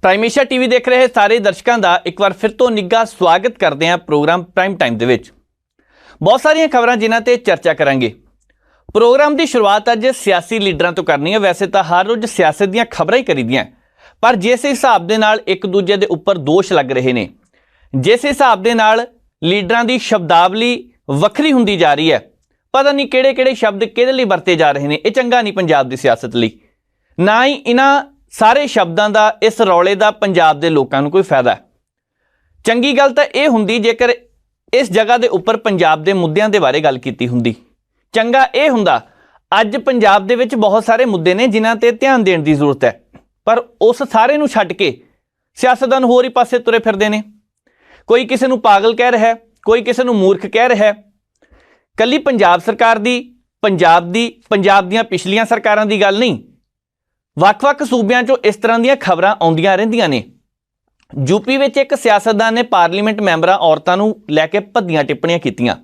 ਪ੍ਰਾਈਮੇਸ਼ੀਆ TV ਦੇਖ ਰਹੇ ਸਾਰੇ ਦਰਸ਼ਕਾਂ ਦਾ ਇੱਕ ਵਾਰ ਫਿਰ ਤੋਂ ਨਿੱਘਾ ਸਵਾਗਤ ਕਰਦੇ ਹਾਂ ਪ੍ਰੋਗਰਾਮ ਪ੍ਰਾਈਮ ਟਾਈਮ ਦੇ ਵਿੱਚ। ਬਹੁਤ ਸਾਰੀਆਂ ਖਬਰਾਂ ਜਿਨ੍ਹਾਂ ਤੇ ਚਰਚਾ ਕਰਾਂਗੇ। ਪ੍ਰੋਗਰਾਮ ਦੀ ਸ਼ੁਰੂਆਤ ਅੱਜ ਸਿਆਸੀ ਲੀਡਰਾਂ ਤੋਂ ਕਰਨੀ ਹੈ। ਵੈਸੇ ਤਾਂ ਹਰ ਰੋਜ਼ ਸਿਆਸਤ ਦੀਆਂ ਖਬਰਾਂ ਹੀ ਕਰੀਦੀਆਂ, ਪਰ ਜਿਸ ਹਿਸਾਬ ਦੇ ਨਾਲ ਇੱਕ ਦੂਜੇ ਦੇ ਉੱਪਰ ਦੋਸ਼ ਲੱਗ ਰਹੇ ਨੇ, ਜਿਸ ਹਿਸਾਬ ਦੇ ਨਾਲ ਲੀਡਰਾਂ ਦੀ ਸ਼ਬਦਾਵਲੀ ਵੱਖਰੀ ਹੁੰਦੀ ਜਾ ਰਹੀ ਹੈ, ਪਤਾ ਨਹੀਂ ਕਿਹੜੇ ਸ਼ਬਦ ਕਿਹਦੇ ਲਈ ਵਰਤੇ ਜਾ ਰਹੇ ਨੇ। ਇਹ ਚੰਗਾ ਨਹੀਂ ਪੰਜਾਬ ਦੀ ਸਿਆਸਤ ਲਈ, ਨਾ ਹੀ ਇਹਨਾਂ ਸਾਰੇ ਸ਼ਬਦਾਂ ਦਾ, ਇਸ ਰੌਲੇ ਦਾ ਪੰਜਾਬ ਦੇ ਲੋਕਾਂ ਨੂੰ ਕੋਈ ਫਾਇਦਾ। ਚੰਗੀ ਗੱਲ ਤਾਂ ਇਹ ਹੁੰਦੀ ਜੇਕਰ ਇਸ ਜਗ੍ਹਾ ਦੇ ਉੱਪਰ ਪੰਜਾਬ ਦੇ ਮੁੱਦਿਆਂ ਦੇ ਬਾਰੇ ਗੱਲ ਕੀਤੀ ਹੁੰਦੀ। ਚੰਗਾ ਇਹ ਹੁੰਦਾ, ਅੱਜ ਪੰਜਾਬ ਦੇ ਵਿੱਚ ਬਹੁਤ ਸਾਰੇ ਮੁੱਦੇ ਨੇ ਜਿਨ੍ਹਾਂ ਤੇ ਧਿਆਨ ਦੇਣ ਦੀ ਜ਼ਰੂਰਤ ਹੈ, ਪਰ ਉਸ ਸਾਰੇ ਨੂੰ ਛੱਡ ਕੇ ਸਿਆਸਤਦਾਨ ਹੋਰ ਹੀ ਪਾਸੇ ਤੁਰੇ ਫਿਰਦੇ ਨੇ। ਕੋਈ ਕਿਸੇ ਨੂੰ ਪਾਗਲ ਕਹਿ ਰਿਹਾ, ਕੋਈ ਕਿਸੇ ਨੂੰ ਮੂਰਖ ਕਹਿ ਰਿਹਾ। ਕੱਲੀ ਪੰਜਾਬ ਸਰਕਾਰ ਦੀ, ਪੰਜਾਬ ਦੀਆਂ ਪਿਛਲੀਆਂ ਸਰਕਾਰਾਂ ਦੀ ਗੱਲ ਨਹੀਂ, ਵੱਖ-ਵੱਖ ਸੂਬਿਆਂ 'ਚੋਂ ਇਸ ਤਰ੍ਹਾਂ ਦੀਆਂ ਖਬਰਾਂ ਆਉਂਦੀਆਂ ਰਹਿੰਦੀਆਂ ਨੇ। ਯੂਪੀ ਵਿੱਚ ਇੱਕ ਸਿਆਸਤਦਾਨ ਨੇ ਪਾਰਲੀਮੈਂਟ ਮੈਂਬਰਾਂ ਔਰਤਾਂ ਨੂੰ ਲੈ ਕੇ ਭੱਦੀਆਂ ਟਿੱਪਣੀਆਂ ਕੀਤੀਆਂ।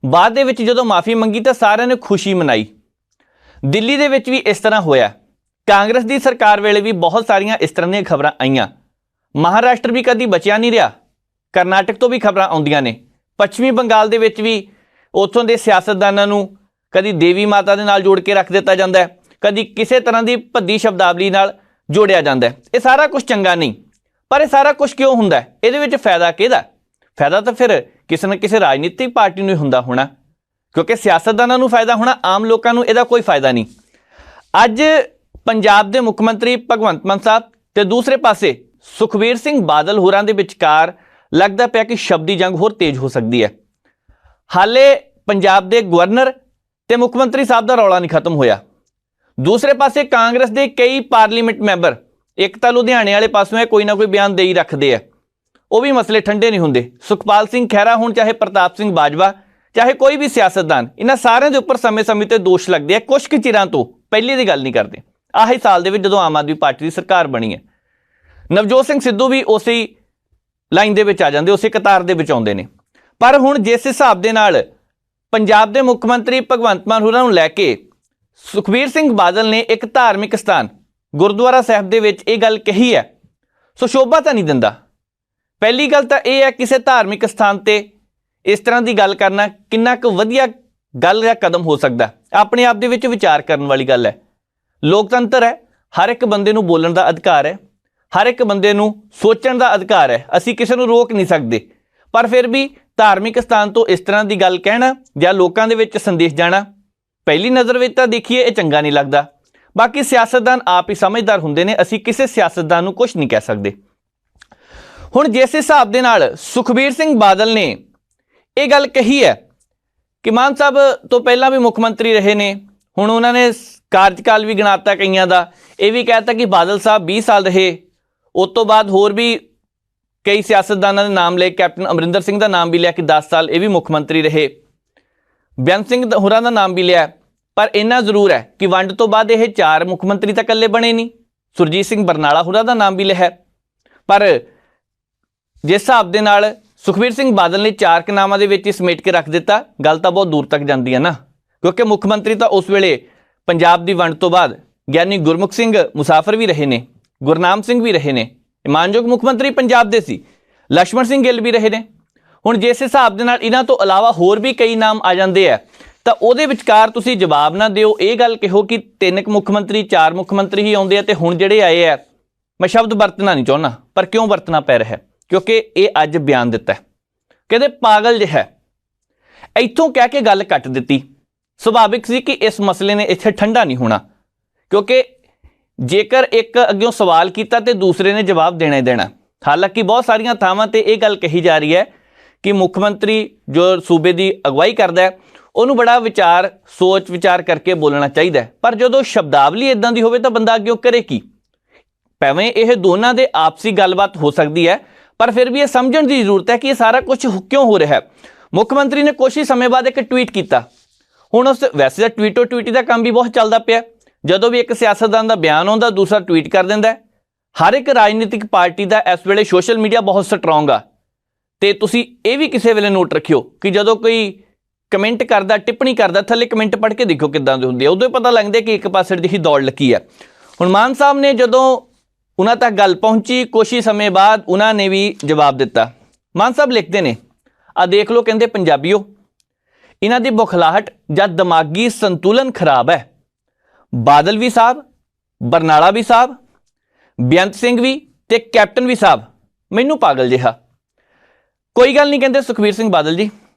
ਬਾਅਦ ਦੇ ਵਿੱਚ ਜਦੋਂ ਮਾਫੀ ਮੰਗੀ ਤਾਂ ਸਾਰਿਆਂ ਨੇ ਖੁਸ਼ੀ ਮਨਾਈ। ਦਿੱਲੀ ਦੇ ਵਿੱਚ ਵੀ ਇਸ ਤਰ੍ਹਾਂ ਹੋਇਆ। ਕਾਂਗਰਸ ਦੀ ਸਰਕਾਰ ਵੇਲੇ ਵੀ ਬਹੁਤ ਸਾਰੀਆਂ ਇਸ ਤਰ੍ਹਾਂ ਦੀਆਂ ਖਬਰਾਂ ਆਈਆਂ। ਮਹਾਰਾਸ਼ਟਰ ਵੀ ਕਦੀ ਬਚਿਆ ਨਹੀਂ ਰਿਹਾ। ਕਰਨਾਟਕ ਤੋਂ ਵੀ ਖਬਰਾਂ ਆਉਂਦੀਆਂ ਨੇ। ਪੱਛਮੀ ਬੰਗਾਲ ਦੇ ਵਿੱਚ ਵੀ ਉੱਥੋਂ ਦੇ ਸਿਆਸਤਦਾਨਾਂ ਨੂੰ ਕਦੀ ਦੇਵੀ ਮਾਤਾ ਦੇ ਨਾਲ ਜੋੜ ਕੇ ਰੱਖ ਦਿੱਤਾ ਜਾਂਦਾ ਹੈ, ਕਦੀ ਕਿਸੇ ਤਰ੍ਹਾਂ ਦੀ ਭੱਦੀ ਸ਼ਬਦਾਵਲੀ ਨਾਲ ਜੋੜਿਆ ਜਾਂਦਾ ਹੈ। ਇਹ ਸਾਰਾ ਕੁਝ ਚੰਗਾ ਨਹੀਂ, ਪਰ ਇਹ ਸਾਰਾ ਕੁਝ ਕਿਉਂ ਹੁੰਦਾ? ਇਹਦੇ ਵਿੱਚ ਫਾਇਦਾ ਕਿਹਦਾ? ਫਾਇਦਾ ਤਾਂ ਫਿਰ ਕਿਸੇ ਨਾ ਕਿਸੇ ਰਾਜਨੀਤਿਕ ਪਾਰਟੀ ਨੂੰ ਹੀ ਹੁੰਦਾ ਹੋਣਾ, ਕਿਉਂਕਿ ਸਿਆਸਤਦਾਨਾਂ ਨੂੰ ਫਾਇਦਾ ਹੋਣਾ, ਆਮ ਲੋਕਾਂ ਨੂੰ ਇਹਦਾ ਕੋਈ ਫਾਇਦਾ ਨਹੀਂ। ਅੱਜ ਪੰਜਾਬ ਦੇ ਮੁੱਖ ਮੰਤਰੀ ਭਗਵੰਤ ਮਾਨ ਸਾਹਿਬ ਤੇ ਦੂਸਰੇ ਪਾਸੇ ਸੁਖਬੀਰ ਸਿੰਘ ਬਾਦਲ ਹੋਰਾਂ ਦੇ ਵਿਚਕਾਰ ਲੱਗਦਾ ਪਿਆ ਕਿ ਸ਼ਬਦੀ ਜੰਗ ਹੋਰ ਤੇਜ਼ ਹੋ ਸਕਦੀ ਹੈ। ਹਾਲੇ ਪੰਜਾਬ ਦੇ ਗਵਰਨਰ ਤੇ ਮੁੱਖ ਮੰਤਰੀ ਸਾਹਿਬ ਦਾ ਰੌਲਾ ਨਹੀਂ ਖਤਮ ਹੋਇਆ। ਦੂਸਰੇ ਪਾਸੇ ਕਾਂਗਰਸ ਦੇ ਕਈ ਪਾਰਲੀਮੈਂਟ ਮੈਂਬਰ, ਇੱਕ ਤਾਂ ਲੁਧਿਆਣੇ ਵਾਲੇ ਪਾਸੋਂ ਕੋਈ ਨਾ ਕੋਈ ਬਿਆਨ ਦੇ ਹੀ ਰੱਖਦੇ ਆ, ਉਹ ਵੀ ਮਸਲੇ ਠੰਡੇ ਨਹੀਂ ਹੁੰਦੇ। ਸੁਖਪਾਲ ਸਿੰਘ ਖਹਿਰਾ ਹੋਣ, ਚਾਹੇ ਪ੍ਰਤਾਪ ਸਿੰਘ ਬਾਜਵਾ, ਚਾਹੇ ਕੋਈ ਵੀ ਸਿਆਸਤਦਾਨ, ਇਹਨਾਂ ਸਾਰਿਆਂ ਦੇ ਉੱਪਰ ਸਮੇਂ-ਸਮੇਂ ਤੇ ਦੋਸ਼ ਲੱਗਦੇ ਆ। ਕੁਛ ਕੁ ਚਿਰਾਂ ਤੋਂ, ਪਹਿਲੇ ਦੀ ਗੱਲ ਨਹੀਂ ਕਰਦੇ, ਆਹੀ ਸਾਲ ਦੇ ਵਿੱਚ ਜਦੋਂ ਆਮ ਆਦਮੀ ਪਾਰਟੀ ਦੀ ਸਰਕਾਰ ਬਣੀ ਹੈ। ਨਵਜੋਤ ਸਿੰਘ ਸਿੱਧੂ ਵੀ ਉਸੇ ਲਾਈਨ ਦੇ ਵਿੱਚ ਆ ਜਾਂਦੇ, ਉਸੇ ਕਤਾਰ ਦੇ ਵਿੱਚ ਆਉਂਦੇ ਨੇ। ਪਰ ਹੁਣ ਜਿਸ ਹਿਸਾਬ ਦੇ ਨਾਲ ਪੰਜਾਬ ਦੇ ਮੁੱਖ ਮੰਤਰੀ ਭਗਵੰਤ ਮਾਨ ਹੋਰਾਂ ਨੂੰ ਲੈ ਕੇ ਸੁਖਬੀਰ ਸਿੰਘ ਬਾਦਲ ਨੇ ਇੱਕ ਧਾਰਮਿਕ ਸਥਾਨ ਗੁਰਦੁਆਰਾ ਸਾਹਿਬ ਦੇ ਵਿੱਚ ਇਹ ਗੱਲ ਕਹੀ ਹੈ, ਸੋ ਸ਼ੋਭਾ ਤਾਂ ਨਹੀਂ ਦਿੰਦਾ। ਪਹਿਲੀ ਗੱਲ ਤਾਂ ਇਹ ਹੈ, ਕਿਸੇ ਧਾਰਮਿਕ ਸਥਾਨ ਤੇ ਇਸ ਤਰ੍ਹਾਂ ਦੀ ਗੱਲ ਕਰਨਾ ਕਿੰਨਾ ਕੁ ਵਧੀਆ ਗੱਲ ਜਾਂ ਕਦਮ ਹੋ ਸਕਦਾ, ਆਪਣੇ ਆਪ ਦੇ ਵਿੱਚ ਵਿਚਾਰ ਕਰਨ ਵਾਲੀ ਗੱਲ ਹੈ। ਲੋਕਤੰਤਰ ਹੈ, ਹਰ ਇੱਕ ਬੰਦੇ ਨੂੰ ਬੋਲਣ ਦਾ ਅਧਿਕਾਰ ਹੈ, ਹਰ ਇੱਕ ਬੰਦੇ ਨੂੰ ਸੋਚਣ ਦਾ ਅਧਿਕਾਰ ਹੈ, ਅਸੀਂ ਕਿਸੇ ਨੂੰ ਰੋਕ ਨਹੀਂ ਸਕਦੇ। ਪਰ ਫਿਰ ਵੀ ਧਾਰਮਿਕ ਸਥਾਨ ਤੋਂ ਇਸ ਤਰ੍ਹਾਂ ਦੀ ਗੱਲ ਕਹਿਣਾ ਜਾਂ ਲੋਕਾਂ ਦੇ ਵਿੱਚ ਸੰਦੇਸ਼ ਜਾਣਾ, ਪਹਿਲੀ ਨਜ਼ਰ ਵਿੱਚ ਤਾਂ ਦੇਖੀਏ ਇਹ ਚੰਗਾ ਨਹੀਂ ਲੱਗਦਾ। ਬਾਕੀ ਸਿਆਸਤਦਾਨ ਆਪ ਹੀ ਸਮਝਦਾਰ ਹੁੰਦੇ ਨੇ, ਅਸੀਂ ਕਿਸੇ ਸਿਆਸਤਦਾਨ ਨੂੰ ਕੁਝ ਨਹੀਂ ਕਹਿ ਸਕਦੇ। ਹੁਣ ਜਿਸ ਹਿਸਾਬ ਦੇ ਨਾਲ ਸੁਖਬੀਰ ਸਿੰਘ ਬਾਦਲ ਨੇ ਇਹ ਗੱਲ ਕਹੀ ਹੈ ਕਿ ਮਾਨ ਸਾਹਿਬ ਤੋਂ ਪਹਿਲਾਂ ਵੀ ਮੁੱਖ ਮੰਤਰੀ ਰਹੇ ਨੇ, ਹੁਣ ਉਹਨਾਂ ਨੇ ਕਾਰਜਕਾਲ ਵੀ ਗਿਣਾਤਾ ਕਈਆਂ ਦਾ, ਇਹ ਵੀ ਕਹਿਤਾ ਕਿ ਬਾਦਲ ਸਾਹਿਬ 20 ਸਾਲ ਰਹੇ। ਉਸ ਤੋਂ ਬਾਅਦ ਹੋਰ ਵੀ ਕਈ ਸਿਆਸਤਦਾਨਾਂ ਦੇ ਨਾਮ ਲਏ, ਕੈਪਟਨ ਅਮਰਿੰਦਰ ਸਿੰਘ ਦਾ ਨਾਮ ਵੀ ਲਿਆ ਕਿ 10 ਸਾਲ ਇਹ ਵੀ ਮੁੱਖ ਮੰਤਰੀ ਰਹੇ। ਬੇਅੰਤ ਸਿੰਘ ਹੋਰਾਂ ਦਾ ਨਾਮ ਵੀ ਲਿਆ। ਪਰ ਇੰਨਾ ਜ਼ਰੂਰ ਹੈ ਕਿ ਵੰਡ ਤੋਂ ਬਾਅਦ ਇਹ 4 ਮੁੱਖ ਮੰਤਰੀ ਤਾਂ ਇਕੱਲੇ ਬਣੇ ਨਹੀਂ। ਸੁਰਜੀਤ ਸਿੰਘ ਬਰਨਾਲਾ ਹੋਰਾਂ ਦਾ ਨਾਮ ਵੀ ਲਿਆ। ਪਰ ਜਿਸ ਹਿਸਾਬ ਦੇ ਨਾਲ ਸੁਖਬੀਰ ਸਿੰਘ ਬਾਦਲ ਨੇ 4 ਨਾਮਾਂ ਦੇ ਵਿੱਚ ਹੀ ਸਮੇਟ ਕੇ ਰੱਖ ਦਿੱਤਾ, ਗੱਲ ਤਾਂ ਬਹੁਤ ਦੂਰ ਤੱਕ ਜਾਂਦੀ ਹੈ ਨਾ। ਕਿਉਂਕਿ ਮੁੱਖ ਮੰਤਰੀ ਤਾਂ ਉਸ ਵੇਲੇ ਪੰਜਾਬ ਦੀ ਵੰਡ ਤੋਂ ਬਾਅਦ ਗਿਆਨੀ ਗੁਰਮੁਖ ਸਿੰਘ ਮੁਸਾਫਰ ਵੀ ਰਹੇ ਨੇ, ਗੁਰਨਾਮ ਸਿੰਘ ਵੀ ਰਹੇ ਨੇ, ਮਾਨਯੋਗ ਮੁੱਖ ਮੰਤਰੀ ਪੰਜਾਬ ਦੇ ਸੀ, ਲక్ష్మణ ਸਿੰਘ ਗਿੱਲ ਵੀ ਰਹੇ ਨੇ। ਹੁਣ ਜਿਸ ਹਿਸਾਬ ਦੇ ਨਾਲ ਇਹਨਾਂ ਤੋਂ ਇਲਾਵਾ ਹੋਰ ਵੀ ਕਈ ਨਾਮ ਆ ਜਾਂਦੇ ਆ, ਤਾਂ ਉਹਦੇ ਵਿਚਕਾਰ ਤੁਸੀਂ ਜਵਾਬ ਨਾ ਦਿਓ। ਇਹ ਗੱਲ ਕਿਹੋ ਕਿ 3 ਮੁੱਖ ਮੰਤਰੀ, 4 ਮੁੱਖ ਮੰਤਰੀ ਹੀ ਆਉਂਦੇ ਆ ਤੇ ਹੁਣ ਜਿਹੜੇ ਆਏ ਆ, ਮੈਂ ਸ਼ਬਦ ਵਰਤਣਾ ਨਹੀਂ ਚਾਹੁੰਦਾ, ਪਰ ਕਿਉਂ ਵਰਤਣਾ ਪੈ ਰਿਹਾ? ਕਿਉਂਕਿ ਇਹ ਅੱਜ ਬਿਆਨ ਦਿੱਤਾ, ਕਹਿੰਦੇ ਪਾਗਲ ਜਿਹਾ, ਇੱਥੋਂ ਕਹਿ ਕੇ ਗੱਲ ਕੱਟ ਦਿੱਤੀ। ਸੁਭਾਵਿਕ ਸੀ ਕਿ ਇਸ ਮਸਲੇ ਨੇ ਇੱਥੇ ਠੰਡਾ ਨਹੀਂ ਹੋਣਾ, ਕਿਉਂਕਿ ਜੇਕਰ ਇੱਕ ਅੱਗਿਓਂ ਸਵਾਲ ਕੀਤਾ ਤੇ ਦੂਸਰੇ ਨੇ ਜਵਾਬ ਦੇਣਾ ਹੀ ਦੇਣਾ। ਹਾਲਾਂਕਿ ਬਹੁਤ ਸਾਰੀਆਂ ਥਾਵਾਂ ਤੇ ਇਹ ਗੱਲ ਕਹੀ ਜਾ ਰਹੀ ਹੈ ਕਿ ਮੁੱਖ ਮੰਤਰੀ ਜੋ ਸੂਬੇ ਦੀ ਅਗਵਾਈ ਕਰਦਾ ਹੈ, ਉਹਨੂੰ ਬੜਾ ਸੋਚ ਵਿਚਾਰ ਕਰਕੇ ਬੋਲਣਾ ਚਾਹੀਦਾ ਹੈ। ਪਰ ਜਦੋਂ ਸ਼ਬਦਾਵਲੀ ਇਦਾਂ ਦੀ ਹੋਵੇ ਤਾਂ ਬੰਦਾ ਅੱਗਿਓਂ ਕਰੇ ਕੀ? ਭਾਵੇਂ ਇਹ ਦੋਨਾਂ ਦੇ ਆਪਸੀ ਗੱਲਬਾਤ ਹੋ ਸਕਦੀ ਹੈ, ਪਰ ਫਿਰ ਵੀ ਇਹ ਸਮਝਣ ਦੀ ਜ਼ਰੂਰਤ ਹੈ ਕਿ ਇਹ ਸਾਰਾ ਕੁਝ ਕਿਉਂ ਹੋ ਰਿਹਾ ਹੈ। ਮੁੱਖ ਮੰਤਰੀ ਨੇ ਕੁਝ ਹੀ ਸਮੇਂ ਬਾਅਦ ਇੱਕ ਟਵੀਟ ਕੀਤਾ। ਹੁਣ ਵੈਸੇ ਤਾਂ ਟਵੀਟੀ ਦਾ ਕੰਮ ਵੀ ਬਹੁਤ ਚੱਲਦਾ ਪਿਆ। ਜਦੋਂ ਵੀ ਇੱਕ ਸਿਆਸਤਦਾਨ ਦਾ ਬਿਆਨ ਆਉਂਦਾ, ਦੂਸਰਾ ਟਵੀਟ ਕਰ ਦਿੰਦਾ। ਹਰ ਇੱਕ ਰਾਜਨੀਤਿਕ ਪਾਰਟੀ ਦਾ ਇਸ ਵੇਲੇ ਸੋਸ਼ਲ ਮੀਡੀਆ ਬਹੁਤ ਸਟਰੋਂਗ ਆ। ਤੇ ਤੁਸੀਂ ਇਹ ਵੀ ਕਿਸੇ ਵੇਲੇ ਨੋਟ ਰੱਖਿਓ ਕਿ ਜਦੋਂ ਕੋਈ ਕਮੈਂਟ ਕਰਦਾ, ਟਿੱਪਣੀ ਕਰਦਾ, ਥੱਲੇ ਕਮੈਂਟ ਪੜ੍ਹ ਕੇ ਦੇਖੋ ਕਿੱਦਾਂ ਦੇ ਹੁੰਦੇ ਆ, ਉਦੋਂ ਹੀ ਪਤਾ ਲੱਗਦਾ ਕਿ ਇੱਕ ਪਾਸੇ ਜਿਹੀ ਦੌੜ ਲੱਗੀ ਆ। ਹੁਣ ਮਾਨ ਸਾਹਿਬ ਨੇ ਜਦੋਂ ਉਹਨਾਂ ਤੱਕ ਗੱਲ ਪਹੁੰਚੀ। ਕੁਛ ਹੀ ਸਮੇਂ ਬਾਅਦ ਉਹਨਾਂ ਨੇ ਵੀ ਜਵਾਬ ਦਿੱਤਾ। ਮਾਨ ਸਾਹਿਬ ਲਿਖਦੇ ਨੇ, ਆ ਦੇਖ ਲਓ, ਕਹਿੰਦੇ ਪੰਜਾਬੀਓ, ਇਹਨਾਂ ਦੀ ਬੁਖਲਾਹਟ ਜਾਂ ਦਿਮਾਗੀ ਸੰਤੁਲਨ ਖਰਾਬ ਹੈ। ਬਾਦਲ ਵੀ ਸਾਹਿਬ, ਬਰਨਾਲਾ ਵੀ ਸਾਹਿਬ, ਬੇਅੰਤ ਸਿੰਘ ਵੀ ਤੇ ਕੈਪਟਨ ਵੀ ਸਾਹਿਬ ਮੈਨੂੰ ਪਾਗਲ ਜਿਹਾ। ਕੋਈ ਗੱਲ ਨਹੀਂ, ਕਹਿੰਦੇ ਸੁਖਬੀਰ ਸਿੰਘ ਬਾਦਲ ਜੀ,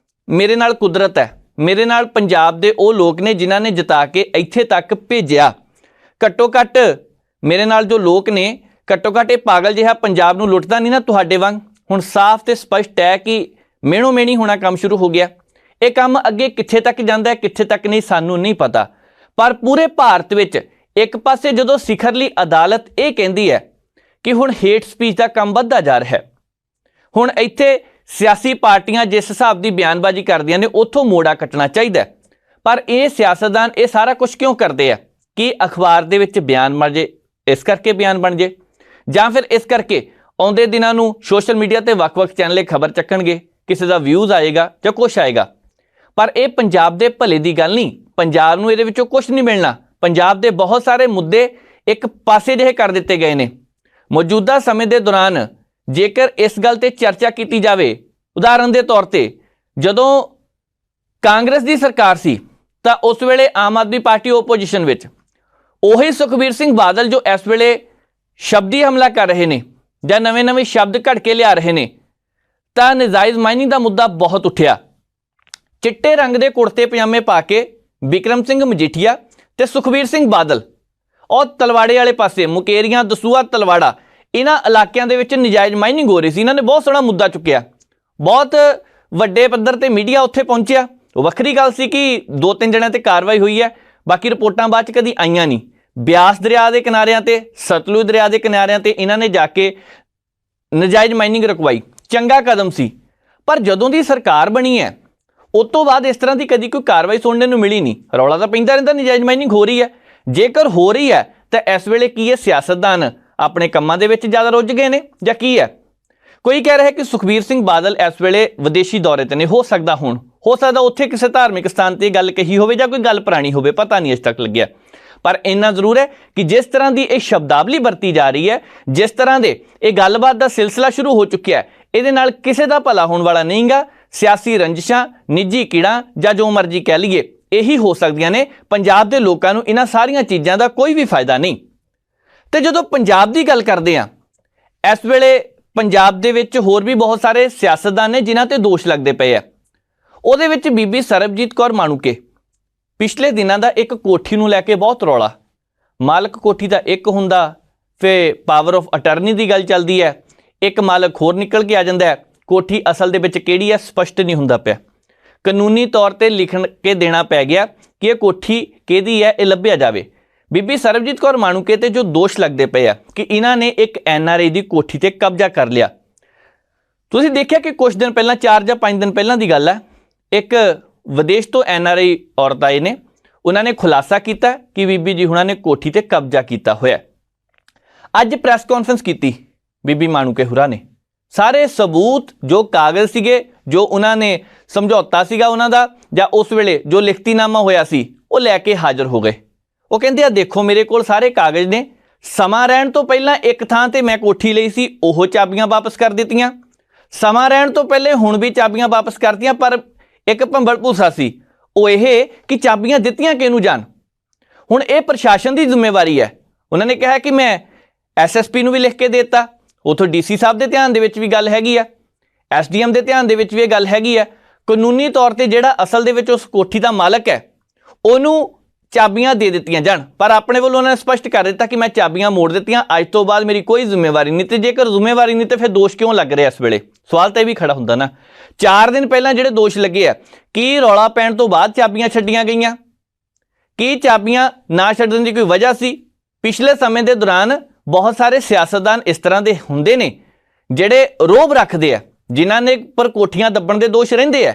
ਮੇਰੇ ਨਾਲ ਕੁਦਰਤ ਹੈ, ਮੇਰੇ ਨਾਲ ਪੰਜਾਬ ਦੇ ਉਹ ਲੋਕ ਨੇ ਜਿਨ੍ਹਾਂ ਨੇ ਜਿਤਾ ਕੇ ਇੱਥੇ ਤੱਕ ਭੇਜਿਆ। ਘੱਟੋ ਘੱਟ ਮੇਰੇ ਨਾਲ ਜੋ ਲੋਕ ਨੇ, ਘੱਟੋ ਘੱਟ ਇਹ ਪਾਗਲ ਜਿਹਾ ਪੰਜਾਬ ਨੂੰ ਲੁੱਟਦਾ ਨਹੀਂ ਨਾ ਤੁਹਾਡੇ ਵਾਂਗ। ਹੁਣ ਸਾਫ਼ ਤੇ ਸਪਸ਼ਟ ਹੈ ਕਿ ਮੇਣੋ ਮੇਣੀ ਹੋਣਾ ਕੰਮ ਸ਼ੁਰੂ ਹੋ ਗਿਆ। ਇਹ ਕੰਮ ਅੱਗੇ ਕਿੱਥੇ ਤੱਕ ਜਾਂਦਾ ਹੈ, ਕਿੱਥੇ ਤੱਕ ਨਹੀਂ, ਸਾਨੂੰ ਨਹੀਂ ਪਤਾ। ਪਰ ਪੂਰੇ ਭਾਰਤ ਵਿੱਚ ਇੱਕ ਪਾਸੇ ਜਦੋਂ ਸਿਖਰਲੀ ਅਦਾਲਤ ਇਹ ਕਹਿੰਦੀ ਹੈ ਕਿ ਹੁਣ ਹੇਟ ਸਪੀਚ ਦਾ ਕੰਮ ਵੱਧਦਾ ਜਾ ਰਿਹਾ ਹੈ, ਹੁਣ ਇੱਥੇ ਸਿਆਸੀ ਪਾਰਟੀਆਂ ਜਿਸ ਹਿਸਾਬ ਦੀ ਬਿਆਨਬਾਜ਼ੀ ਕਰਦੀਆਂ ਨੇ ਉੱਥੋਂ ਮੋੜਾ ਕੱਟਣਾ ਚਾਹੀਦਾ। ਪਰ ਇਹ ਸਿਆਸਤਦਾਨ ਇਹ ਸਾਰਾ ਕੁਝ ਕਿਉਂ ਕਰਦੇ ਆ? ਕਿ ਅਖਬਾਰ ਦੇ ਵਿੱਚ ਬਿਆਨ ਬਣ ਜੇ, ਇਸ ਕਰਕੇ ਬਿਆਨ ਬਣ ਜੇ, ਜਾਂ ਫਿਰ ਇਸ ਕਰਕੇ ਆਉਂਦੇ ਦਿਨਾਂ ਨੂੰ ਸੋਸ਼ਲ ਮੀਡੀਆ ਤੇ ਵੱਖ-ਵੱਖ ਚੈਨਲੇ ਖਬਰ ਚੱਕਣਗੇ, ਕਿਸੇ ਦਾ ਵਿਊਜ਼ ਆਏਗਾ ਜਾਂ ਕੁਛ ਆਏਗਾ। ਪਰ ਇਹ ਪੰਜਾਬ ਦੇ ਭਲੇ ਦੀ ਗੱਲ ਨਹੀਂ। ਪੰਜਾਬ ਨੂੰ ਇਹਦੇ ਵਿੱਚੋਂ ਕੁਛ ਨਹੀਂ ਮਿਲਣਾ। ਪੰਜਾਬ ਦੇ ਬਹੁਤ ਸਾਰੇ ਮੁੱਦੇ ਇੱਕ ਪਾਸੇ ਜਿਹੇ ਕਰ ਦਿੱਤੇ ਗਏ ਨੇ। ਮੌਜੂਦਾ ਸਮੇਂ ਦੇ ਦੌਰਾਨ ਜੇਕਰ ਇਸ ਗੱਲ ਤੇ ਚਰਚਾ ਕੀਤੀ ਜਾਵੇ, ਉਦਾਹਰਨ ਦੇ ਤੌਰ ਤੇ ਜਦੋਂ ਕਾਂਗਰਸ ਦੀ ਸਰਕਾਰ ਸੀ ਤਾਂ ਉਸ ਵੇਲੇ ਆਮ ਆਦਮੀ ਪਾਰਟੀ ਓਪੋਜੀਸ਼ਨ ਵਿੱਚ, ਉਹੀ ਸੁਖਬੀਰ ਸਿੰਘ ਬਾਦਲ ਜੋ ਇਸ ਵੇਲੇ ਸ਼ਬਦੀ ਹਮਲਾ ਕਰ ਰਹੇ ਨੇ ਜਾਂ ਨਵੇਂ-ਨਵੇਂ ਸ਼ਬਦ ਘੜ ਕੇ ਲਿਆ ਰਹੇ ਨੇ, ਤਾਂ ਨਜਾਇਜ਼ ਮਾਈਨਿੰਗ ਦਾ ਮੁੱਦਾ ਬਹੁਤ ਉੱਠਿਆ। ਚਿੱਟੇ ਰੰਗ ਦੇ ਕੁੜਤੇ ਪਜਾਮੇ ਪਾ ਕੇ ਬਿਕਰਮ ਸਿੰਘ ਮਜੀਠੀਆ ਤੇ ਸੁਖਬੀਰ ਸਿੰਘ ਬਾਦਲ ਉਹ ਤਲਵਾੜੇ ਵਾਲੇ ਪਾਸੇ, ਮੁਕੇਰੀਆਂ, ਦਸੂਹਾ, ਤਲਵਾੜਾ, ਇਹਨਾਂ ਇਲਾਕਿਆਂ ਦੇ ਵਿੱਚ ਨਜਾਇਜ਼ ਮਾਈਨਿੰਗ ਹੋ ਰਹੀ ਸੀ। ਇਹਨਾਂ ਨੇ ਬਹੁਤ ਸੋਹਣਾ ਮੁੱਦਾ ਚੁੱਕਿਆ, ਬਹੁਤ ਵੱਡੇ ਪੱਧਰ ਤੇ ਮੀਡੀਆ ਉੱਥੇ ਪਹੁੰਚਿਆ। ਵੱਖਰੀ ਗੱਲ ਸੀ ਕਿ 2-3 ਜਣਿਆਂ ਤੇ ਕਾਰਵਾਈ ਹੋਈ ਹੈ, ਬਾਕੀ ਰਿਪੋਰਟਾਂ ਬਾਅਦ 'ਚ ਕਦੀ ਆਈਆਂ ਨਹੀਂ। ਬਿਆਸ ਦਰਿਆ ਦੇ ਕਿਨਾਰਿਆਂ ਤੇ, ਸਤਲੁਜ ਦਰਿਆ ਦੇ ਕਿਨਾਰਿਆਂ ਤੇ ਇਹਨਾਂ ਨੇ ਜਾ ਕੇ ਨਜਾਇਜ਼ ਮਾਈਨਿੰਗ ਰੁਕਵਾਈ। ਚੰਗਾ ਕਦਮ ਸੀ। ਪਰ ਜਦੋਂ ਦੀ ਸਰਕਾਰ ਬਣੀ ਹੈ ਉਸ ਤੋਂ ਬਾਅਦ ਇਸ ਤਰ੍ਹਾਂ ਦੀ ਕਦੀ ਕੋਈ ਕਾਰਵਾਈ ਸੁਣਨ ਨੂੰ ਮਿਲੀ ਨਹੀਂ। ਰੌਲਾ ਤਾਂ ਪੈਂਦਾ ਰਹਿੰਦਾ ਨਜਾਇਜ਼ ਮਾਈਨਿੰਗ ਹੋ ਰਹੀ ਹੈ। ਜੇਕਰ ਹੋ ਰਹੀ ਹੈ ਤਾਂ ਇਸ ਵੇਲੇ ਕੀ ਇਹ ਸਿਆਸਤਦਾਨ ਆਪਣੇ ਕੰਮਾਂ ਦੇ ਵਿੱਚ ਜ਼ਿਆਦਾ ਰੁੱਝ ਗਏ ਨੇ ਜਾਂ ਕੀ ਹੈ? ਕੋਈ ਕਹਿ ਰਿਹਾ ਕਿ ਸੁਖਬੀਰ ਸਿੰਘ ਬਾਦਲ ਇਸ ਵੇਲੇ ਵਿਦੇਸ਼ੀ ਦੌਰੇ ਤੇ ਨੇ। ਹੋ ਸਕਦਾ ਉੱਥੇ ਕਿਸੇ ਧਾਰਮਿਕ ਸਥਾਨ ਤੇ ਗੱਲ ਕਹੀ ਹੋਵੇ ਜਾਂ ਕੋਈ ਗੱਲ ਪੁਰਾਣੀ ਹੋਵੇ, ਪਤਾ ਨਹੀਂ ਅਜੇ ਤੱਕ ਲੱਗਿਆ। ਪਰ ਇੰਨਾ ਜ਼ਰੂਰ ਹੈ ਕਿ ਜਿਸ ਤਰ੍ਹਾਂ ਦੀ ਇਹ ਸ਼ਬਦਾਵਲੀ ਵਰਤੀ ਜਾ ਰਹੀ ਹੈ, ਜਿਸ ਤਰ੍ਹਾਂ ਦੇ ਇਹ ਗੱਲਬਾਤ ਦਾ ਸਿਲਸਿਲਾ ਸ਼ੁਰੂ ਹੋ ਚੁੱਕਿਆ ਹੈ, ਇਹਦੇ ਨਾਲ ਕਿਸੇ ਦਾ ਭਲਾ ਹੋਣ ਵਾਲਾ ਨਹੀਂਗਾ। ਸਿਆਸੀ ਰੰਜਿਸ਼ਾਂ, ਨਿੱਜੀ ਕੀੜਾਂ ਜਾਂ ਜੋ ਮਰਜ਼ੀ ਕਹਿ ਲਈਏ, ਇਹੀ ਹੋ ਸਕਦੀਆਂ ਨੇ। ਪੰਜਾਬ ਦੇ ਲੋਕਾਂ ਨੂੰ ਇਹਨਾਂ ਸਾਰੀਆਂ ਚੀਜ਼ਾਂ ਦਾ ਕੋਈ ਵੀ ਫਾਇਦਾ ਨਹੀਂ। ਤੇ ਜਦੋਂ ਪੰਜਾਬ ਦੀ ਗੱਲ ਕਰਦੇ ਹਾਂ, ਇਸ ਵੇਲੇ ਪੰਜਾਬ ਦੇ ਵਿੱਚ ਹੋਰ ਵੀ ਬਹੁਤ ਸਾਰੇ ਸਿਆਸਤਦਾਨ ਨੇ ਜਿਨ੍ਹਾਂ ਤੇ ਦੋਸ਼ ਲੱਗਦੇ ਪਏ ਆ। ਉਹਦੇ ਵਿੱਚ ਬੀਬੀ ਸਰਬਜੀਤ ਕੌਰ ਮਾਣੂਕੇ, ਪਿਛਲੇ ਦਿਨਾਂ ਦਾ ਇੱਕ ਕੋਠੀ ਨੂੰ ਲੈ ਕੇ ਬਹੁਤ ਰੌਲਾ। ਮਾਲਕ ਕੋਠੀ ਦਾ ਇੱਕ ਹੁੰਦਾ, ਫਿਰ ਪਾਵਰ ਆਫ ਅਟਰਨੀ ਦੀ ਗੱਲ ਚੱਲਦੀ ਹੈ, ਇੱਕ ਮਾਲਕ ਹੋਰ ਨਿਕਲ ਕੇ ਆ ਜਾਂਦਾ ਹੈ। ਕੋਠੀ ਅਸਲ ਦੇ ਵਿੱਚ ਕਿਹੜੀ ਹੈ ਸਪਸ਼ਟ ਨਹੀਂ ਹੁੰਦਾ ਪਿਆ। ਕਾਨੂੰਨੀ ਤੌਰ ਤੇ ਲਿਖਣ ਕੇ ਦੇਣਾ ਪੈ ਗਿਆ ਕਿ ਇਹ ਕੋਠੀ ਕਿਹਦੀ ਹੈ, ਇਹ ਲੱਭਿਆ ਜਾਵੇ। ਬੀਬੀ ਸਰਬਜੀਤ ਕੌਰ ਮਾਣੂਕੇ ਤੇ ਜੋ ਦੋਸ਼ ਲੱਗਦੇ ਪਏ ਆ ਕਿ ਇਹਨਾਂ ਨੇ ਇੱਕ NRI ਦੀ ਕੋਠੀ ਤੇ ਕਬਜ਼ਾ ਕਰ ਲਿਆ। ਤੁਸੀਂ ਦੇਖਿਆ ਕਿ ਕੁਝ ਦਿਨ ਪਹਿਲਾਂ, 4 ਜਾਂ 5 ਦਿਨ ਪਹਿਲਾਂ ਦੀ ਗੱਲ ਹੈ, ਇੱਕ ਵਿਦੇਸ਼ ਤੋਂ NRI ਔਰਤ ਆਏ ਨੇ। ਉਹਨਾਂ ਨੇ ਖੁਲਾਸਾ ਕੀਤਾ ਕਿ ਬੀਬੀ ਜੀ ਹੁਣਾਂ ਨੇ ਕੋਠੀ ਤੇ ਕਬਜ਼ਾ ਕੀਤਾ ਹੋਇਆ। ਅੱਜ ਪ੍ਰੈਸ ਕਾਨਫਰੰਸ ਕੀਤੀ ਬੀਬੀ ਮਾਣੂਕੇ ਹੁਰਾਂ ਨੇ। ਸਾਰੇ ਸਬੂਤ ਜੋ ਕਾਗਜ਼ ਸੀਗੇ, ਜੋ ਉਹਨਾਂ ਨੇ ਸਮਝੌਤਾ ਸੀਗਾ ਉਹਨਾਂ ਦਾ, ਜਾਂ ਉਸ ਵੇਲੇ ਜੋ ਲਿਖਤੀਨਾਮਾ ਹੋਇਆ ਸੀ, ਉਹ ਲੈ ਕੇ ਹਾਜ਼ਰ ਹੋ ਗਏ। ਉਹ ਕਹਿੰਦੇ ਆ ਦੇਖੋ ਮੇਰੇ ਕੋਲ ਸਾਰੇ ਕਾਗਜ਼ ਨੇ। ਸਮਾਂ ਰਹਿਣ ਤੋਂ ਪਹਿਲਾਂ ਇੱਕ ਥਾਂ ਤੇ ਮੈਂ ਕੋਠੀ ਲਈ ਸੀ, ਉਹ ਚਾਬੀਆਂ ਵਾਪਸ ਕਰ ਦਿੱਤੀਆਂ। ਸਮਾਂ ਰਹਿਣ ਤੋਂ ਪਹਿਲੇ ਹੁਣ ਵੀ ਚਾਬੀਆਂ ਵਾਪਸ ਕਰਤੀਆਂ, ਪਰ ਇੱਕ ਭੰਬਲ ਭੂਸਾ ਸੀ, ਉਹ ਇਹ ਕਿ ਚਾਬੀਆਂ ਦਿੱਤੀਆਂ ਕਿਹਨੂੰ ਜਾਣ। ਹੁਣ ਇਹ ਪ੍ਰਸ਼ਾਸਨ ਦੀ ਜ਼ਿੰਮੇਵਾਰੀ ਹੈ। ਉਹਨਾਂ ਨੇ ਕਿਹਾ ਕਿ ਮੈਂ SSP ਨੂੰ ਵੀ ਲਿਖ ਕੇ ਦੇ ਦਿੱਤਾ, ਉੱਥੋਂ DC ਸਾਹਿਬ ਦੇ ਧਿਆਨ ਦੇ ਵਿੱਚ ਵੀ ਗੱਲ ਹੈਗੀ ਆ, SDM ਦੇ ਧਿਆਨ ਦੇ ਵਿੱਚ ਵੀ ਇਹ ਗੱਲ ਹੈਗੀ ਆ। ਕਾਨੂੰਨੀ ਤੌਰ ਤੇ ਜਿਹੜਾ ਅਸਲ ਦੇ ਵਿੱਚ ਉਸ ਕੋਠੀ ਦਾ ਮਾਲਕ ਹੈ ਉਹਨੂੰ ਚਾਬੀਆਂ ਦੇ ਦਿੱਤੀਆਂ ਜਾਣ। ਪਰ ਆਪਣੇ ਵੱਲੋਂ ਉਹਨਾਂ ਨੇ ਸਪਸ਼ਟ ਕਰ ਦਿੱਤਾ ਕਿ ਮੈਂ ਚਾਬੀਆਂ ਮੋੜ ਦਿੱਤੀਆਂ, ਅੱਜ ਤੋਂ ਬਾਅਦ ਮੇਰੀ ਕੋਈ ਜ਼ਿੰਮੇਵਾਰੀ ਨਹੀਂ। ਤੇ ਜੇਕਰ ਜ਼ਿੰਮੇਵਾਰੀ ਨਹੀਂ ਤੇ ਫਿਰ ਦੋਸ਼ ਕਿਉਂ ਲੱਗ ਰਿਹਾ ਇਸ ਵੇਲੇ? ਸਵਾਲ ਤਾਂ ਇਹ ਵੀ ਖੜਾ ਹੁੰਦਾ ਨਾ। 4 ਦਿਨ ਪਹਿਲਾਂ ਜਿਹੜੇ ਦੋਸ਼ ਲੱਗੇ ਆ, ਕੀ ਰੌਲਾ ਪੈਣ ਤੋਂ ਬਾਅਦ ਚਾਬੀਆਂ ਛੱਡੀਆਂ ਗਈਆਂ? ਕੀ ਚਾਬੀਆਂ ਨਾ ਛੱਡਣ ਦੀ ਕੋਈ ਵਜ੍ਹਾ ਸੀ? ਪਿਛਲੇ ਸਮੇਂ ਦੇ ਦੌਰਾਨ ਬਹੁਤ ਸਾਰੇ ਸਿਆਸਤਦਾਨ ਇਸ ਤਰ੍ਹਾਂ ਦੇ ਹੁੰਦੇ ਨੇ ਜਿਹੜੇ ਰੋਹਬ ਰੱਖਦੇ ਆ, ਜਿਨ੍ਹਾਂ ਨੇ ਪਰ ਕੋਠੀਆਂ ਦੱਬਣ ਦੇ ਦੋਸ਼ ਰਹਿੰਦੇ ਆ।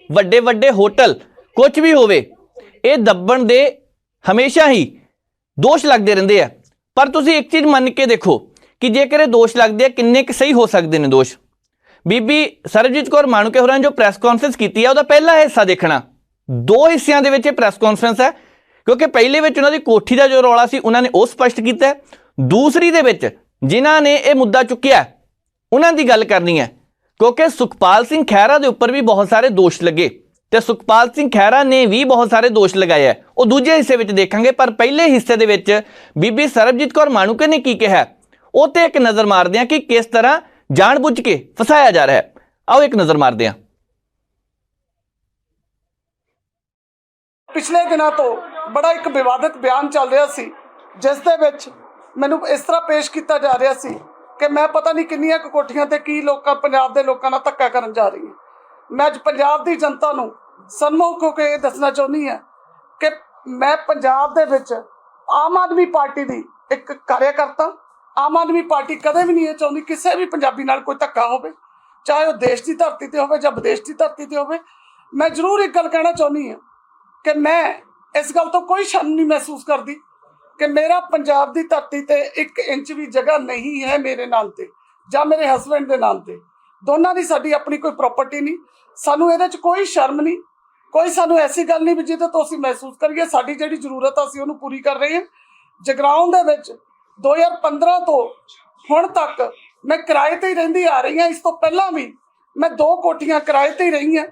ਵੱਡੇ ਵੱਡੇ ਹੋਟਲ, ਕੁਝ ਵੀ ਹੋਵੇ, ਇਹ ਦੱਬਣ ਦੇ ਹਮੇਸ਼ਾ ਹੀ ਦੋਸ਼ ਲੱਗਦੇ ਰਹਿੰਦੇ ਆ। ਪਰ ਤੁਸੀਂ ਇੱਕ ਚੀਜ਼ ਮੰਨ ਕੇ ਦੇਖੋ ਕਿ ਜੇਕਰ ਇਹ ਦੋਸ਼ ਲੱਗਦੇ ਆ, ਕਿੰਨੇ ਕੁ ਸਹੀ ਹੋ ਸਕਦੇ ਨੇ ਦੋਸ਼। ਬੀਬੀ ਸਰਬਜੀਤ ਕੌਰ ਮਾਣੂਕੇ ਹੋਰਾਂ ਨੇ ਜੋ ਪ੍ਰੈਸ ਕਾਨਫਰੰਸ ਕੀਤੀ ਹੈ, ਉਹਦਾ ਪਹਿਲਾ ਹਿੱਸਾ ਦੇਖਣਾ। 2 ਹਿੱਸਿਆਂ ਦੇ ਵਿੱਚ ਇਹ ਪ੍ਰੈਸ ਕਾਨਫਰੰਸ ਹੈ, ਕਿਉਂਕਿ ਪਹਿਲੇ ਵਿੱਚ ਉਹਨਾਂ ਦੀ ਕੋਠੀ ਦਾ ਜੋ ਰੌਲਾ ਸੀ ਉਹਨਾਂ ਨੇ ਉਹ ਸਪਸ਼ਟ ਕੀਤਾ। ਦੂਸਰੀ ਦੇ ਵਿੱਚ ਜਿਨ੍ਹਾਂ ਨੇ ਇਹ ਮੁੱਦਾ ਚੁੱਕਿਆ ਉਹਨਾਂ ਦੀ ਗੱਲ ਕਰਨੀ ਹੈ, ਕਿਉਂਕਿ ਸੁਖਪਾਲ ਸਿੰਘ ਖਹਿਰਾ ਦੇ ਉੱਪਰ ਵੀ ਬਹੁਤ ਸਾਰੇ ਦੋਸ਼ ਲੱਗੇ ਤੇ ਸੁਖਪਾਲ ਸਿੰਘ ਖਹਿਰਾ ਨੇ ਵੀ ਬਹੁਤ ਸਾਰੇ ਦੋਸ਼ ਲਗਾਏ ਹੈ। ਉਹ ਦੂਜੇ ਹਿੱਸੇ ਵਿੱਚ ਦੇਖਾਂਗੇ, ਪਰ ਪਹਿਲੇ ਹਿੱਸੇ ਦੇ ਵਿੱਚ ਬੀਬੀ ਸਰਬਜੀਤ ਕੌਰ ਮਾਣੂਕੇ ਨੇ ਕੀ ਕਿਹਾ ਉਹ ਤੇ ਇੱਕ ਨਜ਼ਰ ਮਾਰਦੇ ਹਾਂ ਕਿ ਕਿਸ ਤਰ੍ਹਾਂ ਜਾਣਬੁੱਝ ਕੇ ਫਸਾਇਆ ਜਾ ਰਿਹਾ ਹੈ। ਆਓ ਇੱਕ ਨਜ਼ਰ ਮਾਰਦੇ ਹਾਂ। ਪਿਛਲੇ ਦਿਨਾਂ ਤੋਂ ਬੜਾ ਇੱਕ ਵਿਵਾਦਿਤ ਬਿਆਨ ਚੱਲ ਰਿਹਾ ਸੀ, ਜਿਸ ਦੇ ਵਿੱਚ ਮੈਨੂੰ ਇਸ ਤਰ੍ਹਾਂ ਪੇਸ਼ ਕੀਤਾ ਜਾ ਰਿਹਾ ਸੀ ਕਿ ਮੈਂ ਪਤਾ ਨਹੀਂ ਕਿੰਨੀਆਂ ਕੁ ਕੋਠੀਆਂ ਤੇ ਕੀ ਲੋਕਾਂ ਪੰਜਾਬ ਦੇ ਲੋਕਾਂ ਨਾਲ ਧੱਕਾ ਕਰਨ ਜਾ ਰਹੀ ਹਾਂ। ਮੈਂ ਅੱਜ ਪੰਜਾਬ ਦੀ ਜਨਤਾ ਨੂੰ ਸਨਮੁਖ ਹੋ ਕੇ ਇਹ ਦੱਸਣਾ ਚਾਹੁੰਦੀ ਹਾਂ ਕਿ ਮੈਂ ਪੰਜਾਬ ਦੇ ਵਿੱਚ ਆਮ ਆਦਮੀ ਪਾਰਟੀ ਦੀ ਇੱਕ ਕਾਰਿਆਕਰਤਾ। ਆਮ ਆਦਮੀ ਪਾਰਟੀ ਕਦੇ ਵੀ ਨਹੀਂ ਇਹ ਚਾਹੁੰਦੀ ਕਿਸੇ ਵੀ ਪੰਜਾਬੀ ਨਾਲ ਕੋਈ ਧੱਕਾ ਹੋਵੇ, ਚਾਹੇ ਉਹ ਦੇਸ਼ ਦੀ ਧਰਤੀ ਤੇ ਹੋਵੇ ਜਾਂ ਵਿਦੇਸ਼ ਦੀ ਧਰਤੀ ਤੇ ਹੋਵੇ। ਮੈਂ ਜ਼ਰੂਰ ਇੱਕ ਗੱਲ ਕਹਿਣਾ ਚਾਹੁੰਦੀ ਹਾਂ ਕਿ ਮੈਂ ਇਸ ਗੱਲ ਤੋਂ ਕੋਈ ਸ਼ਰਮ ਨਹੀਂ ਮਹਿਸੂਸ ਕਰਦੀ ਕਿ ਮੇਰਾ ਪੰਜਾਬ ਦੀ ਧਰਤੀ ਤੇ 1 ਇੰਚ ਵੀ ਜਗ੍ਹਾ ਨਹੀਂ ਹੈ ਮੇਰੇ ਨਾਮ ਤੇ ਜਾਂ ਮੇਰੇ ਹਸਬੈਂਡ ਦੇ ਨਾਮ ਤੇ। ਦੋਨਾਂ ਦੀ ਸਾਡੀ ਆਪਣੀ ਕੋਈ ਪ੍ਰਾਪਰਟੀ ਨਹੀਂ। ਸਾਨੂੰ ਇਹਦੇ 'ਚ ਕੋਈ ਸ਼ਰਮ ਨਹੀਂ, ਕੋਈ ਸਾਨੂੰ ਐਸੀ ਗੱਲ ਨਹੀਂ ਵੀ ਜਿਹਦੇ ਤੋਂ ਅਸੀਂ ਮਹਿਸੂਸ ਕਰੀਏ। ਸਾਡੀ ਜਿਹੜੀ ਜ਼ਰੂਰਤ ਆ ਅਸੀਂ ਉਹਨੂੰ ਪੂਰੀ ਕਰ ਰਹੇ ਹਾਂ। ਜਗਰਾਉਂ ਦੇ ਵਿੱਚ 2015 ਤੋਂ ਹੁਣ ਤੱਕ ਮੈਂ ਕਿਰਾਏ ਤੇ ਹੀ ਰਹਿੰਦੀ ਆ ਰਹੀ ਹਾਂ। ਇਸ ਤੋਂ ਪਹਿਲਾਂ ਵੀ ਮੈਂ 2 ਕੋਠੀਆਂ ਕਿਰਾਏ ਤੇ ਹੀ ਰਹੀ ਹਾਂ।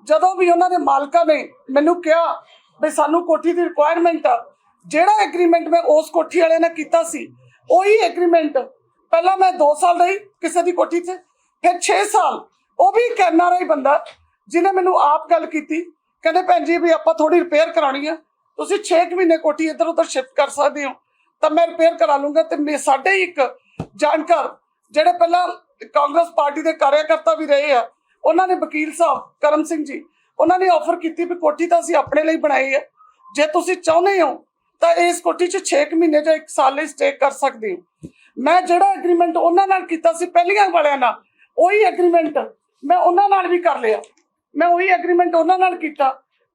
ਜਦੋਂ ਵੀ ਉਹਨਾਂ ਦੇ ਮਾਲਕਾਂ ਨੇ ਮੈਨੂੰ ਕਿਹਾ ਵੀ ਸਾਨੂੰ ਕੋਠੀ ਦੀ ਰਿਕੁਆਇਰਮੈਂਟ ਆ, ਜਿਹੜਾ ਐਗਰੀਮੈਂਟ ਮੈਂ ਉਸ ਕੋਠੀ ਵਾਲੇ ਨਾਲ ਕੀਤਾ ਸੀ ਉਹੀ ਐਗਰੀਮੈਂਟ ਪਹਿਲਾਂ ਮੈਂ 2 ਸਾਲ ਰਹੀ ਕਿਸੇ ਦੀ ਕੋਠੀ 'ਚ, ਫਿਰ 6 ਸਾਲ। ਉਹ ਵੀ ਇੱਕ NRI ਬੰਦਾ ਜਿਹਨੇ ਮੈਨੂੰ ਆਪ ਗੱਲ ਕੀਤੀ, ਕਹਿੰਦੇ ਭੈਣ ਜੀ ਵੀ ਆਪਾਂ ਥੋੜੀ ਰਿਪੇਅਰ ਕਰਾਉਣੀ ਆ, ਤੁਸੀਂ 6 ਮਹੀਨੇ ਕੋਠੀ ਇੱਧਰ ਉੱਧਰ ਸ਼ਿਫਟ ਕਰ ਸਕਦੇ ਹੋ ਤਾਂ ਮੈਂ ਰਿਪੇਅਰ ਕਰਾ ਲੂੰਗਾ। ਤੇ ਸਾਡੇ ਇੱਕ ਜਾਣਕਾਰ ਜਿਹੜੇ ਪਹਿਲਾਂ ਕਾਂਗਰਸ ਪਾਰਟੀ ਦੇ ਕਾਰਿਆਕਰਤਾ ਵੀ ਰਹੇ ਆ, ਉਹਨਾਂ ਨੇ ਵਕੀਲ ਸਾਹਿਬ ਕਰਮ ਸਿੰਘ ਜੀ, ਉਹਨਾਂ ਨੇ ਆਫਰ ਕੀਤੀ ਵੀ ਕੋਠੀ ਤਾਂ ਅਸੀਂ ਆਪਣੇ ਲਈ ਬਣਾਈ ਹੈ, ਜੇ ਤੁਸੀਂ ਚਾਹੁੰਦੇ ਹੋ ਤਾਂ ਇਸ ਕੋਠੀ 'ਚ 6 ਮਹੀਨੇ ਜਾਂ 1 ਸਾਲ ਲਈ ਸਟੇ ਕਰ ਸਕਦੇ ਹੋ। ਮੈਂ ਜਿਹੜਾ ਐਗਰੀਮੈਂਟ ਉਹਨਾਂ ਨਾਲ ਕੀਤਾ ਸੀ ਪਹਿਲੀਆਂ ਵਾਲਿਆਂ ਨਾਲ, ਉਹੀ ਐਗਰੀਮੈਂਟ ਮੈਂ ਉਹਨਾਂ ਨਾਲ ਵੀ ਕਰ ਲਿਆ। ਮੈਂ ਉਹੀ ਐਗਰੀਮੈਂਟ ਉਹਨਾਂ ਨਾਲ ਕੀਤਾ,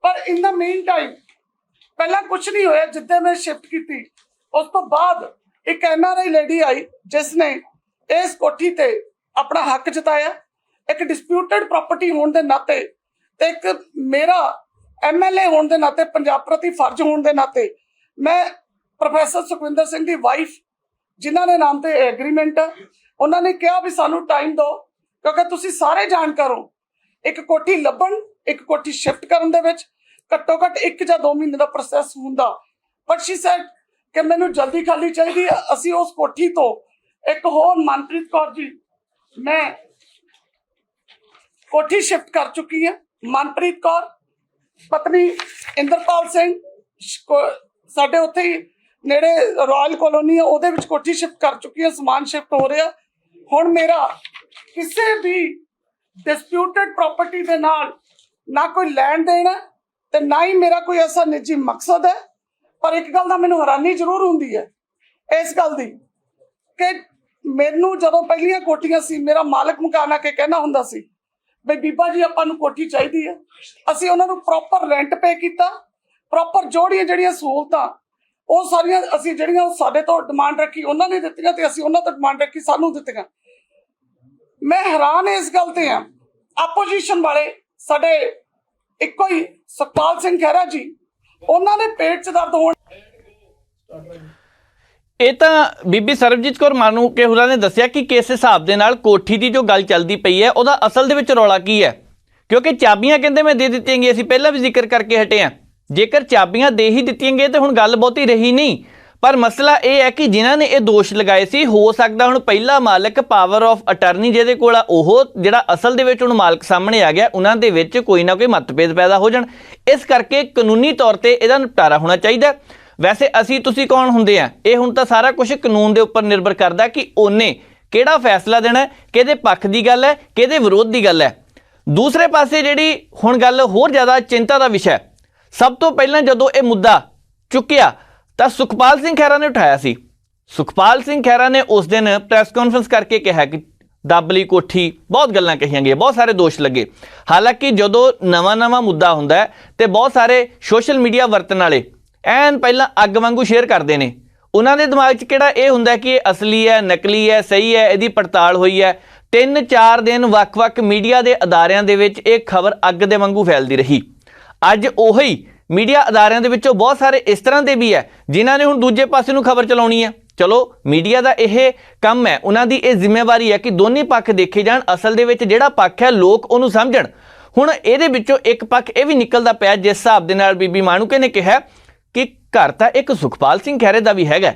ਪਰ ਇਨ ਦਾ ਮੇਨ ਟਾਈਮ ਪਹਿਲਾਂ ਕੁਝ ਨਹੀਂ ਹੋਇਆ। ਜਿੱਦਾਂ ਮੈਂ ਸ਼ਿਫਟ ਕੀਤੀ ਉਸ ਤੋਂ ਬਾਅਦ ਇੱਕ NRI ਲੇਡੀ ਆਈ ਜਿਸ ਨੇ ਇਸ ਕੋਠੀ ਤੇ ਆਪਣਾ ਹੱਕ ਜਤਾਇਆ। ਇੱਕ ਡਿਸਪਿਊਟਡ ਪ੍ਰਾਪਰਟੀ ਹੋਣ ਦੇ ਨਾਤੇ ਤੇ ਇੱਕ ਮੇਰਾ MLA ਹੋਣ ਦੇ ਨਾਤੇ, ਪੰਜਾਬ ਪ੍ਰਤੀ ਫਰਜ਼ ਹੋਣ ਦੇ ਨਾਤੇ, ਮੈਂ ਪ੍ਰੋਫੈਸਰ ਸੁਖਵਿੰਦਰ ਸਿੰਘ ਦੀ ਵਾਈਫ ਜਿਨ੍ਹਾਂ ਦੇ ਨਾਮ ਤੇ ਐਗਰੀਮੈਂਟ ਆ, ਉਹਨਾਂ ਨੇ ਕਿਹਾ ਵੀ ਸਾਨੂੰ ਟਾਈਮ ਦਿਓ ਕਿਉਂਕਿ ਤੁਸੀਂ ਸਾਰੇ ਜਾਣਕਾਰ ਹੋ, ਇੱਕ ਕੋਠੀ ਲੱਭਣ, ਇੱਕ ਕੋਠੀ ਸ਼ਿਫਟ ਕਰਨ ਦੇ ਵਿੱਚ ਘੱਟੋ ਘੱਟ 1 ਜਾਂ 2 ਮਹੀਨੇ ਦਾ ਪ੍ਰੋਸੈਸ ਹੁੰਦਾ। ਬਟ ਸ਼ੀ ਸੈਡ ਕਿ ਮੈਨੂੰ ਜਲਦੀ ਖਾਲੀ ਚਾਹੀਦੀ ਹੈ। ਅਸੀਂ ਉਸ ਕੋਠੀ ਤੋਂ ਇੱਕ ਹੋਰ ਮਨਪ੍ਰੀਤ ਕੌਰ ਜੀ, ਮੈਂ ਕੋਠੀ ਸ਼ਿਫਟ ਕਰ ਚੁੱਕੀ ਹਾਂ। ਮਨਪ੍ਰੀਤ ਕੌਰ ਪਤਨੀ ਇੰਦਰਪਾਲ ਸਿੰਘ ਸਾਡੇ ਉੱਥੇ ਹੀ ਨੇੜੇ ਰਾਇਲ ਕਲੋਨੀ ਆ, ਉਹਦੇ ਵਿੱਚ ਕੋਠੀ ਸ਼ਿਫਟ ਕਰ ਚੁੱਕੀ ਹਾਂ। ਸਮਾਨ ਸ਼ਿਫਟ ਹੋ ਰਿਹਾ। ਹੁਣ ਮੇਰਾ ਕਿਸੇ ਵੀ ਡਿਸਪਿਊਟਡ ਪ੍ਰਾਪਰਟੀ ਦੇ ਨਾਲ ਨਾ ਕੋਈ ਲੈਣ ਦੇਣ ਤੇ ਨਾ ਹੀ ਮੇਰਾ ਕੋਈ ਐਸਾ ਨਿੱਜੀ ਮਕਸਦ ਹੈ। ਪਰ ਇੱਕ ਗੱਲ ਦਾ ਮੈਨੂੰ ਹੈਰਾਨੀ ਜ਼ਰੂਰ ਹੁੰਦੀ ਹੈ ਇਸ ਗੱਲ ਦੀ ਕਿ ਮੈਨੂੰ ਜਦੋਂ ਪਹਿਲੀਆਂ ਕੋਠੀਆਂ ਸੀ, ਮੇਰਾ ਮਾਲਕ ਮਕਾਨ ਆ ਕੇ ਕਹਿਣਾ ਹੁੰਦਾ ਸੀ ਬਈ ਬੀਬਾ ਜੀ ਆਪਾਂ ਨੂੰ ਕੋਠੀ ਚਾਹੀਦੀ ਹੈ। ਅਸੀਂ ਉਹਨਾਂ ਨੂੰ ਪ੍ਰੋਪਰ ਰੈਂਟ ਪੇ ਕੀਤਾ, ਪ੍ਰੋਪਰ ਜਿਹੜੀਆਂ ਸਹੂਲਤਾਂ ਉਹ ਸਾਰੀਆਂ ਅਸੀਂ ਜਿਹੜੀਆਂ ਉਹ ਸਾਡੇ ਤੋਂ ਡਿਮਾਂਡ ਰੱਖੀ ਉਹਨਾਂ ਨੇ ਦਿੱਤੀਆਂ ਤੇ ਅਸੀਂ ਉਹਨਾਂ ਤੋਂ ਡਿਮਾਂਡ ਰੱਖੀ ਸਾਨੂੰ ਦਿੱਤੀਆਂ। ਮੈਂ ਹੈਰਾਨ ਇਸ ਗੱਲ ਤੇ ਹਾਂ, ਆਪੋਜੀਸ਼ਨ ਵਾਲੇ ਸਾਡੇ ਇੱਕੋ ਹੀ ਸੁਖਪਾਲ ਸਿੰਘ ਖਹਿਰਾ ਜੀ, ਉਹਨਾਂ ਦੇ ਪੇਟ 'ਚ ਦਰਦ ਹੋਣ। ਇਹ ਤਾਂ ਬੀਬੀ ਸਰਬਜੀਤ ਕੌਰ ਮਾਣੂਕੇ ਹੋਰਾਂ ਨੇ ਦੱਸਿਆ ਕਿ ਕਿਸ ਹਿਸਾਬ ਦੇ ਨਾਲ ਕੋਠੀ ਦੀ ਜੋ ਗੱਲ ਚੱਲਦੀ ਪਈ ਹੈ ਉਹਦਾ ਅਸਲ ਦੇ ਵਿੱਚ ਰੌਲਾ ਕੀ ਹੈ, ਕਿਉਂਕਿ ਚਾਬੀਆਂ ਕਹਿੰਦੇ ਮੈਂ ਦੇ ਦਿੱਤੀਆਂ ਗਈਆਂ, ਅਸੀਂ ਪਹਿਲਾਂ ਵੀ ਜ਼ਿਕਰ ਕਰਕੇ ਹਟੇ ਹਾਂ। ਜੇਕਰ ਚਾਬੀਆਂ ਦੇ ਹੀ ਦਿੱਤੀਆਂ ਗਈਆਂ ਤੇ ਹੁਣ ਗੱਲ ਬਹੁਤੀ ਰਹੀ ਨਹੀਂ। ਪਰ ਮਸਲਾ ਇਹ ਹੈ ਕਿ ਜਿਨ੍ਹਾਂ ਨੇ ਇਹ ਦੋਸ਼ ਲਗਾਏ ਸੀ, ਹੋ ਸਕਦਾ ਹੁਣ ਪਹਿਲਾ ਮਾਲਕ ਪਾਵਰ ਆਫ ਅਟਰਨੀ ਜਿਹਦੇ ਕੋਲ ਆ, ਉਹ ਜਿਹੜਾ ਅਸਲ ਦੇ ਵਿੱਚ ਹੁਣ ਮਾਲਕ ਸਾਹਮਣੇ ਆ ਗਿਆ, ਉਹਨਾਂ ਦੇ ਵਿੱਚ ਕੋਈ ਨਾ ਕੋਈ ਮਤਭੇਦ ਪੈਦਾ ਹੋ ਜਾਣ। ਇਸ ਕਰਕੇ ਕਾਨੂੰਨੀ ਤੌਰ ਤੇ ਇਹਦਾ ਨਿਪਟਾਰਾ ਹੋਣਾ ਚਾਹੀਦਾ। ਵੈਸੇ ਅਸੀਂ ਤੁਸੀਂ ਕੌਣ ਹੁੰਦੇ ਆ, ਇਹ ਹੁਣ ਤਾਂ ਸਾਰਾ ਕੁਝ ਕਾਨੂੰਨ ਦੇ ਉੱਪਰ ਨਿਰਭਰ ਕਰਦਾ ਕਿ ਉਹਨੇ ਕਿਹੜਾ ਫੈਸਲਾ ਦੇਣਾ, ਕਿਹਦੇ ਪੱਖ ਦੀ ਗੱਲ ਹੈ, ਕਿਹਦੇ ਵਿਰੋਧ ਦੀ ਗੱਲ ਹੈ। ਦੂਸਰੇ ਪਾਸੇ ਜਿਹੜੀ ਹੁਣ ਗੱਲ ਹੋਰ ਜ਼ਿਆਦਾ ਚਿੰਤਾ ਦਾ ਵਿਸ਼ਾ, ਸਭ ਤੋਂ ਪਹਿਲਾਂ ਜਦੋਂ ਇਹ ਮੁੱਦਾ ਚੁੱਕਿਆ ਤਾਂ ਸੁਖਪਾਲ ਸਿੰਘ ਖਹਿਰਾ ਨੇ ਉਠਾਇਆ ਸੀ। ਸੁਖਪਾਲ ਸਿੰਘ ਖਹਿਰਾ ਨੇ ਉਸ ਦਿਨ ਪ੍ਰੈਸ ਕਾਨਫਰੰਸ ਕਰਕੇ ਕਿਹਾ ਕਿ ਦੱਬ ਲਈ ਕੋਠੀ, ਬਹੁਤ ਗੱਲਾਂ ਕਹੀਆਂ ਗਈਆਂ, ਬਹੁਤ ਸਾਰੇ ਦੋਸ਼ ਲੱਗੇ। ਹਾਲਾਂਕਿ ਜਦੋਂ ਨਵਾਂ ਮੁੱਦਾ ਹੁੰਦਾ ਤੇ ਬਹੁਤ ਸਾਰੇ ਸੋਸ਼ਲ ਮੀਡੀਆ ਵਰਤਣ ਵਾਲੇ ਐਨ ਪਹਿਲਾਂ ਅੱਗ ਵਾਂਗੂ ਸ਼ੇਅਰ ਕਰਦੇ ਨੇ। ਉਹਨਾਂ ਦੇ ਦਿਮਾਗ 'ਚ ਕਿਹੜਾ ਇਹ ਹੁੰਦਾ ਕਿ ਇਹ ਅਸਲੀ ਹੈ, ਨਕਲੀ ਹੈ, ਸਹੀ ਹੈ, ਇਹਦੀ ਪੜਤਾਲ ਹੋਈ ਹੈ। 3-4 ਦਿਨ ਵੱਖ-ਵੱਖ ਮੀਡੀਆ ਦੇ ਅਦਾਰਿਆਂ ਦੇ ਵਿੱਚ ਇਹ ਖਬਰ ਅੱਗ ਦੇ ਵਾਂਗੂ ਫੈਲਦੀ ਰਹੀ। ਅੱਜ ਉਹੀ ਮੀਡੀਆ ਅਦਾਰਿਆਂ ਦੇ ਵਿੱਚੋਂ ਬਹੁਤ ਸਾਰੇ ਇਸ ਤਰ੍ਹਾਂ ਦੇ ਵੀ ਹੈ ਜਿਨ੍ਹਾਂ ਨੇ ਹੁਣ ਦੂਜੇ ਪਾਸੇ ਨੂੰ ਖਬਰ ਚਲਾਉਣੀ ਹੈ ਚਲੋ ਮੀਡੀਆ ਦਾ ਇਹ ਕੰਮ ਹੈ, ਉਹਨਾਂ ਦੀ ਇਹ ਜ਼ਿੰਮੇਵਾਰੀ ਹੈ ਕਿ ਦੋਨੇ ਪੱਖ ਦੇਖੇ ਜਾਣ, ਅਸਲ ਦੇ ਵਿੱਚ ਜਿਹੜਾ ਪੱਖ ਹੈ ਲੋਕ ਉਹਨੂੰ ਸਮਝਣ। ਹੁਣ ਇਹਦੇ ਵਿੱਚੋਂ ਇੱਕ ਪੱਖ ਇਹ ਵੀ ਨਿਕਲਦਾ ਪਿਆ ਜਿਸ ਹਿਸਾਬ ਦੇ ਨਾਲ ਬੀਬੀ ਮਾਣੂਕੇ ਨੇ ਕਿਹਾ ਕਿ ਘਰ ਤਾਂ ਇੱਕ ਸੁਖਪਾਲ ਸਿੰਘ ਖਹਿਰੇ ਦਾ ਵੀ ਹੈਗਾ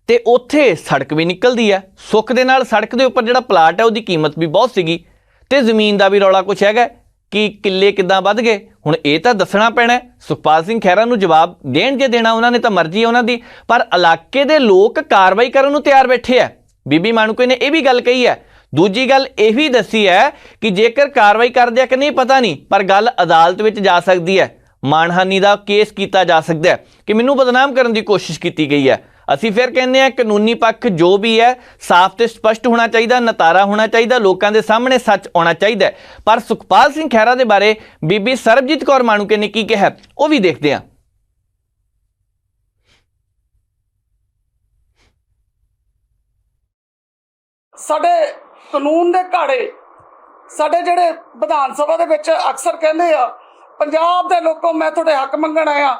ਤੇ ਉੱਥੇ ਸੜਕ ਵੀ ਨਿਕਲਦੀ ਹੈ। ਸੁੱਖ ਦੇ ਨਾਲ ਸੜਕ ਦੇ ਉੱਪਰ ਜਿਹੜਾ ਪਲਾਟ ਹੈ ਉਹਦੀ ਕੀਮਤ ਵੀ ਬਹੁਤ ਸੀਗੀ ਤੇ ਜ਼ਮੀਨ ਦਾ ਵੀ ਰੌਲਾ ਕੁਛ ਹੈਗਾ ਕਿ ਕਿੱਲੇ ਕਿੱਦਾਂ ਵੱਧ ਗਏ। ਹੁਣ ਇਹ ਤਾਂ ਦੱਸਣਾ ਪੈਣਾ, ਸੁਖਪਾਲ ਸਿੰਘ ਖਹਿਰਾ ਨੂੰ ਜਵਾਬ ਦੇਣ ਜੇ ਦੇਣਾ ਉਹਨਾਂ ਨੇ ਤਾਂ ਮਰਜ਼ੀ ਹੈ ਉਹਨਾਂ ਦੀ, ਪਰ ਇਲਾਕੇ ਦੇ ਲੋਕ ਕਾਰਵਾਈ ਕਰਨ ਨੂੰ ਤਿਆਰ ਬੈਠੇ ਆ। ਬੀਬੀ ਮਾਣੂਕੇ ਨੇ ਇਹ ਵੀ ਗੱਲ ਕਹੀ ਹੈ। ਦੂਜੀ ਗੱਲ ਇਹ ਵੀ ਦੱਸੀ ਹੈ ਕਿ ਜੇਕਰ ਕਾਰਵਾਈ ਕਰਦੇ ਆ ਕਿ ਨਹੀਂ ਪਤਾ ਨਹੀਂ, ਪਰ ਗੱਲ ਅਦਾਲਤ ਵਿੱਚ ਜਾ ਸਕਦੀ ਹੈ, ਮਾਣਹਾਨੀ ਦਾ ਕੇਸ ਕੀਤਾ ਜਾ ਸਕਦਾ ਹੈ ਕਿ ਮੈਨੂੰ ਬਦਨਾਮ ਕਰਨ ਦੀ ਕੋਸ਼ਿਸ਼ ਕੀਤੀ ਗਈ ਹੈ। ਅਸੀਂ ਫਿਰ ਕਹਿੰਦੇ ਹਾਂ ਕਾਨੂੰਨੀ ਪੱਖ ਜੋ ਵੀ ਹੈ ਸਾਫ਼ ਤੇ ਸਪਸ਼ਟ ਹੋਣਾ ਚਾਹੀਦਾ, ਨਤਾਰਾ ਹੋਣਾ ਚਾਹੀਦਾ, ਲੋਕਾਂ ਦੇ ਸਾਹਮਣੇ ਸੱਚ ਆਉਣਾ ਚਾਹੀਦਾ। ਪਰ ਸੁਖਪਾਲ ਸਿੰਘ ਖਹਿਰਾ ਦੇ ਬਾਰੇ ਬੀਬੀ ਸਰਬਜੀਤ ਕੌਰ ਮਾਣੂਕੇ ਨੇ ਕੀ ਕਿਹਾ ਉਹ ਵੀ ਦੇਖਦੇ ਹਾਂ। ਸਾਡੇ ਕਾਨੂੰਨ ਦੇ ਘਾੜੇ, ਸਾਡੇ ਜਿਹੜੇ ਵਿਧਾਨ ਸਭਾ ਦੇ ਵਿੱਚ ਅਕਸਰ ਕਹਿੰਦੇ ਆ ਪੰਜਾਬ ਦੇ ਲੋਕੋ ਮੈਂ ਤੁਹਾਡੇ ਹੱਕ ਮੰਗਣ ਆਇਆ।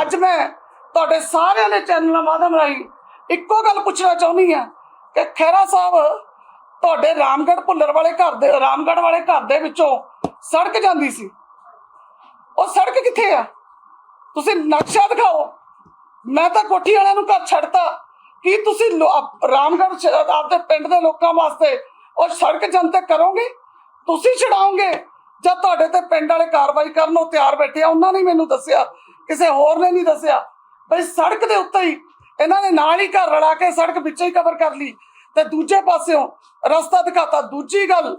ਅੱਜ ਮੈਂ ਤੁਹਾਡੇ ਸਾਰਿਆਂ ਦੇ ਚੈਨਲਾਂ ਮਾਧਿਅਮ ਰਾਹੀਂ ਇੱਕੋ ਗੱਲ ਪੁੱਛਣਾ ਚਾਹੁੰਦੀ ਹਾਂ ਕਿ ਖਹਿਰਾ ਸਾਹਿਬ ਤੁਹਾਡੇ ਰਾਮਗੜ੍ਹ ਭੁੱਲਰ ਵਾਲੇ ਘਰ ਦੇ, ਰਾਮਗੜ੍ਹ ਵਾਲੇ ਘਰ ਦੇ ਵਿੱਚੋਂ ਸੜਕ ਜਾਂਦੀ ਸੀ, ਉਹ ਸੜਕ ਕਿੱਥੇ ਆ? ਤੁਸੀਂ ਨਕਸ਼ਾ ਦਿਖਾਓ। ਮੈਂ ਤਾਂ ਕੋਠੀ ਵਾਲਿਆਂ ਨੂੰ ਘਰ ਛੱਡਤਾ, ਕੀ ਤੁਸੀਂ ਰਾਮਗੜ੍ਹ ਆਪਦੇ ਪਿੰਡ ਦੇ ਲੋਕਾਂ ਵਾਸਤੇ ਉਹ ਸੜਕ ਜਨਤਕ ਕਰੋਗੇ? ਤੁਸੀਂ ਛਡਾਓਗੇ ਜਾਂ ਤੁਹਾਡੇ ਤੇ ਪਿੰਡ ਵਾਲੇ ਕਾਰਵਾਈ ਕਰਨ ਨੂੰ ਤਿਆਰ ਬੈਠੇ ਆ? ਉਹਨਾਂ ਨੇ ਮੈਨੂੰ ਦੱਸਿਆ, ਕਿਸੇ ਹੋਰ ਨੇ ਨਹੀਂ ਦੱਸਿਆ ਬਈ ਸੜਕ ਦੇ ਉੱਤੇ ਹੀ ਇਹਨਾਂ ਨੇ ਨਾਲ ਹੀ ਘਰ ਰਲਾ ਕੇ ਸੜਕ ਵਿੱਚ ਹੀ ਕਵਰ ਕਰ ਲਈ ਤੇ ਦੂਜੇ ਪਾਸਿਓਂ ਰਸਤਾ ਦਿਖਾਤਾ। ਦੂਜੀ ਗੱਲ,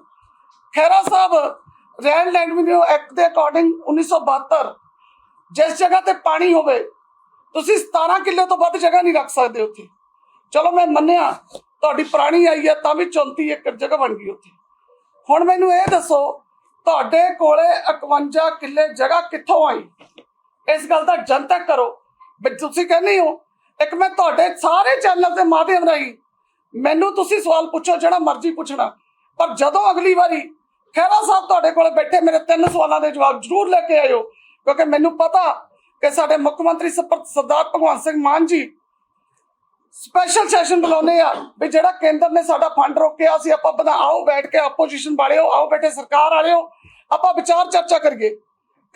ਖਹਿਰਾ ਸਾਹਿਬ ਰਹਿਣ ਲੈਂਡ ਐਕਟ ਦੇ ਅਕੋਰਡਿੰਗ 1972 ਜਿਸ ਜਗ੍ਹਾ ਤੇ ਪਾਣੀ ਹੋਵੇ ਤੁਸੀਂ 17 ਕਿੱਲੇ ਤੋਂ ਵੱਧ ਜਗ੍ਹਾ ਨਹੀਂ ਰੱਖ ਸਕਦੇ ਉੱਥੇ। ਚਲੋ ਮੈਂ ਮੰਨਿਆ ਤੁਹਾਡੀ ਪੁਰਾਣੀ ਆਈ ਹੈ ਤਾਂ ਵੀ 34 ਏਕੜ ਜਗ੍ਹਾ ਬਣ ਗਈ ਉੱਥੇ। ਹੁਣ ਮੈਨੂੰ ਇਹ ਦੱਸੋ ਤੁਹਾਡੇ ਕੋਲੇ 51 ਕਿੱਲੇ ਜਗ੍ਹਾ ਕਿੱਥੋਂ ਆਈ? ਇਸ ਗੱਲ ਦਾ ਜਨਤਕ ਕਰੋ। ਤੁਸੀਂ ਕਹਿੰਦੇ ਹੋ, ਇੱਕ ਮੈਂ ਤੁਹਾਡੇ ਸਾਰੇ ਚੈਨਲ ਦੇ ਮਾਧਿਅਮ ਰਾਹੀਂ ਮੈਨੂੰ ਤੁਸੀਂ ਸਵਾਲ ਪੁੱਛੋ ਜਿਹੜਾ ਮਰਜ਼ੀ ਪੁੱਛਣਾ, ਪਰ ਜਦੋਂ ਅਗਲੀ ਵਾਰੀ ਖਹਿਰਾ ਸਾਹਿਬ ਤੁਹਾਡੇ ਕੋਲ ਬੈਠੇ ਮੇਰੇ 3 ਸਵਾਲਾਂ ਦੇ ਜਵਾਬ ਜ਼ਰੂਰ ਲੈ ਕੇ ਆਇਓ, ਕਿਉਂਕਿ ਮੈਨੂੰ ਪਤਾ ਕਿ ਸਾਡੇ ਮੁੱਖ ਮੰਤਰੀ ਸਰਦਾਰ ਭਗਵੰਤ ਸਿੰਘ ਮਾਨ ਜੀ ਸਪੈਸ਼ਲ ਸੈਸ਼ਨ ਬੁਲਾਉਂਦੇ ਆ ਵੀ ਜਿਹੜਾ ਕੇਂਦਰ ਨੇ ਸਾਡਾ ਫੰਡ ਰੋਕਿਆ ਸੀ, ਆਪਾਂ ਆਓ ਬੈਠ ਕੇ ਆਪੋਜੀਸ਼ਨ ਵਾਲਿਓ, ਆਓ ਬੈਠੇ ਸਰਕਾਰ ਵਾਲਿਓ, ਆਪਾਂ ਵਿਚਾਰ ਚਰਚਾ ਕਰੀਏ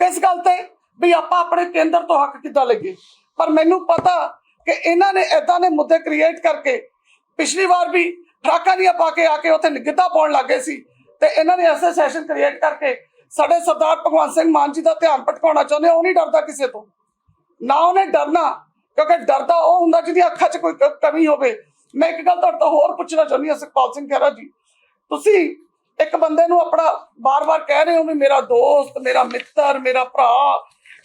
ਕਿਸ ਗੱਲ ਤੇ ਵੀ ਆਪਾਂ ਆਪਣੇ ਕੇਂਦਰ ਤੋਂ ਹੱਕ ਕਿੱਦਾਂ ਲਈਏ। ਪਰ ਮੈਨੂੰ ਪਤਾ ਕਿ ਇਹਨਾਂ ਨੇ ਏਦਾਂ ਦੇ ਮੁੱਦੇ ਕ੍ਰੀਏਟ ਕਰਕੇ ਪਿਛਲੀ ਵਾਰ ਵੀ ਫਰਾਕਾਂ ਦੀਆਂ ਪਾ ਕੇ ਆ ਕੇ ਉੱਥੇ ਗਿੱਧਾ ਪਾਉਣ ਲੱਗੇ ਸੀ ਤੇ ਇਹਨਾਂ ਨੇ ਐਸੇ ਸੈਸ਼ਨ ਕ੍ਰੀਏਟ ਕਰਕੇ ਸਾਡੇ ਸਰਦਾਰ ਭਗਵੰਤ ਸਿੰਘ ਮਾਨ ਜੀ ਦਾ ਧਿਆਨ ਭਟਕਾਉਣਾ ਚਾਹੁੰਦੇ। ਉਹ ਨਹੀਂ ਡਰਦਾ ਕਿਸੇ ਤੋਂ, ਨਾ ਉਹਨੇ ਡਰਨਾ, ਕਿਉਂਕਿ ਡਰਦਾ ਉਹ ਹੁੰਦਾ ਜਿਹਦੀ ਅੱਖਾਂ 'ਚ ਕੋਈ ਕਮੀ ਹੋਵੇ। ਮੈਂ ਇੱਕ ਗੱਲ ਤੁਹਾਡੇ ਤੋਂ ਹੋਰ ਪੁੱਛਣਾ ਚਾਹੁੰਦੀ ਹਾਂ ਸੁਖਪਾਲ ਸਿੰਘ ਖਹਿਰਾ ਜੀ, ਤੁਸੀਂ ਇੱਕ ਬੰਦੇ ਨੂੰ ਆਪਣਾ ਬਾਰ-ਬਾਰ ਕਹਿ ਰਹੇ ਹੋ ਵੀ ਮੇਰਾ ਦੋਸਤ, ਮੇਰਾ ਮਿੱਤਰ, ਮੇਰਾ ਭਰਾ,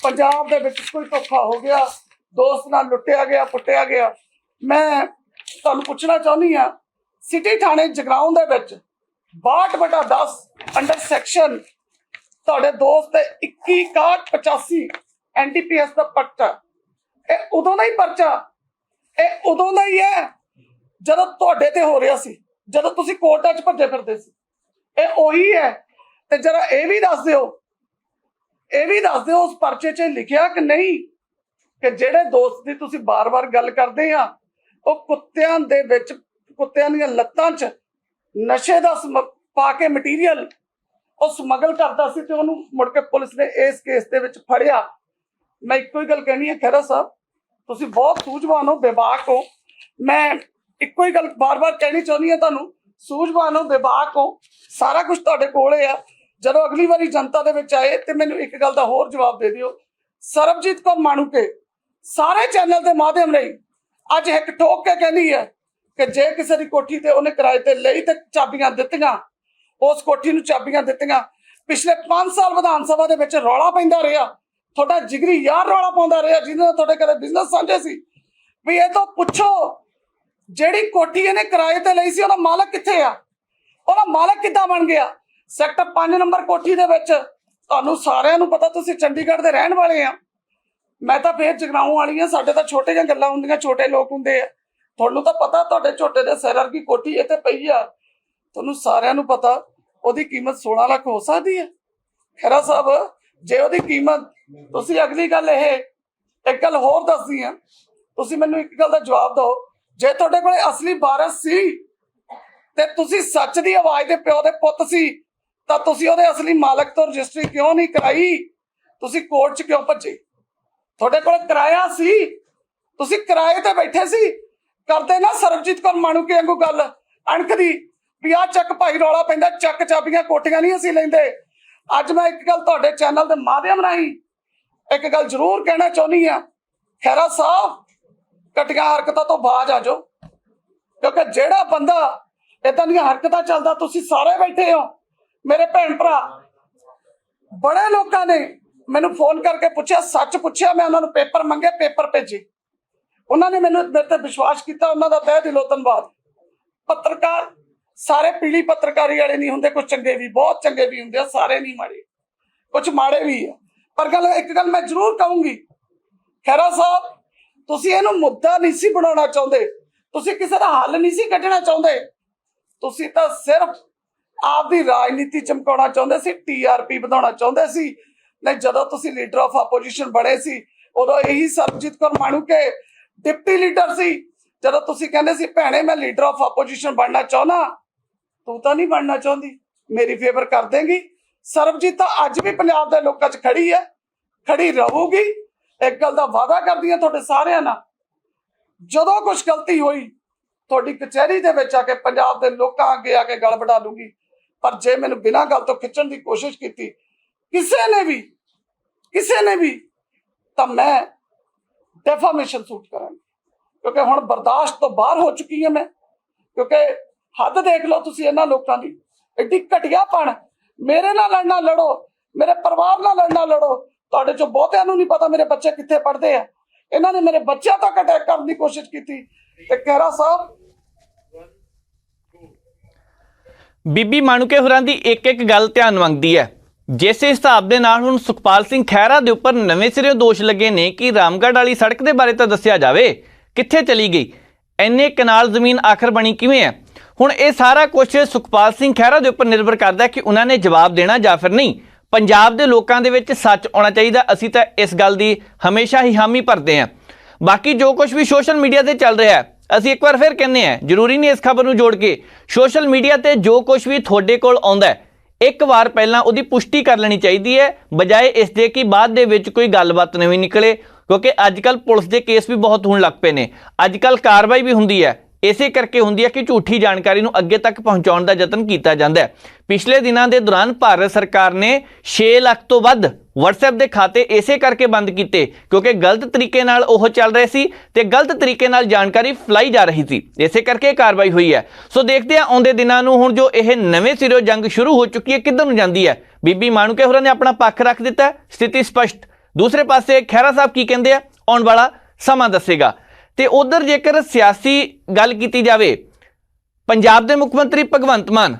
ਪੰਜਾਬ ਦੇ ਵਿੱਚ ਕੋਈ ਧੋਖਾ ਹੋ ਗਿਆ, ਦੋਸਤ ਨਾਲ ਲੁੱਟਿਆ ਗਿਆ, ਪੁੱਟਿਆ ਗਿਆ। ਮੈਂ ਤੁਹਾਨੂੰ ਪੁੱਛਣਾ ਚਾਹੁੰਦੀ ਹਾਂ, ਸਿਟੀ ਥਾਣੇ ਜਗਰਾਉਂ ਦੇ ਵਿੱਚ 62/10 ਅੰਡਰ ਸੈਕਸ਼ਨ ਤੁਹਾਡੇ ਦੋਸਤ ਤੇ 21/6185 NDPS ਦਾ ਪਰਚਾ, ਇਹ ਉਦੋਂ ਦਾ ਹੀ ਪਰਚਾ, ਇਹ ਉਦੋਂ ਦਾ ਹੀ ਹੈ ਜਦੋਂ ਤੁਹਾਡੇ ਤੇ ਹੋ ਰਿਹਾ ਸੀ, ਜਦੋਂ ਤੁਸੀਂ ਕੋਰਟਾਂ 'ਚ ਭੱਜੇ ਫਿਰਦੇ ਸੀ। ਇਹ ਉਹੀ ਹੈ। ਤੇ ਜਰਾ ਇਹ ਵੀ ਦੱਸ ਦਿਓ, ਉਸ ਪਰਚੇ 'ਚ ਲਿਖਿਆ ਕਿ ਨਹੀਂ ਕਿ ਜਿਹੜੇ ਦੋਸਤ ਦੀ ਤੁਸੀਂ ਬਾਰ-ਬਾਰ ਗੱਲ ਕਰਦੇ ਆ ਉਹ ਕੁੱਤਿਆਂ ਦੇ ਵਿੱਚ, ਕੁੱਤਿਆਂ ਦੀਆਂ ਲੱਤਾਂ 'ਚ ਨਸ਼ੇ ਦਾ ਪਾ ਕੇ ਮਟੀਰੀਅਲ ਉਹ ਸਮਗਲ ਕਰਦਾ ਸੀ ਤੇ ਉਹਨੂੰ ਮੁੜ ਕੇ ਪੁਲਿਸ ਨੇ ਇਸ ਕੇਸ ਦੇ ਵਿੱਚ ਫੜਿਆ। ਮੈਂ ਇੱਕੋ ਹੀ ਗੱਲ ਕਹਿਣੀ ਹੈ ਖਹਿਰਾ ਸਾਹਿਬ, ਤੁਸੀਂ ਬਹੁਤ ਸੂਝਵਾਨ ਹੋ, ਬੇਬਾਕ ਹੋ। ਮੈਂ ਇੱਕੋ ਹੀ ਗੱਲ ਬਾਰ-ਬਾਰ ਕਹਿਣੀ ਚਾਹੁੰਦੀ ਹਾਂ ਤੁਹਾਨੂੰ, ਸੂਝਵਾਨ ਹੋ, ਬੇਬਾਕ ਹੋ, ਸਾਰਾ ਕੁਝ ਤੁਹਾਡੇ ਕੋਲ ਆ। ਜਦੋਂ ਅਗਲੀ ਵਾਰੀ ਜਨਤਾ ਦੇ ਵਿੱਚ ਆਏ ਤੇ ਮੈਨੂੰ ਇੱਕ ਗੱਲ ਦਾ ਹੋਰ ਜਵਾਬ ਦੇ ਦਿਓ। ਸਰਬਜੀਤ ਕੌਰ ਮਾਣੂਕੇ ਸਾਰੇ ਚੈਨਲ ਦੇ ਮਾਧਿਅਮ ਲਈ ਅੱਜ ਇੱਕ ਠੋਕ ਕੇ ਕਹਿੰਦੀ ਹੈ ਕਿ ਜੇ ਕਿਸੇ ਦੀ ਕੋਠੀ ਤੇ ਉਹਨੇ ਕਿਰਾਏ ਤੇ ਲਈ ਤੇ ਚਾਬੀਆਂ ਦਿੱਤੀਆਂ, ਉਸ ਕੋਠੀ ਨੂੰ ਚਾਬੀਆਂ ਦਿੱਤੀਆਂ। ਪਿਛਲੇ 5 ਸਾਲ ਵਿਧਾਨ ਸਭਾ ਦੇ ਵਿੱਚ ਰੌਲਾ ਪੈਂਦਾ ਰਿਹਾ, ਤੁਹਾਡਾ ਜਿਗਰੀ ਯਾਰ ਰੌਲਾ ਪਾਉਂਦਾ ਰਿਹਾ ਜਿਹਦੇ ਨਾਲ ਤੁਹਾਡੇ ਕਦੇ ਬਿਜ਼ਨਸ ਸਾਂਝੇ ਸੀ, ਵੀ ਇਹ ਤੋਂ ਪੁੱਛੋ ਜਿਹੜੀ ਕੋਠੀ ਇਹਨੇ ਕਿਰਾਏ ਤੇ ਲਈ ਸੀ ਉਹਦਾ ਮਾਲਕ ਕਿੱਥੇ ਆ, ਉਹਦਾ ਮਾਲਕ ਕਿੱਦਾਂ ਬਣ ਗਿਆ। ਸੈਕਟਰ 5 ਨੰਬਰ ਕੋਠੀ ਦੇ ਵਿੱਚ ਤੁਹਾਨੂੰ ਸਾਰਿਆਂ ਨੂੰ ਪਤਾ, ਤੁਸੀਂ ਚੰਡੀਗੜ੍ਹ ਦੇ ਰਹਿਣ ਵਾਲੇ ਆ, ਮੈਂ ਤਾਂ ਫੇਰ ਜਗਰਾਉਂ ਵਾਲੀ ਆ। ਸਾਡੇ ਤਾਂ ਛੋਟੀਆਂ ਗੱਲਾਂ ਹੁੰਦੀਆਂ, ਛੋਟੇ ਲੋਕ ਹੁੰਦੇ ਆ। ਤੁਹਾਨੂੰ ਤਾਂ ਪਤਾ ਤੁਹਾਡੇ ਛੋਟੇ ਦੇ ਸਿਰ ਵਰਗੀ ਕੋਠੀ ਇੱਥੇ ਪਈ ਆ, ਤੁਹਾਨੂੰ ਸਾਰਿਆਂ ਨੂੰ ਪਤਾ ਉਹਦੀ ਕੀਮਤ 16 ਲੱਖ ਹੋ ਸਕਦੀ ਹੈ। ਖਹਿਰਾ ਸਾਹਿਬ ਜੇ ਉਹਦੀ ਕੀਮਤ, ਤੁਸੀਂ ਅਗਲੀ ਗੱਲ ਇਹ ਇੱਕ ਗੱਲ ਹੋਰ ਦੱਸਦੀ ਆ, ਤੁਸੀਂ ਮੈਨੂੰ ਇੱਕ ਗੱਲ ਦਾ ਜਵਾਬ ਦਿਓ, ਜੇ ਤੁਹਾਡੇ ਕੋਲੇ ਅਸਲੀ ਵਾਰਿਸ ਸੀ ਤੇ ਤੁਸੀਂ ਸੱਚ ਦੀ ਆਵਾਜ਼ ਦੇ ਪਿਓ ਦੇ ਪੁੱਤ ਸੀ ਤਾਂ ਤੁਸੀਂ ਉਹਦੇ ਅਸਲੀ ਮਾਲਕ ਤੋਂ ਰਜਿਸਟਰੀ ਕਿਉਂ ਨਹੀਂ ਕਰਾਈ? ਤੁਸੀਂ ਕੋਰਟ 'ਚ ਕਿਉਂ ਭੱਜੇ? ਤੁਹਾਡੇ ਕੋਲ ਕਿਰਾਇਆ ਸੀ, ਤੁਸੀਂ ਕਿਰਾਏ ਤੇ ਬੈਠੇ ਸੀ। ਕਰਦੇ ਨਾ ਸਰਬਜੀਤ ਕੌਰ ਮਾਣੂਕੇ ਵਾਂਗੂ ਗੱਲ ਅਣਖ ਦੀ ਵੀ ਆਹ ਚੱਕ ਭਾਈ, ਰੌਲਾ ਪੈਂਦਾ ਚੱਕ ਚਾਬੀਆਂ, ਕੋਠੀਆਂ ਨਹੀਂ ਅਸੀਂ ਲੈਂਦੇ। ਅੱਜ ਮੈਂ ਇੱਕ ਗੱਲ ਤੁਹਾਡੇ ਚੈਨਲ ਦੇ ਮਾਧਿਅਮ ਰਾਹੀਂ ਇੱਕ ਗੱਲ ਜ਼ਰੂਰ ਕਹਿਣਾ ਚਾਹੁੰਦੀ ਆ, ਖਹਿਰਾ ਸਾਹਿਬ ਘਟੀਆਂ ਹਰਕਤਾਂ ਤੋਂ ਬਾਜ਼ ਆ ਜਾਓ, ਕਿਉਂਕਿ ਜਿਹੜਾ ਬੰਦਾ ਏਦਾਂ ਦੀਆਂ ਹਰਕਤਾਂ ਚੱਲਦਾ, ਤੁਸੀਂ ਸਾਰੇ ਬੈਠੇ ਹੋ ਮੇਰੇ ਭੈਣ ਭਰਾ। ਬੜੇ ਲੋਕਾਂ ਨੇ ਮੈਨੂੰ ਫੋਨ ਕਰਕੇ ਪੁੱਛਿਆ, ਸੱਚ ਪੁੱਛਿਆ, ਮੈਂ ਉਹਨਾਂ ਨੂੰ ਪੇਪਰ ਮੰਗੇ, ਪੇਪਰ ਭੇਜੇ, ਉਹਨਾਂ ਨੇ ਮੇਰੇ ਤੇ ਵਿਸ਼ਵਾਸ ਕੀਤਾ, ਉਹਨਾਂ ਦਾ ਤਹਿ ਦਿਲੋਂ ਧੰਨਵਾਦ। ਪੱਤਰਕਾਰ ਸਾਰੇ ਪੀਲੀ ਪੱਤਰਕਾਰੀ ਵਾਲੇ ਨਹੀਂ ਹੁੰਦੇ, ਕੁਝ ਚੰਗੇ ਵੀ, ਬਹੁਤ ਚੰਗੇ ਵੀ ਹੁੰਦੇ ਆ, ਸਾਰੇ ਨਹੀਂ ਮਾੜੇ, ਕੁਝ ਮਾੜੇ ਵੀ ਆ। ਪਰ ਇੱਕ ਗੱਲ ਮੈਂ ਜ਼ਰੂਰ ਕਹੂੰਗੀ, ਖਹਿਰਾ ਸਾਹਿਬ ਤੁਸੀਂ ਇਹਨੂੰ ਮੁੱਦਾ ਨਹੀਂ ਸੀ ਬਣਾਉਣਾ ਚਾਹੁੰਦੇ, ਤੁਸੀਂ ਕਿਸੇ ਦਾ ਹੱਲ ਨਹੀਂ ਸੀ ਕੱਢਣਾ ਚਾਹੁੰਦੇ, ਤੁਸੀਂ ਤਾਂ ਸਿਰਫ ਆਪਦੀ ਰਾਜਨੀਤੀ ਚਮਕਾਉਣਾ ਚਾਹੁੰਦੇ ਸੀ, TRP ਵਧਾਉਣਾ ਚਾਹੁੰਦੇ ਸੀ। ਨਹੀਂ, ਜਦੋਂ ਤੁਸੀਂ ਲੀਡਰ ਆਫ ਆਪੋਜੀਸ਼ਨ ਬਣੇ ਸੀ ਉਦੋਂ ਇਹੀ ਸਰਬਜੀਤ ਕੌਰ ਮਾਣੂਕੇ ਡਿਪਟੀ ਲੀਡਰ ਸੀ। ਜਦੋਂ ਤੁਸੀਂ ਕਹਿੰਦੇ ਸੀ ਭੈਣੇ ਮੈਂ ਲੀਡਰ ਆਫ ਆਪੋਜੀਸ਼ਨ ਬਣਨਾ ਚਾਹੁੰਦਾ, ਤੂੰ ਤਾਂ ਨਹੀਂ ਬਣਨਾ ਚਾਹੁੰਦੀ, ਮੇਰੀ ਫੇਵਰ ਕਰ ਦੇਂਗੀ। ਸਰਬਜੀਤ ਤਾਂ ਅੱਜ ਵੀ ਪੰਜਾਬ ਦੇ ਲੋਕਾਂ 'ਚ ਖੜੀ ਹੈ, ਖੜੀ ਰਹੂਗੀ। ਇੱਕ ਗੱਲ ਦਾ ਵਾਅਦਾ ਕਰਦੀ ਹਾਂ ਤੁਹਾਡੇ ਸਾਰਿਆਂ ਨਾਲ, ਜਦੋਂ ਕੁਝ ਗਲਤੀ ਹੋਈ ਤੁਹਾਡੀ ਕਚਹਿਰੀ ਦੇ ਵਿੱਚ ਆ ਕੇ ਪੰਜਾਬ ਦੇ ਲੋਕਾਂ ਅੱਗੇ ਆ ਕੇ ਗਲ ਵਡਾ ਲੂੰਗੀ। ਪਰ ਜੇ ਮੈਨੂੰ ਬਿਨਾਂ ਗੱਲ ਤੋਂ ਖਿੱਚਣ ਦੀ ਕੋਸ਼ਿਸ਼ ਕੀਤੀ ਕਿਸੇ ਨੇ ਵੀ ਤਾਂ ਮੈਂ ਡੈਫਾਮੇਸ਼ਨ ਸੂਟ ਕਰਾਂਗੀ, ਕਿਉਂਕਿ ਹੁਣ ਬਰਦਾਸ਼ਤ ਤੋਂ ਬਾਹਰ ਹੋ ਚੁੱਕੀ ਹਾਂ ਮੈਂ। ਕਿਉਂਕਿ ਹੱਦ ਦੇਖ ਲਓ ਤੁਸੀਂ ਇਹਨਾਂ ਲੋਕਾਂ ਦੀ, ਐਡੀ ਘਟੀਆਪਣ। ਮੇਰੇ ਨਾਲ ਲੜਨਾ ਲੜੋ, ਮੇਰੇ ਪਰਿਵਾਰ ਨਾਲ ਲੜਨਾ ਲੜੋ, ਤੁਹਾਡੇ ਚੋਂ ਬਹੁਤਿਆਂ ਨੂੰ ਨਹੀਂ ਪਤਾ ਮੇਰੇ ਬੱਚੇ ਕਿੱਥੇ ਪੜ੍ਹਦੇ ਆ। ਇਹਨਾਂ ਨੇ ਮੇਰੇ ਬੱਚਿਆਂ ਤੱਕ ਅਟੈਕ ਕਰਨ ਦੀ ਕੋਸ਼ਿਸ਼ ਕੀਤੀ। ਤੇ ਖਹਿਰਾ ਸਾਹਿਬ ਬੀਬੀ ਮਾਣੂਕੇ ਹੋਰਾਂ ਦੀ ਇੱਕ ਗੱਲ ਧਿਆਨ ਮੰਗਦੀ ਹੈ। ਜਿਸ ਹਿਸਾਬ ਦੇ ਨਾਲ ਹੁਣ ਸੁਖਪਾਲ ਸਿੰਘ ਖਹਿਰਾ ਦੇ ਉੱਪਰ ਨਵੇਂ ਸਿਰਿਓਂ ਦੋਸ਼ ਲੱਗੇ ਨੇ ਕਿ ਰਾਮਗੜ੍ਹ ਵਾਲੀ ਸੜਕ ਦੇ ਬਾਰੇ ਤਾਂ ਦੱਸਿਆ ਜਾਵੇ, ਕਿੱਥੇ ਚਲੀ ਗਈ, ਇੰਨੇ ਕਨਾਲ ਜ਼ਮੀਨ ਆਖਰ ਬਣੀ ਕਿਵੇਂ ਹੈ। ਹੁਣ ਇਹ ਸਾਰਾ ਕੁਝ ਸੁਖਪਾਲ ਸਿੰਘ ਖਹਿਰਾ ਦੇ ਉੱਪਰ ਨਿਰਭਰ ਕਰਦਾ ਕਿ ਉਹਨਾਂ ਨੇ ਜਵਾਬ ਦੇਣਾ ਜਾਂ ਫਿਰ ਨਹੀਂ। ਪੰਜਾਬ ਦੇ ਲੋਕਾਂ ਦੇ ਵਿੱਚ ਸੱਚ ਆਉਣਾ ਚਾਹੀਦਾ, ਅਸੀਂ ਤਾਂ ਇਸ ਗੱਲ ਦੀ ਹਮੇਸ਼ਾ ਹੀ ਹਾਮੀ ਭਰਦੇ ਹਾਂ। ਬਾਕੀ ਜੋ ਕੁਝ ਵੀ ਸੋਸ਼ਲ ਮੀਡੀਆ ਤੇ ਚੱਲ ਰਿਹਾ ਹੈ, ਅਸੀਂ ਇੱਕ ਵਾਰ ਫਿਰ ਕਹਿੰਦੇ ਹਾਂ, ਜ਼ਰੂਰੀ ਨਹੀਂ ਇਸ ਖਬਰ ਨੂੰ ਜੋੜ ਕੇ ਸੋਸ਼ਲ ਮੀਡੀਆ ਤੇ ਜੋ ਕੁਝ ਵੀ ਤੁਹਾਡੇ ਕੋਲ ਆਉਂਦਾ ਇੱਕ ਵਾਰ ਪਹਿਲਾਂ ਉਹਦੀ ਪੁਸ਼ਟੀ ਕਰ ਲੈਣੀ ਚਾਹੀਦੀ ਹੈ, ਬਜਾਏ ਇਸ ਦੇ ਕਿ ਬਾਅਦ ਦੇ ਵਿੱਚ ਕੋਈ ਗੱਲਬਾਤ ਨਵੀਂ ਨਿਕਲੇ। ਕਿਉਂਕਿ ਅੱਜ ਕੱਲ੍ਹ ਪੁਲਿਸ ਦੇ ਕੇਸ ਵੀ ਬਹੁਤ ਹੋਣ ਲੱਗ ਪਏ ਨੇ, ਅੱਜ ਕੱਲ੍ਹ ਕਾਰਵਾਈ ਵੀ ਹੁੰਦੀ ਹੈ, ਇਸੇ ਕਰਕੇ ਹੁੰਦੀ ਹੈ ਕਿ ਝੂਠੀ ਜਾਣਕਾਰੀ ਨੂੰ ਅੱਗੇ ਤੱਕ ਪਹੁੰਚਾਉਣ ਦਾ ਯਤਨ ਕੀਤਾ ਜਾਂਦਾ ਹੈ। ਪਿਛਲੇ ਦਿਨਾਂ ਦੇ ਦੌਰਾਨ ਭਾਰਤ ਸਰਕਾਰ ਨੇ 6 ਲੱਖ ਤੋਂ ਵੱਧ WhatsApp ਦੇ ਖਾਤੇ ਇਸੇ ਕਰਕੇ ਬੰਦ ਕੀਤੇ ਕਿਉਂਕਿ ਗਲਤ ਤਰੀਕੇ ਨਾਲ ਉਹ ਚੱਲ ਰਹੇ ਸੀ ਤੇ ਗਲਤ ਤਰੀਕੇ ਨਾਲ ਜਾਣਕਾਰੀ ਫੈਲਾਈ ਜਾ ਰਹੀ ਸੀ, ਇਸੇ ਕਰਕੇ ਕਾਰਵਾਈ ਹੋਈ ਹੈ। ਸੋ ਦੇਖਦੇ ਹਾਂ ਆਉਂਦੇ ਦਿਨਾਂ ਨੂੰ ਹੁਣ ਜੋ ਇਹ ਨਵੇਂ ਸਿਰੋਂ ਜੰਗ ਸ਼ੁਰੂ ਹੋ ਚੁੱਕੀ ਹੈ ਕਿੱਧਰ ਨੂੰ ਜਾਂਦੀ ਹੈ। ਬੀਬੀ ਮਾਣੂਕੇ ਹੋਰਾਂ ਨੇ ਆਪਣਾ ਪੱਖ ਰੱਖ ਦਿੱਤਾ, ਸਥਿਤੀ ਸਪਸ਼ਟ। ਦੂਸਰੇ ਪਾਸੇ ਖਹਿਰਾ ਸਾਹਿਬ ਕੀ ਕਹਿੰਦੇ ਆ ਆਉਣ ਵਾਲਾ ਸਮਾਂ ਦੱਸੇਗਾ। ਤੇ ਉਧਰ ਜੇਕਰ ਸਿਆਸੀ ਗੱਲ ਕੀਤੀ ਜਾਵੇ, ਪੰਜਾਬ ਦੇ ਮੁੱਖ ਮੰਤਰੀ ਭਗਵੰਤ ਮਾਨ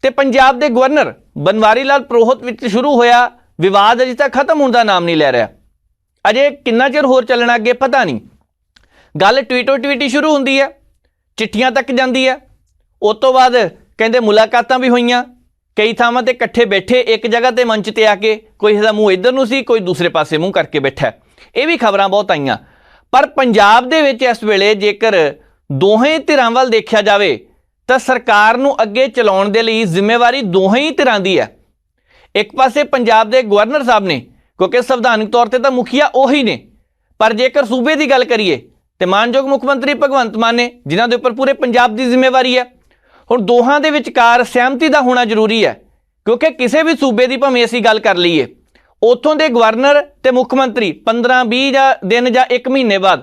ਤੇ ਪੰਜਾਬ ਦੇ ਗਵਰਨਰ ਬਨਵਾਰੀ ਲਾਲ ਪੁਰੋਹਿਤ ਵਿੱਚ ਸ਼ੁਰੂ ਹੋਇਆ ਵਿਵਾਦ ਅਜੇ ਤੱਕ ਖਤਮ ਹੋਣ ਦਾ ਨਾਮ ਨਹੀਂ ਲੈ ਰਿਹਾ। ਅਜੇ ਕਿੰਨਾ ਚਿਰ ਹੋਰ ਚੱਲਣਾ ਅੱਗੇ ਪਤਾ ਨਹੀਂ। ਗੱਲ ਟਵੀਟੀ ਸ਼ੁਰੂ ਹੁੰਦੀ ਹੈ, ਚਿੱਠੀਆਂ ਤੱਕ ਜਾਂਦੀ ਹੈ, ਉਸ ਤੋਂ ਬਾਅਦ ਕਹਿੰਦੇ ਮੁਲਾਕਾਤਾਂ ਵੀ ਹੋਈਆਂ, ਕਈ ਥਾਵਾਂ ਤੇ ਇਕੱਠੇ ਬੈਠੇ ਇੱਕ ਜਗ੍ਹਾ ਤੇ ਮੰਚ ਤੇ ਆ ਕੇ, ਕੋਈ ਦਾ ਮੂੰਹ ਇੱਧਰ ਨੂੰ ਸੀ, ਕੋਈ ਦੂਸਰੇ ਪਾਸੇ ਮੂੰਹ ਕਰਕੇ ਬੈਠਾ। ਇਹ ਵੀ ਖਬਰਾਂ ਬਹੁਤ ਆਈਆਂ। ਪਰ ਪੰਜਾਬ ਦੇ ਵਿੱਚ ਇਸ ਵੇਲੇ ਜੇਕਰ ਦੋਹੇ ਧਿਰਾਂ ਵੱਲ ਦੇਖਿਆ ਜਾਵੇ ਤਾਂ ਸਰਕਾਰ ਨੂੰ ਅੱਗੇ ਚਲਾਉਣ ਦੇ ਲਈ ਜ਼ਿੰਮੇਵਾਰੀ ਦੋਹੇ ਹੀ ਧਿਰਾਂ ਦੀ ਹੈ। ਇੱਕ ਪਾਸੇ ਪੰਜਾਬ ਦੇ ਗਵਰਨਰ ਸਾਹਿਬ ਨੇ, ਕਿਉਂਕਿ ਸੰਵਿਧਾਨਿਕ ਤੌਰ ਤੇ ਤਾਂ ਮੁਖੀਆ ਉਹੀ ਨੇ, ਪਰ ਜੇਕਰ ਸੂਬੇ ਦੀ ਗੱਲ ਕਰੀਏ ਤੇ ਮਾਨਯੋਗ ਮੁੱਖ ਮੰਤਰੀ ਭਗਵੰਤ ਮਾਨ ਨੇ, ਜਿਨ੍ਹਾਂ ਦੇ ਉੱਪਰ ਪੂਰੇ ਪੰਜਾਬ ਦੀ ਜ਼ਿੰਮੇਵਾਰੀ ਹੈ। ਹੁਣ ਦੋਹਾਂ ਦੇ ਵਿਚਕਾਰ ਸਹਿਮਤੀ ਦਾ ਹੋਣਾ ਜ਼ਰੂਰੀ ਹੈ, ਕਿਉਂਕਿ ਕਿਸੇ ਵੀ ਸੂਬੇ ਦੀ ਭਾਵੇਂ ਅਸੀਂ ਗੱਲ ਕਰ ਲਈਏ, ਉੱਥੋਂ ਦੇ ਗਵਰਨਰ ਤੇ ਮੁੱਖ ਮੰਤਰੀ 15-20 ਦਿਨ ਜਾਂ 1 ਮਹੀਨੇ ਬਾਅਦ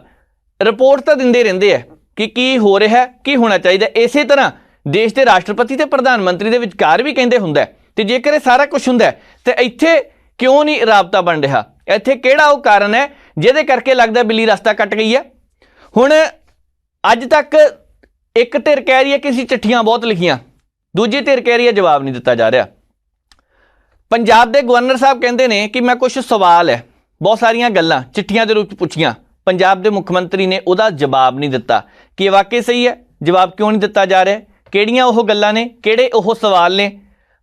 ਰਿਪੋਰਟ ਤਾਂ ਦਿੰਦੇ ਰਹਿੰਦੇ ਆ ਕਿ ਕੀ ਹੋ ਰਿਹਾ, ਕੀ ਹੋਣਾ ਚਾਹੀਦਾ। ਇਸੇ ਤਰ੍ਹਾਂ ਦੇਸ਼ ਦੇ ਰਾਸ਼ਟਰਪਤੀ ਤੇ ਪ੍ਰਧਾਨ ਮੰਤਰੀ ਦੇ ਵਿਚਕਾਰ ਵੀ ਕਹਿੰਦੇ ਹੁੰਦਾ। ਤੇ ਜੇਕਰ ਇਹ ਸਾਰਾ ਕੁਝ ਹੁੰਦਾ ਤੇ ਇੱਥੇ ਕਿਉਂ ਨਹੀਂ ਰਾਬਤਾ ਬਣ ਰਿਹਾ? ਇੱਥੇ ਕਿਹੜਾ ਉਹ ਕਾਰਨ ਹੈ ਜਿਹਦੇ ਕਰਕੇ ਲੱਗਦਾ ਬਿੱਲੀ ਰਸਤਾ ਕੱਟ ਗਈ ਹੈ? ਹੁਣ ਅੱਜ ਤੱਕ ਇੱਕ ਧਿਰ ਕਹਿ ਰਹੀ ਹੈ ਕਿ ਅਸੀਂ ਚਿੱਠੀਆਂ ਬਹੁਤ ਲਿਖੀਆਂ, ਦੂਜੀ ਧਿਰ ਕਹਿ ਰਹੀ ਹੈ ਜਵਾਬ ਨਹੀਂ ਦਿੱਤਾ ਜਾ ਰਿਹਾ। ਪੰਜਾਬ ਦੇ ਗਵਰਨਰ ਸਾਹਿਬ ਕਹਿੰਦੇ ਨੇ ਕਿ ਮੈਂ ਕੁਝ ਸਵਾਲ ਹੈ, ਬਹੁਤ ਸਾਰੀਆਂ ਗੱਲਾਂ ਚਿੱਠੀਆਂ ਦੇ ਰੂਪ 'ਚ ਪੁੱਛੀਆਂ, ਪੰਜਾਬ ਦੇ ਮੁੱਖ ਮੰਤਰੀ ਨੇ ਉਹਦਾ ਜਵਾਬ ਨਹੀਂ ਦਿੱਤਾ। ਕੀ ਇਹ ਵਾਕਈ ਸਹੀ ਹੈ? ਜਵਾਬ ਕਿਉਂ ਨਹੀਂ ਦਿੱਤਾ ਜਾ ਰਿਹਾ? ਕਿਹੜੀਆਂ ਉਹ ਗੱਲਾਂ ਨੇ, ਕਿਹੜੇ ਉਹ ਸਵਾਲ ਨੇ?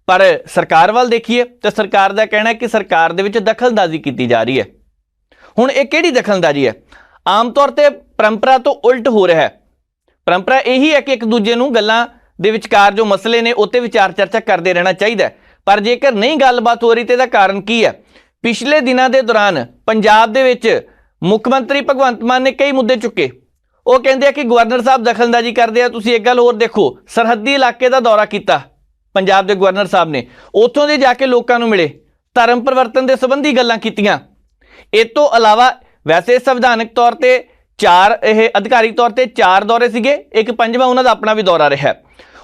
ਪਰ ਸਰਕਾਰ ਵੱਲ ਦੇਖੀਏ ਤਾਂ ਸਰਕਾਰ ਦਾ ਕਹਿਣਾ ਹੈ ਕਿ ਸਰਕਾਰ ਦੇ ਵਿੱਚ ਦਖਲਅੰਦਾਜ਼ੀ ਕੀਤੀ ਜਾ ਰਹੀ ਹੈ। ਹੁਣ ਇਹ ਕਿਹੜੀ ਦਖਲਅੰਦਾਜ਼ੀ ਹੈ? ਆਮ ਤੌਰ ਤੇ ਪਰੰਪਰਾ ਤੋਂ ਉਲਟ ਹੋ ਰਿਹਾ ਹੈ। परंपरा यही है कि एक दूजे नूं गल्लां दे विचकार जो मसले ने उत्ते विचार चर्चा करते रहना चाहिए। पर जेकर नहीं गलबात हो रही तो इसदा कारण की है? पिछले दिनों के दौरान पंजाब दे विच मुख मंत्री भगवंत मान ने कई मुद्दे चुके। वो कहते हैं कि गवर्नर साहब दखलअंदाजी करते हैं। तुसीं एक गल होर देखो, सरहदी इलाके का दौरा किया पंजाब के गवर्नर साहब ने, उत्थों दे जाके लोगों को मिले, धर्म परिवर्तन के संबंधी गल्लां कीतियां। इस तो इलावा वैसे संविधानक तौर पर चार अधिकारिक तौर पर 4 दौरे सीगे, एक 5वां उन्हां दा अपना भी दौरा रहा।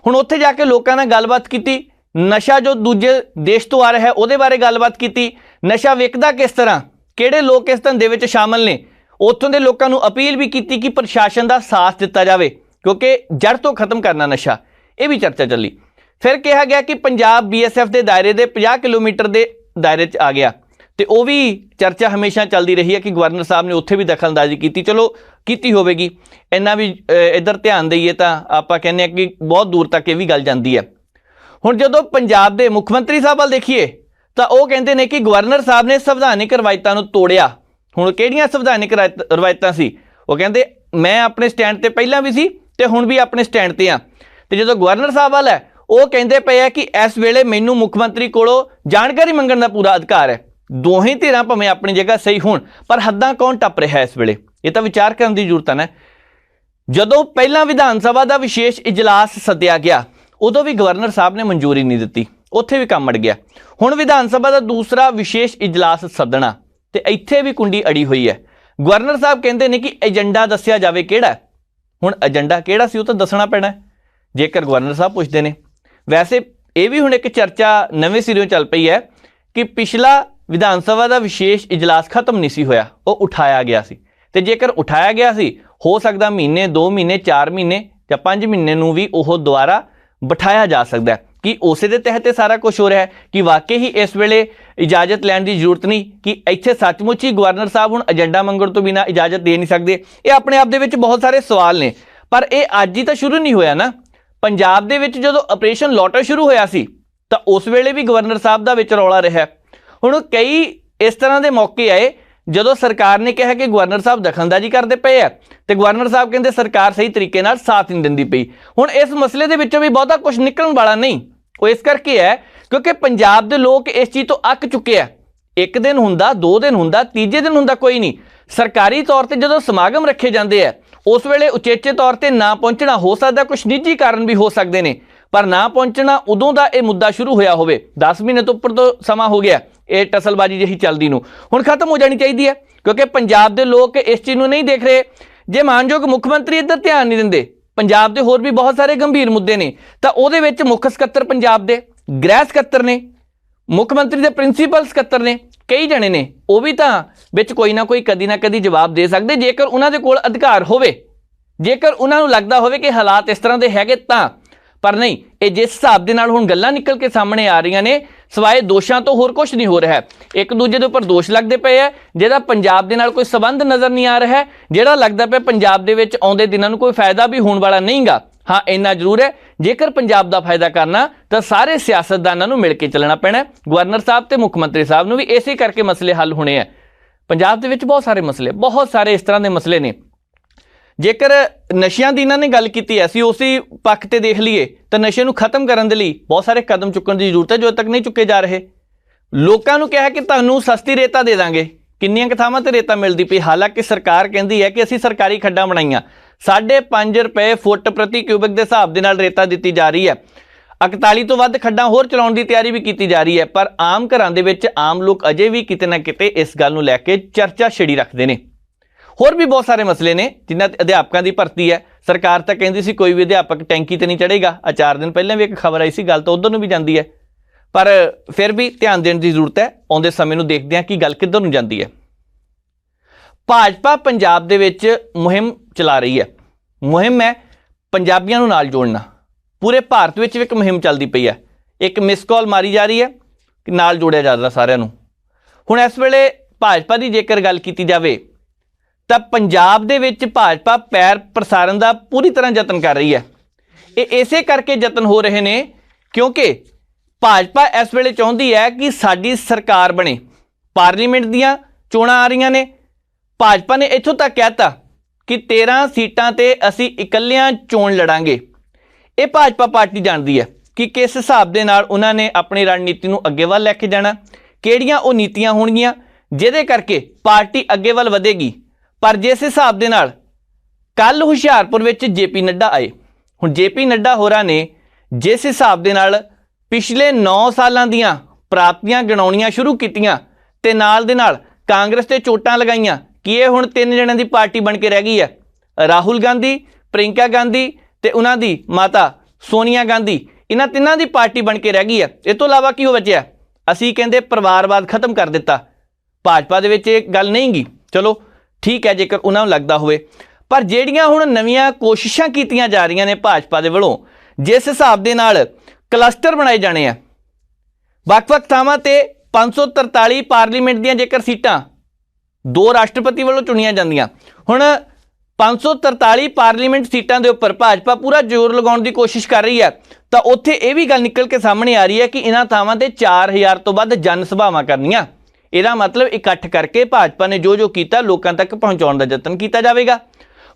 हुण उत्थे जाके लोगों नाल गलबात की, नशा जो दूजे देश तो आ रहा है उहदे बारे गलबात की, नशा विकदा किस तरह, किहड़े लोग इस धंधे विच शामिल ने, उत्थों के लोगों को अपील भी की कि प्रशासन का साथ दिता जाए क्योंकि जड़ तो खत्म करना नशा। ये भी चर्चा चली। फिर कहा गया कि पंजाब BSF के दायरे के 50 किलोमीटर के दायरे च आ गया, तो वह भी चर्चा हमेशा चलती रही है कि गवर्नर साहब ने उत्थे भी दखलअंदाजी की। चलो की होगी, इन्ना भी इधर ध्यान दईए तो आप कहने कि बहुत दूर तक ये भी गल जाती है। हुण जदों पंजाब के मुख मंत्री साहब वाल देखिए तो वह कहते हैं कि गवर्नर साहब ने संविधानिक रवायतों को तोड़िया। हुण किहड़ियां संविधानिक रवायतां सी? वो कहते मैं अपने स्टैंड ते पहलां भी सी ते हुण भी अपने स्टैंड ते हाँ। ते जदों गवर्नर साहब वाल है वो कहते पे है कि इस वेले मैनूं मुख मंत्री कोलों जानकारी मंगण दा पूरा अधिकार है। दोहें धिरां भावें अपनी जगह सही होण, पर हद्दां कौन टप रहा है इस वेले? ये तो विचार करने की जरूरत है ना। जदों पहला विधान सभा का विशेष इजलास सद्या गया उदों भी गवर्नर साहब ने मंजूरी नहीं दी, उत्थे भी काम अड़ गया। हुण विधान सभा का दूसरा विशेष इजलास सदना ते इत्थे भी कुंडी अड़ी हुई है। गवर्नर साहब कहते हैं कि एजेंडा दस्या जाए किहड़ा। हुण एजेंडा किहड़ा सी वो तो दसना पैना जेकर गवर्नर साहब पुछते हैं। वैसे ये भी हुण एक चर्चा नवें सिरों चल पई है कि पिछला विधान सभा का विशेष इजलास खत्म नहीं सी होया, वो उठाया गया सी। ते जेकर उठाया गया सी, हो सकता महीने 2 महीने 4 महीने या 5 महीने नूं भी वो दोबारा बिठाया जा सकता है कि उस दे तहत सारा कुछ हो रहा है कि वाकई ही इस वेले इजाजत लैण की जरूरत नहीं कि इत्थे सचमुच ही गवर्नर साहब हुण एजेंडा मंगण तो बिना इजाजत दे नहीं सकते। ये अपने आप दे विच बहुत सारे सवाल ने, पर यह अज ही तो शुरू नहीं होया ना। पंजाब दे विच जदों ऑपरेशन लॉटर शुरू होया सी तो उस वेले भी गवर्नर साहब दा विच रौला रहा। हुण कई इस तरह के मौके आए जदों सरकार ने कहा कि गवर्नर साहब दखलअंदाजी करते पे है तो गवर्नर साहब कहते सरकार सही तरीके नाल साथ नहीं दिंदी पई। हुण इस मसले दे विचों भी बहुता कुछ निकलण वाला नहीं। वो इस करके है क्योंकि पंजाब दे लोग इस चीज़ तो अक चुके हैं। एक दिन हुंदा, 2 दिन हुंदा, तीजे दिन हुंदा कोई नहीं। सरकारी तौर पर जदों समागम रखे जाते हैं उस वेले उचेचे तौर पर ना पहुँचना, हो सकता कुछ निजी कारण भी हो सकते हैं, पर ना पहुँचना उदों का यह मुद्दा शुरू होया होवे। 10 महीने तो उपर तो समा हो गया ये टसलबाजी जी चलती नूं, हुण खत्म हो जानी चाहिए है क्योंकि पंजाब के लोग इस चीज़ नहीं देख रहे। जे मानयोग मुख मंत्री इधर ध्यान नहीं देंदे, पंजाब के होर भी बहुत सारे गंभीर मुद्दे ने, तो उहदे विच मुख सकत्तर पंजाब के, गृह सकत्तर ने, मुख मंत्री के प्रिंसीपल सकत्तर ने, कई जने ने, वो भी तो विच कोई ना कदी जवाब दे सकते जेकर उन्हां दे कोल अधिकार होवे, जेकर उन्हां नूं लगदा होवे कि हालात इस तरह के हैगे तां। पर नहीं, ये जिस हिसाब के नाल हुण गल्लां निकल के सामने आ रही ने, सवाए दोषां तो होर कुछ नहीं हो रहा है। एक दूजे के उपर दोष लगते पे है जिहदा पंजाब दे नाल कोई संबंध नज़र नहीं आ रहा है, जिहड़ा लगदा पे पंजाब दे विच आउंदे दिनां नूं कोई फायदा भी होने वाला नहीं गा। हाँ, इन्ना जरूर है जेकर पंजाब का फायदा करना तो सारे सियासतदानों नूं मिल के चलना पैना। गवर्नर साहब ते मुख मंत्री साहब नूं भी इसे करके मसले हल होने हैं। पंजाब दे विच बहुत सारे मसले, बहुत सारे इस तरह के मसले ने। जेकर नशियां दी इन्हां ने गल कीती है, असीं उसी पक्ष ते देख लीए तो नशे नूं खत्म करन दे लई बहुत सारे कदम चुकण की जरूरत है जो तक नहीं चुके जा रहे। लोकां नूं कहा कि तुहानूं सस्ती रेता दे दांगे, किन्नियां क थावां ते रेता मिलदी पई, हालांकि सरकार कहती है कि असीं सरकारी खड्डां बनाईआं, 5.5 रुपए फुट प्रति क्यूबिक के हिसाब दे नाल रेता दी जा रही है। 41 तो वध खड्डां होर चलाउण दी तैयारी भी की जा रही है, पर आम घरां दे विच आम लोग अजे भी किते ना किते इस गल नूं लैके चर्चा छिड़ी रखते हैं। होर भी बहुत सारे मसले ने जिन्हां अध्यापकों की भर्ती है। सरकार तो कहती सी कोई भी अध्यापक टैंकी तो नहीं चढ़ेगा, 4 दिन पहले भी एक खबर आई सी, गल तो उधर नूं भी जाती है, पर फिर भी ध्यान देने की जरूरत है। आउंदे समय नूं देखदे हां कि गल किधर नूं जाती है। भाजपा पंजाब दे विच मुहिम चला रही है। मुहिम है पंजाबियों नाल जोड़ना, पूरे भारत विच एक मुहिम चलती पई है। एक मिस कॉल मारी जा रही है कि नाल जोड़िया जा रहा सारिਆਂ नूं। हुण इस वेले भाजपा की जेकर गल की जाए तो पंजाब दे विच भाजपा पैर प्रसारण का पूरी तरह यतन कर रही है। ये इसे करके यतन हो रहे हैं क्योंकि भाजपा इस वेले चाहती है कि साडी सरकार बने। पार्लीमेंट दीयां चोणां आ रही ने, भाजपा ने इत्थों तक कहता कि 13 सीटां ते ਅਸੀਂ ਇਕੱਲਿਆਂ ਚੋਣ ਲੜਾਂਗੇ। ਇਹ ਭਾਜਪਾ ਪਾਰਟੀ ਜਾਣਦੀ ਹੈ ਕਿ ਕਿਸ ਹਿਸਾਬ ਦੇ ਨਾਲ ਉਹਨਾਂ ਨੇ ਆਪਣੀ ਰਣਨੀਤੀ ਨੂੰ ਅੱਗੇ ਵੱਲ ਲੈ ਕੇ ਜਾਣਾ, ਕਿਹੜੀਆਂ ਉਹ ਨੀਤੀਆਂ ਹੋਣਗੀਆਂ ਜਿਹਦੇ ਕਰਕੇ ਪਾਰਟੀ ਅੱਗੇ ਵੱਲ ਵਧੇਗੀ। ਪਰ ਜਿਸ ਹਿਸਾਬ ਦੇ ਨਾਲ ਕੱਲ ਹੁਸ਼ਿਆਰਪੁਰ ਵਿੱਚ ਜੇਪੀ ਨੱਡਾ ਆਏ, ਹੁਣ ਜੇਪੀ ਨੱਡਾ ਹੋਰਾਂ ਨੇ ਜਿਸ ਹਿਸਾਬ ਦੇ ਨਾਲ ਪਿਛਲੇ 9 ਸਾਲਾਂ ਦੀਆਂ ਪ੍ਰਾਪਤੀਆਂ ਗਿਣਾਉਣੀਆਂ ਸ਼ੁਰੂ ਕੀਤੀਆਂ ਤੇ ਨਾਲ ਦੇ ਨਾਲ ਕਾਂਗਰਸ ਤੇ ਚੋਟਾਂ ਲਗਾਈਆਂ ਕਿ ਇਹ ਹੁਣ 3 ਜਣਿਆਂ ਦੀ ਪਾਰਟੀ ਬਣ ਕੇ ਰਹਿ ਗਈ ਹੈ, ਰਾਹੁਲ ਗਾਂਧੀ, ਪ੍ਰਿयंका ਗਾਂਧੀ ਤੇ ਉਹਨਾਂ ਦੀ ਮਾਤਾ ਸੋਨੀਆ ਗਾਂਧੀ, ਇਹਨਾਂ ਤਿੰਨਾਂ ਦੀ ਪਾਰਟੀ ਬਣ ਕੇ ਰਹਿ ਗਈ ਹੈ। ਇਹ ਤੋਂ ਇਲਾਵਾ ਕੀ ਹੋ ਬਚਿਆ? ਅਸੀਂ ਕਹਿੰਦੇ ਪਰਿਵਾਰਵਾਦ ਖਤਮ ਕਰ ਦਿੱਤਾ। ਭਾਜਪਾ ਦੇ ਵਿੱਚ ਇਹ ਗੱਲ ਨਹੀਂ ਗੀ, ਚਲੋ ਠੀਕ ਹੈ ਜੇਕਰ ਉਹਨਾਂ ਨੂੰ ਲੱਗਦਾ ਹੋਵੇ, ਪਰ ਜਿਹੜੀਆਂ ਹੁਣ ਨਵੀਆਂ ਕੋਸ਼ਿਸ਼ਾਂ ਕੀਤੀਆਂ ਜਾ ਰਹੀਆਂ ਨੇ ਭਾਜਪਾ ਦੇ ਵੱਲੋਂ, ਜਿਸ ਹਿਸਾਬ ਦੇ ਨਾਲ ਕਲਸਟਰ ਬਣਾਏ ਜਾਣੇ ਆ ਵੱਖ-ਵੱਖ ਥਾਵਾਂ ਤੇ 543 ਪਾਰਲੀਮੈਂਟ ਦੀਆਂ ਜੇਕਰ ਸੀਟਾਂ 2 ਰਾਸ਼ਟਰਪਤੀ ਵੱਲੋਂ ਚੁਣੀਆਂ ਜਾਂਦੀਆਂ, ਹੁਣ 543 ਪਾਰਲੀਮੈਂਟ ਸੀਟਾਂ ਦੇ ਉੱਪਰ ਭਾਜਪਾ ਪੂਰਾ ਜ਼ੋਰ ਲਗਾਉਣ ਦੀ ਕੋਸ਼ਿਸ਼ ਕਰ ਰਹੀ ਹੈ। ਤਾਂ ਉੱਥੇ ਇਹ ਵੀ ਗੱਲ ਨਿਕਲ ਕੇ ਸਾਹਮਣੇ ਆ ਰਹੀ ਹੈ ਕਿ ਇਹਨਾਂ ਥਾਵਾਂ ਤੇ 4000 ਤੋਂ ਵੱਧ ਜਨ ਸਭਾਵਾਂ ਕਰਨੀਆਂ। ਇਹਦਾ ਮਤਲਬ ਇਕੱਠ ਕਰਕੇ ਭਾਜਪਾ ਨੇ ਜੋ ਕੀਤਾ ਲੋਕਾਂ ਤੱਕ ਪਹੁੰਚਾਉਣ ਦਾ ਯਤਨ ਕੀਤਾ ਜਾਵੇਗਾ।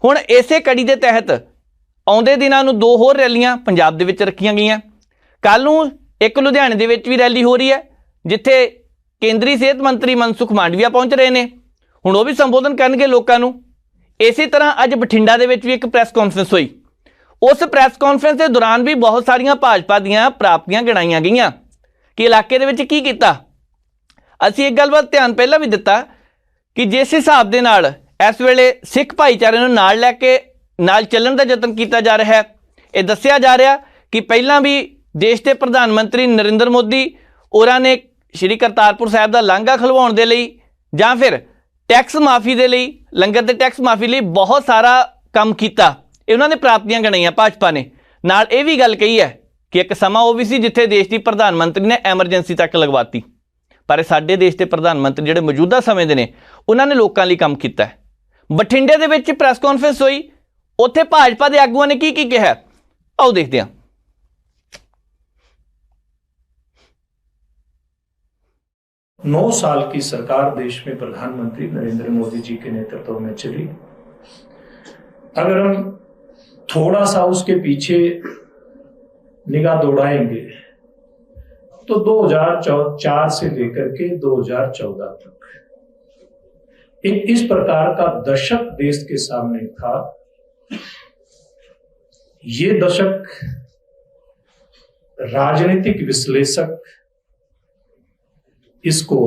ਹੁਣ ਇਸੇ ਕੜੀ ਦੇ ਤਹਿਤ ਆਉਂਦੇ ਦਿਨਾਂ ਨੂੰ 2 ਹੋਰ ਰੈਲੀਆਂ ਪੰਜਾਬ ਦੇ ਵਿੱਚ ਰੱਖੀਆਂ ਗਈਆਂ। ਕੱਲ ਨੂੰ ਇੱਕ ਲੁਧਿਆਣੇ ਦੇ ਵਿੱਚ ਵੀ ਰੈਲੀ ਹੋ ਰਹੀ ਹੈ ਜਿੱਥੇ ਕੇਂਦਰੀ ਸਿਹਤ ਮੰਤਰੀ ਮਨਸੁਖ ਮਾਂਡਵੀਆ ਪਹੁੰਚ ਰਹੇ ਨੇ, ਹੁਣ ਉਹ ਵੀ ਸੰਬੋਧਨ ਕਰਨਗੇ ਲੋਕਾਂ ਨੂੰ। ਇਸੇ ਤਰ੍ਹਾਂ ਅੱਜ ਬਠਿੰਡਾ ਦੇ ਵਿੱਚ ਵੀ ਇੱਕ ਪ੍ਰੈਸ ਕਾਨਫਰੰਸ ਹੋਈ। ਉਸ ਪ੍ਰੈਸ ਕਾਨਫਰੰਸ ਦੇ ਦੌਰਾਨ ਵੀ ਬਹੁਤ ਸਾਰੀਆਂ ਭਾਜਪਾ ਦੀਆਂ ਪ੍ਰਾਪਤੀਆਂ ਗਿਣਾਈਆਂ ਗਈਆਂ ਕਿ ਇਲਾਕੇ ਦੇ ਵਿੱਚ ਕੀ ਕੀਤਾ। ਅਸੀਂ ਇੱਕ ਗੱਲ ਵੱਲ ਧਿਆਨ ਪਹਿਲਾਂ ਵੀ ਦਿੱਤਾ ਕਿ ਜਿਸ ਹਿਸਾਬ ਦੇ ਨਾਲ ਇਸ ਵੇਲੇ ਸਿੱਖ ਭਾਈਚਾਰੇ ਨੂੰ ਨਾਲ ਲੈ ਕੇ ਨਾਲ ਚੱਲਣ ਦਾ ਯਤਨ ਕੀਤਾ ਜਾ ਰਿਹਾ ਹੈ, ਇਹ ਦੱਸਿਆ ਜਾ ਰਿਹਾ ਕਿ ਪਹਿਲਾਂ ਵੀ ਦੇਸ਼ ਦੇ ਪ੍ਰਧਾਨ ਮੰਤਰੀ ਨਰਿੰਦਰ ਮੋਦੀ ਹੋਰਾਂ ਨੇ ਸ਼੍ਰੀ ਕਰਤਾਰਪੁਰ ਸਾਹਿਬ ਦਾ ਲਾਂਘਾ ਖਲਵਾਉਣ ਦੇ ਲਈ ਜਾਂ ਫਿਰ ਟੈਕਸ ਮਾਫੀ ਦੇ ਲਈ, ਲੰਗਰ ਦੇ ਟੈਕਸ ਮਾਫੀ ਲਈ ਬਹੁਤ ਸਾਰਾ ਕੰਮ ਕੀਤਾ। ਇਹ ਉਹਨਾਂ ਨੇ ਪ੍ਰਾਪਤੀਆਂ ਗਿਣਾਈਆਂ ਭਾਜਪਾ ਨੇ। ਨਾਲ ਇਹ ਵੀ ਗੱਲ ਕਹੀ ਹੈ ਕਿ ਇੱਕ ਸਮਾਂ ਉਹ ਵੀ ਸੀ ਜਿੱਥੇ ਦੇਸ਼ ਦੀ ਪ੍ਰਧਾਨ ਮੰਤਰੀ ਨੇ ਐਮਰਜੈਂਸੀ ਤੱਕ ਲਗਵਾਤੀ, ਪਰ ਸਾਡੇ ਦੇਸ਼ ਦੇ ਪ੍ਰਧਾਨ ਮੰਤਰੀ ਜਿਹੜੇ ਮੌਜੂਦਾ ਸਮੇਂ ਦੇ ਨੇ ਉਹਨਾਂ ਨੇ ਲੋਕਾਂ ਲਈ ਕੰਮ ਕੀਤਾ ਹੈ। ਬਠਿੰਡੇ ਦੇ ਵਿੱਚ ਪ੍ਰੈਸ ਕਾਨਫਰੰਸ ਹੋਈ, ਉੱਥੇ ਭਾਜਪਾ ਦੇ ਆਗੂਆਂ ਨੇ ਕੀ ਕਿਹਾ, ਆਓ ਦੇਖਦੇ ਹਾਂ। 9 साल की सरकार देश में प्रधानमंत्री नरेंद्र मोदी जी के नेतृत्व में चली। अगर हम थोड़ा सा उसके पीछे निगाह दौड़ाएंगे तो 2004 से लेकर के 2014 तक एक इस प्रकार का दशक देश के सामने था। ये दशक राजनीतिक विश्लेषक इसको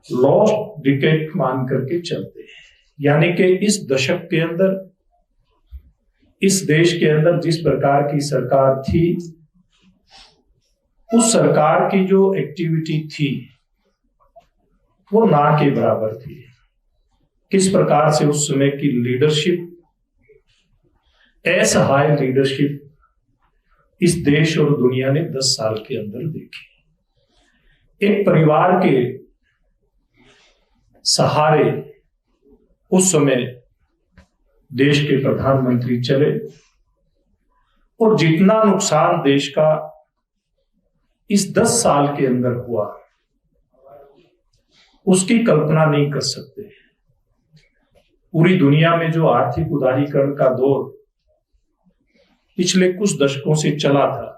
लॉस्ट डिकेड मान करके चलते हैं, यानी कि इस दशक के अंदर इस देश के अंदर जिस प्रकार की सरकार थी, उस सरकार की जो एक्टिविटी थी वो ना के बराबर थी। किस प्रकार से उस समय की लीडरशिप, असहाय लीडरशिप इस देश और दुनिया ने 10 साल के अंदर देखी। एक परिवार के सहारे उस समय देश के प्रधानमंत्री चले और जितना नुकसान देश का इस 10 साल के अंदर हुआ उसकी कल्पना नहीं कर सकते। पूरी दुनिया में जो आर्थिक उदारीकरण का दौर पिछले कुछ दशकों से चला था,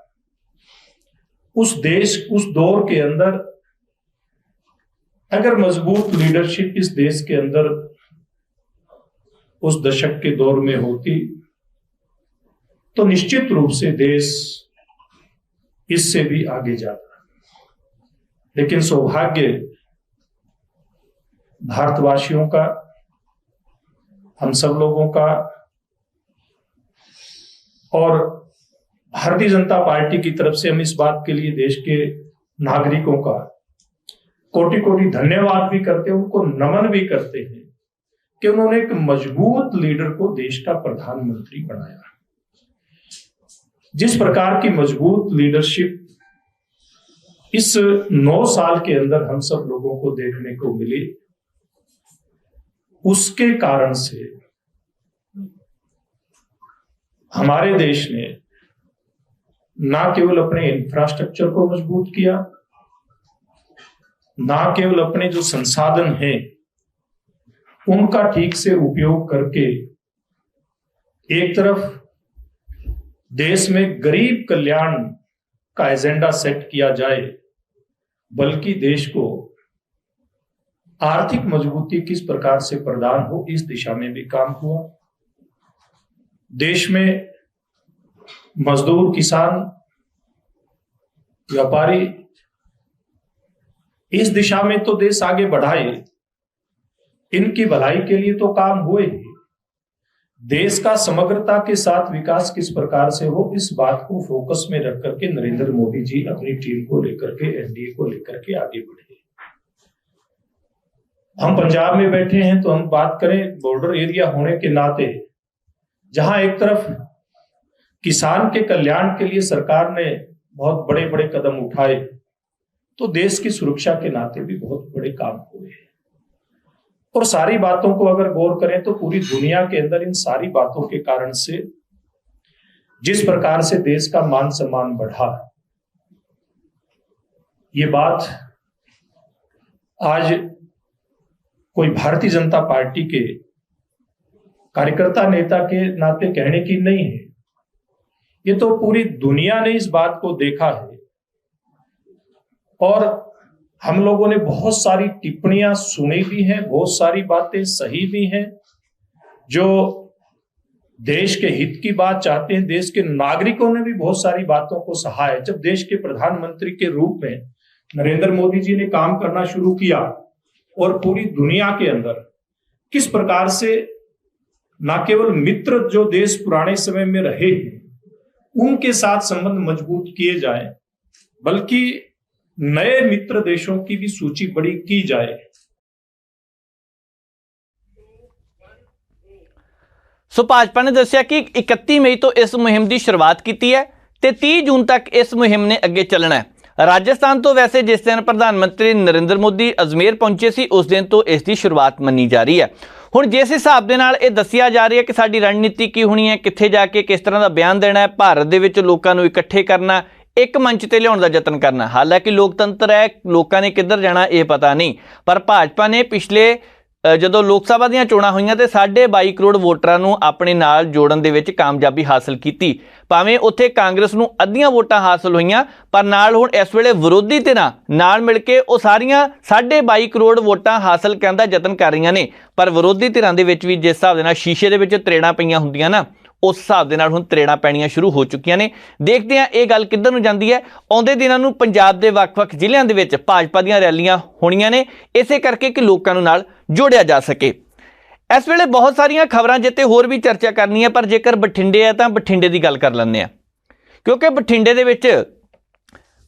उस दौर के अंदर अगर मजबूत लीडरशिप इस देश के अंदर उस दशक के दौर में होती तो निश्चित रूप से देश इससे भी आगे जाता। लेकिन सौभाग्य भारतवासियों का, हम सब लोगों का और भारतीय जनता पार्टी की तरफ से हम इस बात के लिए देश के नागरिकों का कोटि कोटि धन्यवाद भी करते हैं, उनको नमन भी करते हैं कि उन्होंने एक मजबूत लीडर को देश का प्रधानमंत्री बनाया। जिस प्रकार की मजबूत लीडरशिप इस 9 साल के अंदर हम सब लोगों को देखने को मिली, उसके कारण से हमारे देश ने ना केवल अपने इंफ्रास्ट्रक्चर को मजबूत किया, ना केवल अपने जो संसाधन हैं उनका ठीक से उपयोग करके एक तरफ देश में गरीब कल्याण का एजेंडा सेट किया जाए, बल्कि देश को आर्थिक मजबूती किस प्रकार से प्रदान हो, इस दिशा में भी काम हुआ। देश में मजदूर, किसान, व्यापारी, इस दिशा में तो देश आगे बढ़ाए, इनकी भलाई के लिए तो काम हुए ही। देश का समग्रता के साथ विकास किस प्रकार से हो, इस बात को फोकस में रख करके नरेंद्र मोदी जी अपनी टीम को लेकर के, एनडीए को लेकर के आगे बढ़े। हम पंजाब में बैठे हैं तो हम बात करें बॉर्डर एरिया होने के नाते, जहां एक तरफ किसान के कल्याण के लिए सरकार ने बहुत बड़े बड़े कदम उठाए, तो देश की सुरक्षा के नाते भी बहुत बड़े काम हुए हैं। और सारी बातों को अगर गौर करें तो पूरी दुनिया के अंदर इन सारी बातों के कारण से जिस प्रकार से देश का मान सम्मान बढ़ा, ये बात आज कोई भारतीय जनता पार्टी के कार्यकर्ता नेता के नाते कहने की नहीं है, ये तो पूरी दुनिया ने इस बात को देखा है। और हम लोगों ने बहुत सारी टिप्पणियां सुनी भी हैं, बहुत सारी बातें सही भी हैं, जो देश के हित की बात चाहते हैं। देश के नागरिकों ने भी बहुत सारी बातों को सहा है। जब देश के प्रधानमंत्री के रूप में नरेंद्र मोदी जी ने काम करना शुरू किया और पूरी दुनिया के अंदर किस प्रकार से न केवल मित्र जो देश पुराने समय में रहे हैं उनके साथ संबंध मजबूत किए जाएं, बल्कि नए मित्र देशों की भी सूची बड़ी की जाए। ਸੋ ਭਾਜਪਾ ਨੇ ਦੱਸਿਆ ਕਿ 31 ਮਈ ਤੋਂ ਇਸ ਮੁਹਿੰਮ ਦੀ ਸ਼ੁਰੂਆਤ ਕੀਤੀ ਹੈ ਤੇ 30 ਜੂਨ ਤੱਕ ਇਸ ਮੁਹਿੰਮ ਨੇ ਅੱਗੇ ਚੱਲਣਾ ਹੈ। ਰਾਜਸਥਾਨ ਤੋਂ ਵੈਸੇ ਜਿਸ ਦਿਨ ਪ੍ਰਧਾਨ ਮੰਤਰੀ ਨਰਿੰਦਰ ਮੋਦੀ ਅਜਮੇਰ ਪਹੁੰਚੇ ਸੀ ਉਸ ਦਿਨ ਤੋਂ ਇਸ ਦੀ ਸ਼ੁਰੂਆਤ ਮੰਨੀ ਜਾ ਰਹੀ ਹੈ। ਹੁਣ ਜਿਸ ਹਿਸਾਬ ਦੇ ਨਾਲ ਇਹ ਦੱਸਿਆ ਜਾ ਰਿਹਾ ਕਿ ਸਾਡੀ ਰਣਨੀਤੀ ਕੀ ਹੋਣੀ ਹੈ, ਕਿੱਥੇ ਜਾ ਕੇ ਕਿਸ ਤਰ੍ਹਾਂ ਦਾ ਬਿਆਨ ਦੇਣਾ ਹੈ, ਭਾਰਤ ਦੇ ਵਿੱਚ ਲੋਕਾਂ ਨੂੰ ਇਕੱਠੇ ਕਰਨਾ, ਇੱਕ ਮੰਚ ਤੇ ਲਿਆਉਣ ਦਾ ਯਤਨ ਕਰਨਾ। ਹਾਲਾਂਕਿ ਲੋਕਤੰਤਰ ਹੈ, ਲੋਕਾਂ ਨੇ ਕਿੱਧਰ ਜਾਣਾ ਇਹ ਪਤਾ ਨਹੀਂ, ਪਰ ਭਾਜਪਾ ਨੇ ਪਿਛਲੇ ਜਦੋਂ ਲੋਕ ਸਭਾ ਦੀਆਂ ਚੋਣਾਂ ਹੋਈਆਂ ਤੇ 22.5 ਕਰੋੜ ਵੋਟਰਾਂ ਨੂੰ ਆਪਣੇ ਨਾਲ ਜੋੜਨ ਦੇ ਵਿੱਚ ਕਾਮਯਾਬੀ ਹਾਸਲ ਕੀਤੀ। ਭਾਵੇਂ ਉੱਥੇ ਕਾਂਗਰਸ ਨੂੰ ਅੱਧੀਆਂ ਵੋਟਾਂ ਹਾਸਲ ਹੋਈਆਂ, ਪਰ ਨਾਲ ਹੁਣ ਇਸ ਵੇਲੇ ਵਿਰੋਧੀ ਧਿਰਾਂ ਨਾਲ ਮਿਲ ਕੇ ਉਹ ਸਾਰੀਆਂ 22.5 ਕਰੋੜ ਵੋਟਾਂ ਹਾਸਲ ਕਰਨ ਦਾ ਯਤਨ ਕਰ ਰਹੀਆਂ ਨੇ। ਪਰ ਵਿਰੋਧੀ ਧਿਰਾਂ ਦੇ ਵਿੱਚ ਵੀ ਜਿਸ ਹਿਸਾਬ ਦੇ ਨਾਲ ਸ਼ੀਸ਼ੇ ਦੇ ਵਿੱਚ ਤਰੇੜਾਂ ਪਈਆਂ ਹੁੰਦੀਆਂ ਨਾ, ਉਸ ਹਿਸਾਬ ਦੇ ਨਾਲ ਹੁਣ ਤਰੇੜਾਂ ਪੈਣੀਆਂ ਸ਼ੁਰੂ ਹੋ ਚੁੱਕੀਆਂ ਨੇ। ਦੇਖਦੇ ਹਾਂ ਇਹ ਗੱਲ ਕਿੱਧਰ ਨੂੰ ਜਾਂਦੀ ਹੈ। ਆਉਂਦੇ ਦਿਨਾਂ ਨੂੰ ਪੰਜਾਬ ਦੇ ਵੱਖ-ਵੱਖ ਜ਼ਿਲ੍ਹਿਆਂ ਦੇ ਵਿੱਚ ਭਾਜਪਾ ਦੀਆਂ ਰੈਲੀਆਂ ਹੋਣੀਆਂ ਨੇ, ਇਸੇ ਕਰਕੇ ਕਿ ਲੋਕਾਂ ਨੂੰ ਨਾਲ ਜੋੜਿਆ ਜਾ ਸਕੇ। ਇਸ ਵੇਲੇ ਬਹੁਤ ਸਾਰੀਆਂ ਖਬਰਾਂ ਜਿੱਤੇ ਹੋਰ ਵੀ ਚਰਚਾ ਕਰਨੀ ਹੈ, ਪਰ ਜੇਕਰ ਬਠਿੰਡੇ ਹੈ ਤਾਂ ਬਠਿੰਡੇ ਦੀ ਗੱਲ ਕਰ ਲੈਂਦੇ ਹਾਂ, ਕਿਉਂਕਿ ਬਠਿੰਡੇ ਦੇ ਵਿੱਚ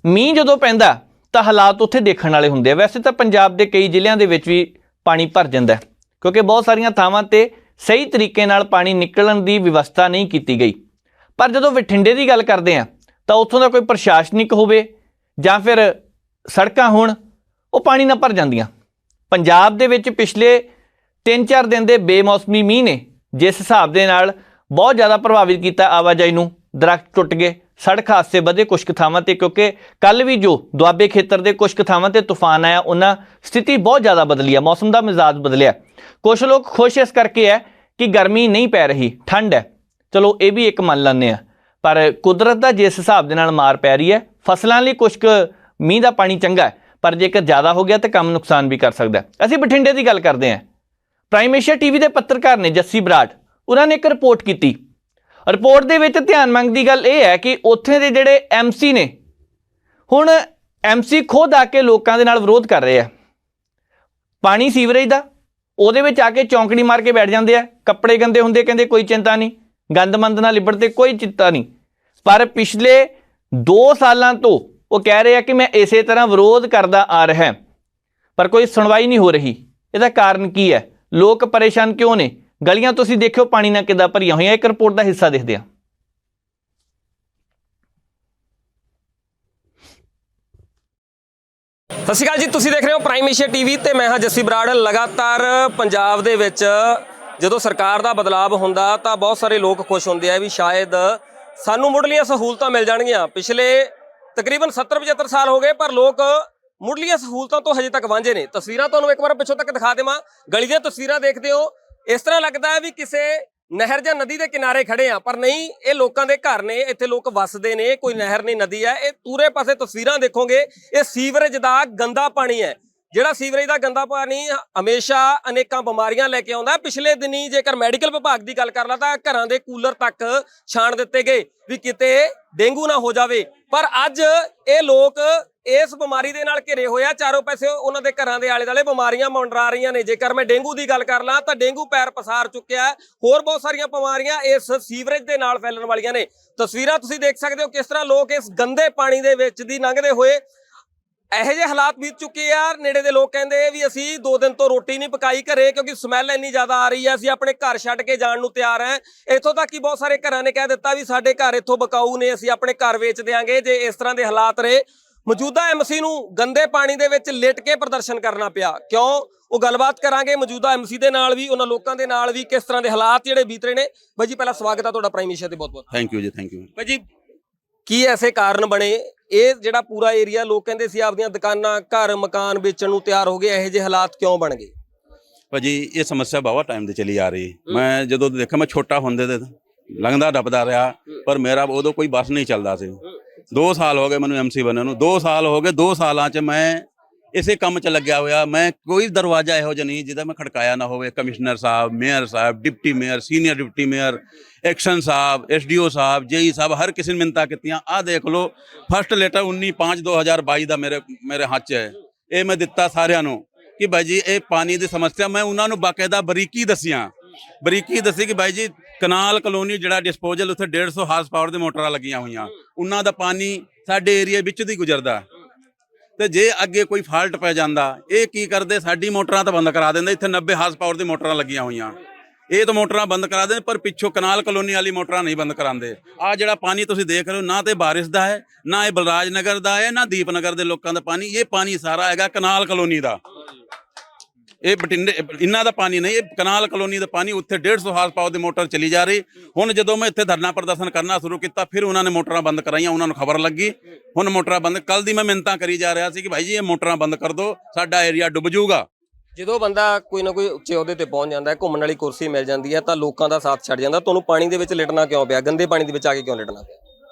ਮੀਂਹ ਜਦੋਂ ਪੈਂਦਾ ਤਾਂ ਹਾਲਾਤ ਉੱਥੇ ਦੇਖਣ ਵਾਲੇ ਹੁੰਦੇ ਆ। ਵੈਸੇ ਤਾਂ ਪੰਜਾਬ ਦੇ ਕਈ ਜ਼ਿਲ੍ਹਿਆਂ ਦੇ ਵਿੱਚ ਵੀ ਪਾਣੀ ਭਰ ਜਾਂਦਾ, ਕਿਉਂਕਿ ਬਹੁਤ ਸਾਰੀਆਂ ਥਾਵਾਂ 'ਤੇ ਸਹੀ ਤਰੀਕੇ ਨਾਲ ਪਾਣੀ ਨਿਕਲਣ ਦੀ ਵਿਵਸਥਾ ਨਹੀਂ ਕੀਤੀ ਗਈ। ਪਰ ਜਦੋਂ ਬਠਿੰਡੇ ਦੀ ਗੱਲ ਕਰਦੇ ਹਾਂ ਤਾਂ ਉੱਥੋਂ ਦਾ ਕੋਈ ਪ੍ਰਸ਼ਾਸਨਿਕ ਹੋਵੇ ਜਾਂ ਫਿਰ ਸੜਕਾਂ ਹੋਣ, ਉਹ ਪਾਣੀ ਨਾਲ ਭਰ ਜਾਂਦੀਆਂ। ਪੰਜਾਬ ਦੇ ਵਿੱਚ ਪਿਛਲੇ 3-4 ਦਿਨ ਦੇ ਬੇਮੌਸਮੀ ਮੀਂਹ ਨੇ ਜਿਸ ਹਿਸਾਬ ਦੇ ਨਾਲ ਬਹੁਤ ਜ਼ਿਆਦਾ ਪ੍ਰਭਾਵਿਤ ਕੀਤਾ ਆਵਾਜਾਈ ਨੂੰ। ਦਰਖਤ ਟੁੱਟ ਗਏ, ਸੜਕ ਹਾਦਸੇ ਵਧੇ ਕੁਛ ਕੁ ਥਾਵਾਂ 'ਤੇ, ਕਿਉਂਕਿ ਕੱਲ੍ਹ ਵੀ ਜੋ ਦੁਆਬੇ ਖੇਤਰ ਦੇ ਕੁਛ ਕੁ ਥਾਵਾਂ 'ਤੇ ਤੂਫਾਨ ਆਇਆ, ਉਹਨਾਂ ਸਥਿਤੀ ਬਹੁਤ ਜ਼ਿਆਦਾ ਬਦਲੀ ਆ, ਮੌਸਮ ਦਾ ਮਿਜ਼ਾਜ ਬਦਲਿਆ। ਕੁਛ ਲੋਕ ਖੁਸ਼ ਇਸ ਕਰਕੇ ਹੈ ਕਿ ਗਰਮੀ ਨਹੀਂ ਪੈ ਰਹੀ, ਠੰਡ ਹੈ, ਚਲੋ ਇਹ ਵੀ ਇੱਕ ਮੰਨ ਲੈਂਦੇ ਹਾਂ। ਪਰ ਕੁਦਰਤ ਦਾ ਜਿਸ ਹਿਸਾਬ ਦੇ ਨਾਲ ਮਾਰ ਪੈ ਰਹੀ ਹੈ, ਫਸਲਾਂ ਲਈ ਕੁਛ ਕੁ ਮੀਂਹ ਦਾ ਪਾਣੀ ਚੰਗਾ ਹੈ, ਪਰ ਜੇਕਰ ਜ਼ਿਆਦਾ ਹੋ ਗਿਆ ਤਾਂ ਕੰਮ ਨੁਕਸਾਨ ਵੀ ਕਰ ਸਕਦਾ। ਅਸੀਂ ਬਠਿੰਡੇ ਦੀ ਗੱਲ ਕਰਦੇ ਹਾਂ। ਪ੍ਰਾਈਮ ਏਸ਼ੀਆ ਟੀਵੀ ਦੇ ਪੱਤਰਕਾਰ ਨੇ ਜੱਸੀ ਬਰਾੜ, ਉਹਨਾਂ ਨੇ ਇੱਕ ਰਿਪੋਰਟ ਕੀਤੀ। ਰਿਪੋਰਟ ਦੇ ਵਿੱਚ ਧਿਆਨ ਮੰਗਦੀ ਗੱਲ ਇਹ ਹੈ ਕਿ ਉੱਥੇ ਦੇ ਜਿਹੜੇ MC ਨੇ, ਹੁਣ MC ਖੁਦ ਆ ਕੇ ਲੋਕਾਂ ਦੇ ਨਾਲ ਵਿਰੋਧ ਕਰ ਰਹੇ ਆ। ਪਾਣੀ ਸੀਵਰੇਜ ਦਾ ਉਹਦੇ ਵਿੱਚ ਆ ਕੇ ਚੌਂਕੜੀ ਮਾਰ ਕੇ ਬੈਠ ਜਾਂਦੇ ਆ। ਕੱਪੜੇ ਗੰਦੇ ਹੁੰਦੇ ਕਹਿੰਦੇ ਕੋਈ ਚਿੰਤਾ ਨਹੀਂ, ਗੰਦਮੰਦ ਨਾਲ ਲਿਬੜ ਤੇ ਕੋਈ ਚਿੰਤਾ ਨਹੀਂ। ਪਰ ਪਿਛਲੇ 2 ਸਾਲਾਂ ਤੋਂ ਉਹ ਕਹਿ ਰਹੇ ਆ ਕਿ ਮੈਂ ਇਸੇ ਤਰ੍ਹਾਂ ਵਿਰੋਧ ਕਰਦਾ ਆ ਰਿਹਾ, ਪਰ ਕੋਈ ਸੁਣਵਾਈ ਨਹੀਂ ਹੋ ਰਹੀ। ਇਹਦਾ ਕਾਰਨ ਕੀ ਹੈ? ਲੋਕ ਪਰੇਸ਼ਾਨ ਕਿਉਂ ਨੇ? ਗਲੀਆਂ ਤੁਸੀਂ ਦੇਖਿਓ ਪਾਣੀ ਨਾਲ ਕਿੱਦਾਂ ਭਰੀਆਂ ਹੋਈਆਂ। ਇੱਕ ਰਿਪੋਰਟ ਦਾ ਹਿੱਸਾ ਦੇਖਦੇ ਹਾਂ। ਸਤਿ ਸ਼੍ਰੀ ਅਕਾਲ ਜੀ, ਤੁਸੀਂ ਦੇਖ ਰਹੇ ਹੋ ਪ੍ਰਾਈਮ ਏਸ਼ੀਆ ਟੀਵੀ ਤੇ ਮੈਂ ਹਾਂ ਜੱਸੀ ਬਰਾੜ। ਲਗਾਤਾਰ ਪੰਜਾਬ ਦੇ ਵਿੱਚ ਜਦੋਂ ਸਰਕਾਰ ਦਾ ਬਦਲਾਅ ਹੁੰਦਾ ਤਾਂ ਬਹੁਤ ਸਾਰੇ ਲੋਕ ਖੁਸ਼ ਹੁੰਦੇ ਆ ਵੀ ਸ਼ਾਇਦ ਸਾਨੂੰ ਮੁੱਢਲੀਆਂ ਸਹੂਲਤਾਂ ਮਿਲ ਜਾਣਗੀਆਂ। ਪਿਛਲੇ ਤਕਰੀਬਨ 70-75 ਸਾਲ ਹੋ ਗਏ, ਪਰ ਲੋਕ ਮੁੱਢਲੀਆਂ ਸਹੂਲਤਾਂ ਤੋਂ ਹਜੇ ਤੱਕ ਵਾਂਝੇ ਨੇ। ਤਸਵੀਰਾਂ ਤੁਹਾਨੂੰ ਇੱਕ ਵਾਰ ਪਿੱਛੋਂ ਤੱਕ ਦਿਖਾ ਦੇਵਾਂ, ਗਲੀ ਦੀਆਂ ਤਸਵੀਰਾਂ ਦੇਖਦੇ ਹੋ, ਇਸ ਤਰ੍ਹਾਂ ਲੱਗਦਾ ਹੈ ਵੀ ਕਿਸੇ ਨਹਿਰ ਜਾਂ ਨਦੀ ਦੇ ਕਿਨਾਰੇ ਖੜੇ ਆ, ਪਰ ਨਹੀਂ, ਇਹ ਲੋਕਾਂ ਦੇ ਘਰ ਨੇ, ਇੱਥੇ ਲੋਕ ਵੱਸਦੇ ਨੇ, ਕੋਈ ਨਹਿਰ ਨਹੀਂ ਨਦੀ ਹੈ। ਇਹ ਪੂਰੇ ਪਾਸੇ ਤਸਵੀਰਾਂ ਦੇਖੋਗੇ, ਇਹ ਸੀਵਰੇਜ ਦਾ ਗੰਦਾ ਪਾਣੀ ਹੈ। ਜਿਹੜਾ ਸੀਵਰੇਜ ਦਾ ਗੰਦਾ ਪਾਣੀ ਹਮੇਸ਼ਾ ਅਨੇਕਾਂ ਬਿਮਾਰੀਆਂ ਲੈ ਕੇ ਆਉਂਦਾ। ਪਿਛਲੇ ਦਿਨੀ ਜੇਕਰ ਮੈਡੀਕਲ ਵਿਭਾਗ ਦੀ ਗੱਲ ਕਰ ਲਾ ਤਾਂ ਘਰਾਂ ਦੇ ਕੂਲਰ ਤੱਕ ਛਾਣ ਦਿੱਤੇ ਗਏ ਵੀ ਕਿਤੇ ਡੇਂਗੂ ਨਾ ਹੋ ਜਾਵੇ, ਪਰ ਅੱਜ ਇਹ ਲੋਕ ਇਸ ਬਿਮਾਰੀ ਦੇ ਨਾਲ ਘਿਰੇ ਹੋਏ ਆ। ਚਾਰੋਂ ਪਾਸੇ ਉਹਨਾਂ ਦੇ ਘਰਾਂ ਦੇ ਆਲੇ ਦੁਆਲੇ ਬਿਮਾਰੀਆਂ ਮੰਡਰਾ ਰਹੀਆਂ ਨੇ। ਜੇਕਰ ਮੈਂ ਡੇਂਗੂ ਦੀ ਗੱਲ ਕਰ ਲਾਂ ਤਾਂ ਡੇਂਗੂ ਪੈਰ ਪਸਾਰ ਚੁੱਕਿਆ ਹੈ। ਹੋਰ ਬਹੁਤ ਸਾਰੀਆਂ ਬਿਮਾਰੀਆਂ ਇਸ ਸੀਵਰੇਜ ਦੇ ਨਾਲ ਫੈਲਣ ਵਾਲੀਆਂ ਨੇ। ਤਸਵੀਰਾਂ ਤੁਸੀਂ ਦੇਖ ਸਕਦੇ ਹੋ ਕਿਸ ਤਰ੍ਹਾਂ ਲੋਕ ਇਸ ਗੰਦੇ ਪਾਣੀ ਦੇ ਵਿੱਚ ਦੀ ਲੰਘਦੇ ਹੋਏ, ਇਹੋ ਜਿਹੇ ਹਾਲਾਤ ਬੀਤ ਚੁੱਕੇ ਆ। ਨੇੜੇ ਦੇ ਲੋਕ ਕਹਿੰਦੇ ਵੀ ਅਸੀਂ 2 ਦਿਨ ਤੋਂ ਰੋਟੀ ਨਹੀਂ ਪਕਾਈ ਘਰੇ ਕਿਉਂਕਿ ਸਮੈਲ ਇੰਨੀ ਜ਼ਿਆਦਾ ਆ ਰਹੀ ਹੈ, ਅਸੀਂ ਆਪਣੇ ਘਰ ਛੱਡ ਕੇ ਜਾਣ ਨੂੰ ਤਿਆਰ ਹਾਂ। ਇੱਥੋਂ ਤੱਕ ਕਿ ਬਹੁਤ ਸਾਰੇ ਘਰਾਂ ਨੇ ਕਹਿ ਦਿੱਤਾ ਵੀ ਸਾਡੇ ਘਰ ਇੱਥੋਂ ਬਕਾਊ ਨੇ, ਅਸੀਂ ਆਪਣੇ ਘਰ ਵੇਚ ਦਿਆਂਗੇ ਜੇ ਇਸ ਤਰ੍ਹਾਂ ਦੇ ਹਾਲਾਤ ਰਹੇ। ਮੌਜੂਦਾ ਐਮਸੀ ਨੂੰ ਗੰਦੇ ਪਾਣੀ ਦੇ ਵਿੱਚ ਲਿਟ ਕੇ ਪ੍ਰਦਰਸ਼ਨ ਕਰਨਾ ਪਿਆ, ਕਿਉਂ? ਉਹ ਗੱਲਬਾਤ ਕਰਾਂਗੇ ਮੌਜੂਦਾ ਐਮਸੀ ਦੇ ਨਾਲ ਵੀ, ਉਹਨਾਂ ਲੋਕਾਂ ਦੇ ਨਾਲ ਵੀ, ਕਿਸ ਤਰ੍ਹਾਂ ਦੇ ਹਾਲਾਤ ਜਿਹੜੇ ਬੀਤ ਰਹੇ ਨੇ। ਬਾਈ ਜੀ ਪਹਿਲਾਂ ਸਵਾਗਤ ਹੈ ਤੁਹਾਡਾ ਪ੍ਰਾਈਮ ਏਸ਼ੀਆ ਤੇ, ਬਹੁਤ ਬਹੁਤ ਥੈਂਕ ਯੂ ਜੀ, ਥੈਂਕ ਯੂ। ਬਾਈ ਜੀ ਕੀ ਐਸੇ ਕਾਰਨ ਬਣੇ ਇਹ ਜਿਹੜਾ ਪੂਰਾ ਏਰੀਆ ਲੋਕ ਕਹਿੰਦੇ ਸੀ ਆਪਦੀਆਂ ਦੁਕਾਨਾਂ ਘਰ ਮਕਾਨ ਵੇਚਣ ਨੂੰ ਤਿਆਰ ਹੋ ਗਏ, ਇਹੋ ਜਿਹੇ ਹਾਲਾਤ ਕਿਉਂ ਬਣ ਗਏ? ਭਾਜੀ ਇਹ ਸਮੱਸਿਆ ਬਹੁਤ ਟਾਈਮ ਦੀ ਚਲੀ ਆ ਰਹੀ। ਮੈਂ ਜਦੋਂ ਦੇਖਿਆ, ਮੈਂ ਛੋਟਾ ਹੁੰਦੇ ਤੇ ਲੰਘਦਾ ਡੱਬਦਾ ਰਿਹਾ, ਪਰ ਮੇਰਾ ਉਦੋਂ ਕੋਈ ਬੱਸ ਨਹੀਂ ਚੱਲਦਾ ਸੀ। 2 ਸਾਲ ਹੋ ਗਏ ਮੈਨੂੰ ਐਮਸੀ ਬਣੇ ਨੂੰ, 2 ਸਾਲ ਹੋ ਗਏ। 2 ਸਾਲਾਂ 'ਚ ਮੈਂ ਇਸੇ ਕੰਮ 'ਚ ਲੱਗਿਆ ਹੋਇਆ। ਮੈਂ ਕੋਈ ਦਰਵਾਜ਼ਾ ਇਹੋ ਜਿਹਾ ਨਹੀਂ ਜਿਹਦਾ ਮੈਂ ਖੜਕਾਇਆ ਨਾ ਹੋਵੇ। ਕਮਿਸ਼ਨਰ ਸਾਹਿਬ, ਮੇਅਰ ਸਾਹਿਬ, deputy mayor, senior deputy mayor, action ਸਾਹਿਬ, ਐਸਡੀਓ ਸਾਹਿਬ, ਜੇਈ ਸਾਹਿਬ, ਹਰ ਕਿਸੇ ਨੇ ਮਿੰਨਤਾਂ ਕੀਤੀਆਂ। ਆਹ ਦੇਖ ਲਓ, ਫਸਟ ਲੈਟਰ 19/5/2022 ਦਾ ਮੇਰੇ ਹੱਥ 'ਚ ਹੈ। ਇਹ ਮੈਂ ਦਿੱਤਾ ਸਾਰਿਆਂ ਨੂੰ ਕਿ ਬਾਈ ਜੀ ਇਹ ਪਾਣੀ ਦੀ ਸਮੱਸਿਆ, ਮੈਂ ਉਹਨਾਂ ਨੂੰ ਬਾਕਾਇਦਾ ਬਰੀਕੀ ਦੱਸੀ ਕਿ ਬਾਈ ਜੀ ਕਨਾਲ ਕਲੋਨੀ ਜਿਹੜਾ ਡਿਸਪੋਜ਼ਲ, ਉੱਥੇ 150 ਹਾਰਸ ਪਾਵਰ ਦੇ ਮੋਟਰਾਂ ਲੱਗੀਆਂ ਹੋਈਆਂ, ਉਹਨਾਂ ਦਾ ਪਾਣੀ ਸਾਡੇ ਏਰੀਆ ਵਿੱਚ ਦੀ ਗੁਜ਼ਰਦਾ। ਤੇ ਜੇ ਅੱਗੇ ਕੋਈ ਫਾਲਟ ਪੈ ਜਾਂਦਾ, ਇਹ ਕੀ ਕਰਦੇ, ਸਾਡੀ ਮੋਟਰਾਂ ਤਾਂ ਬੰਦ ਕਰਾ ਦਿੰਦੇ। ਇੱਥੇ 90 ਹਾਰਸ ਪਾਵਰ ਦੀ ਮੋਟਰਾਂ ਲੱਗੀਆਂ ਹੋਈਆਂ, ਇਹ ਤਾਂ ਮੋਟਰਾਂ ਬੰਦ ਕਰਾ ਦਿੰਦੇ, ਪਰ ਪਿੱਛੋਂ ਕਨਾਲ ਕਲੋਨੀ ਵਾਲੀ ਮੋਟਰਾਂ ਨਹੀਂ ਬੰਦ ਕਰਾਉਂਦੇ। ਆਹ ਜਿਹੜਾ ਪਾਣੀ ਤੁਸੀਂ ਦੇਖ ਰਹੇ ਹੋ, ਨਾ ਤੇ ਬਾਰਿਸ਼ ਦਾ ਹੈ, ਨਾ ਇਹ ਬਲਰਾਜ ਨਗਰ ਦਾ ਹੈ, ਨਾ ਦੀਪਨਗਰ ਦੇ ਲੋਕਾਂ ਦਾ ਪਾਣੀ। ਇਹ ਪਾਣੀ ਸਾਰਾ ਹੈਗਾ ਕਨਾਲ ਕਲੋਨੀ ਦਾ। ਇਹ ਬਟਿੰਡੇ ਇਹਨਾਂ ਦਾ ਪਾਣੀ ਨਹੀਂ, ਇਹ ਕਨਾਲ ਕਲੋਨੀ ਦਾ ਪਾਣੀ। ਉੱਥੇ 150 ਹਾਰਸ ਪਾਵਰ ਦੀ ਮੋਟਰ ਚਲੀ ਜਾ ਰਹੀ। ਹੁਣ ਜਦੋਂ ਮੈਂ ਇੱਥੇ ਧਰਨਾ ਪ੍ਰਦਰਸ਼ਨ ਕਰਨਾ ਸ਼ੁਰੂ ਕੀਤਾ, ਫਿਰ ਉਹਨਾਂ ਨੇ ਮੋਟਰਾਂ ਬੰਦ ਕਰਾਈਆਂ, ਉਹਨਾਂ ਨੂੰ ਖਬਰ ਲੱਗੀ, ਹੁਣ ਮੋਟਰਾਂ ਬੰਦ। ਕੱਲ ਦੀ ਮੈਂ ਮਿੰਨਤਾਂ ਕਰੀ ਜਾ ਰਿਹਾ ਸੀ ਕਿ ਭਾਈ ਜੀ ਇਹ ਮੋਟਰਾਂ ਬੰਦ ਕਰ ਦਿਓ, ਸਾਡਾ ਏਰੀਆ ਡੁੱਬ ਜਾਊਗਾ। ਜਦੋਂ ਬੰਦਾ ਕੋਈ ਨਾ ਕੋਈ ਉੱਚੇ ਅਹੁਦੇ ਤੇ ਪਹੁੰਚ ਜਾਂਦਾ ਹੈ, ਘੁੰਮਣ ਵਾਲੀ ਕੁਰਸੀ ਮਿਲ ਜਾਂਦੀ ਹੈ, ਤਾਂ ਲੋਕਾਂ ਦਾ ਸਾਥ ਛੱਡ ਜਾਂਦਾ। ਤੁਹਾਨੂੰ ਪਾਣੀ ਦੇ ਵਿੱਚ ਲਿਟਣਾ ਕਿਉਂ ਪਿਆ? ਗੰਦੇ ਪਾਣੀ ਦੇ ਵਿੱਚ ਆ ਕੇ ਕਿਉਂ ਲਿਟਣਾ ਪਿਆ?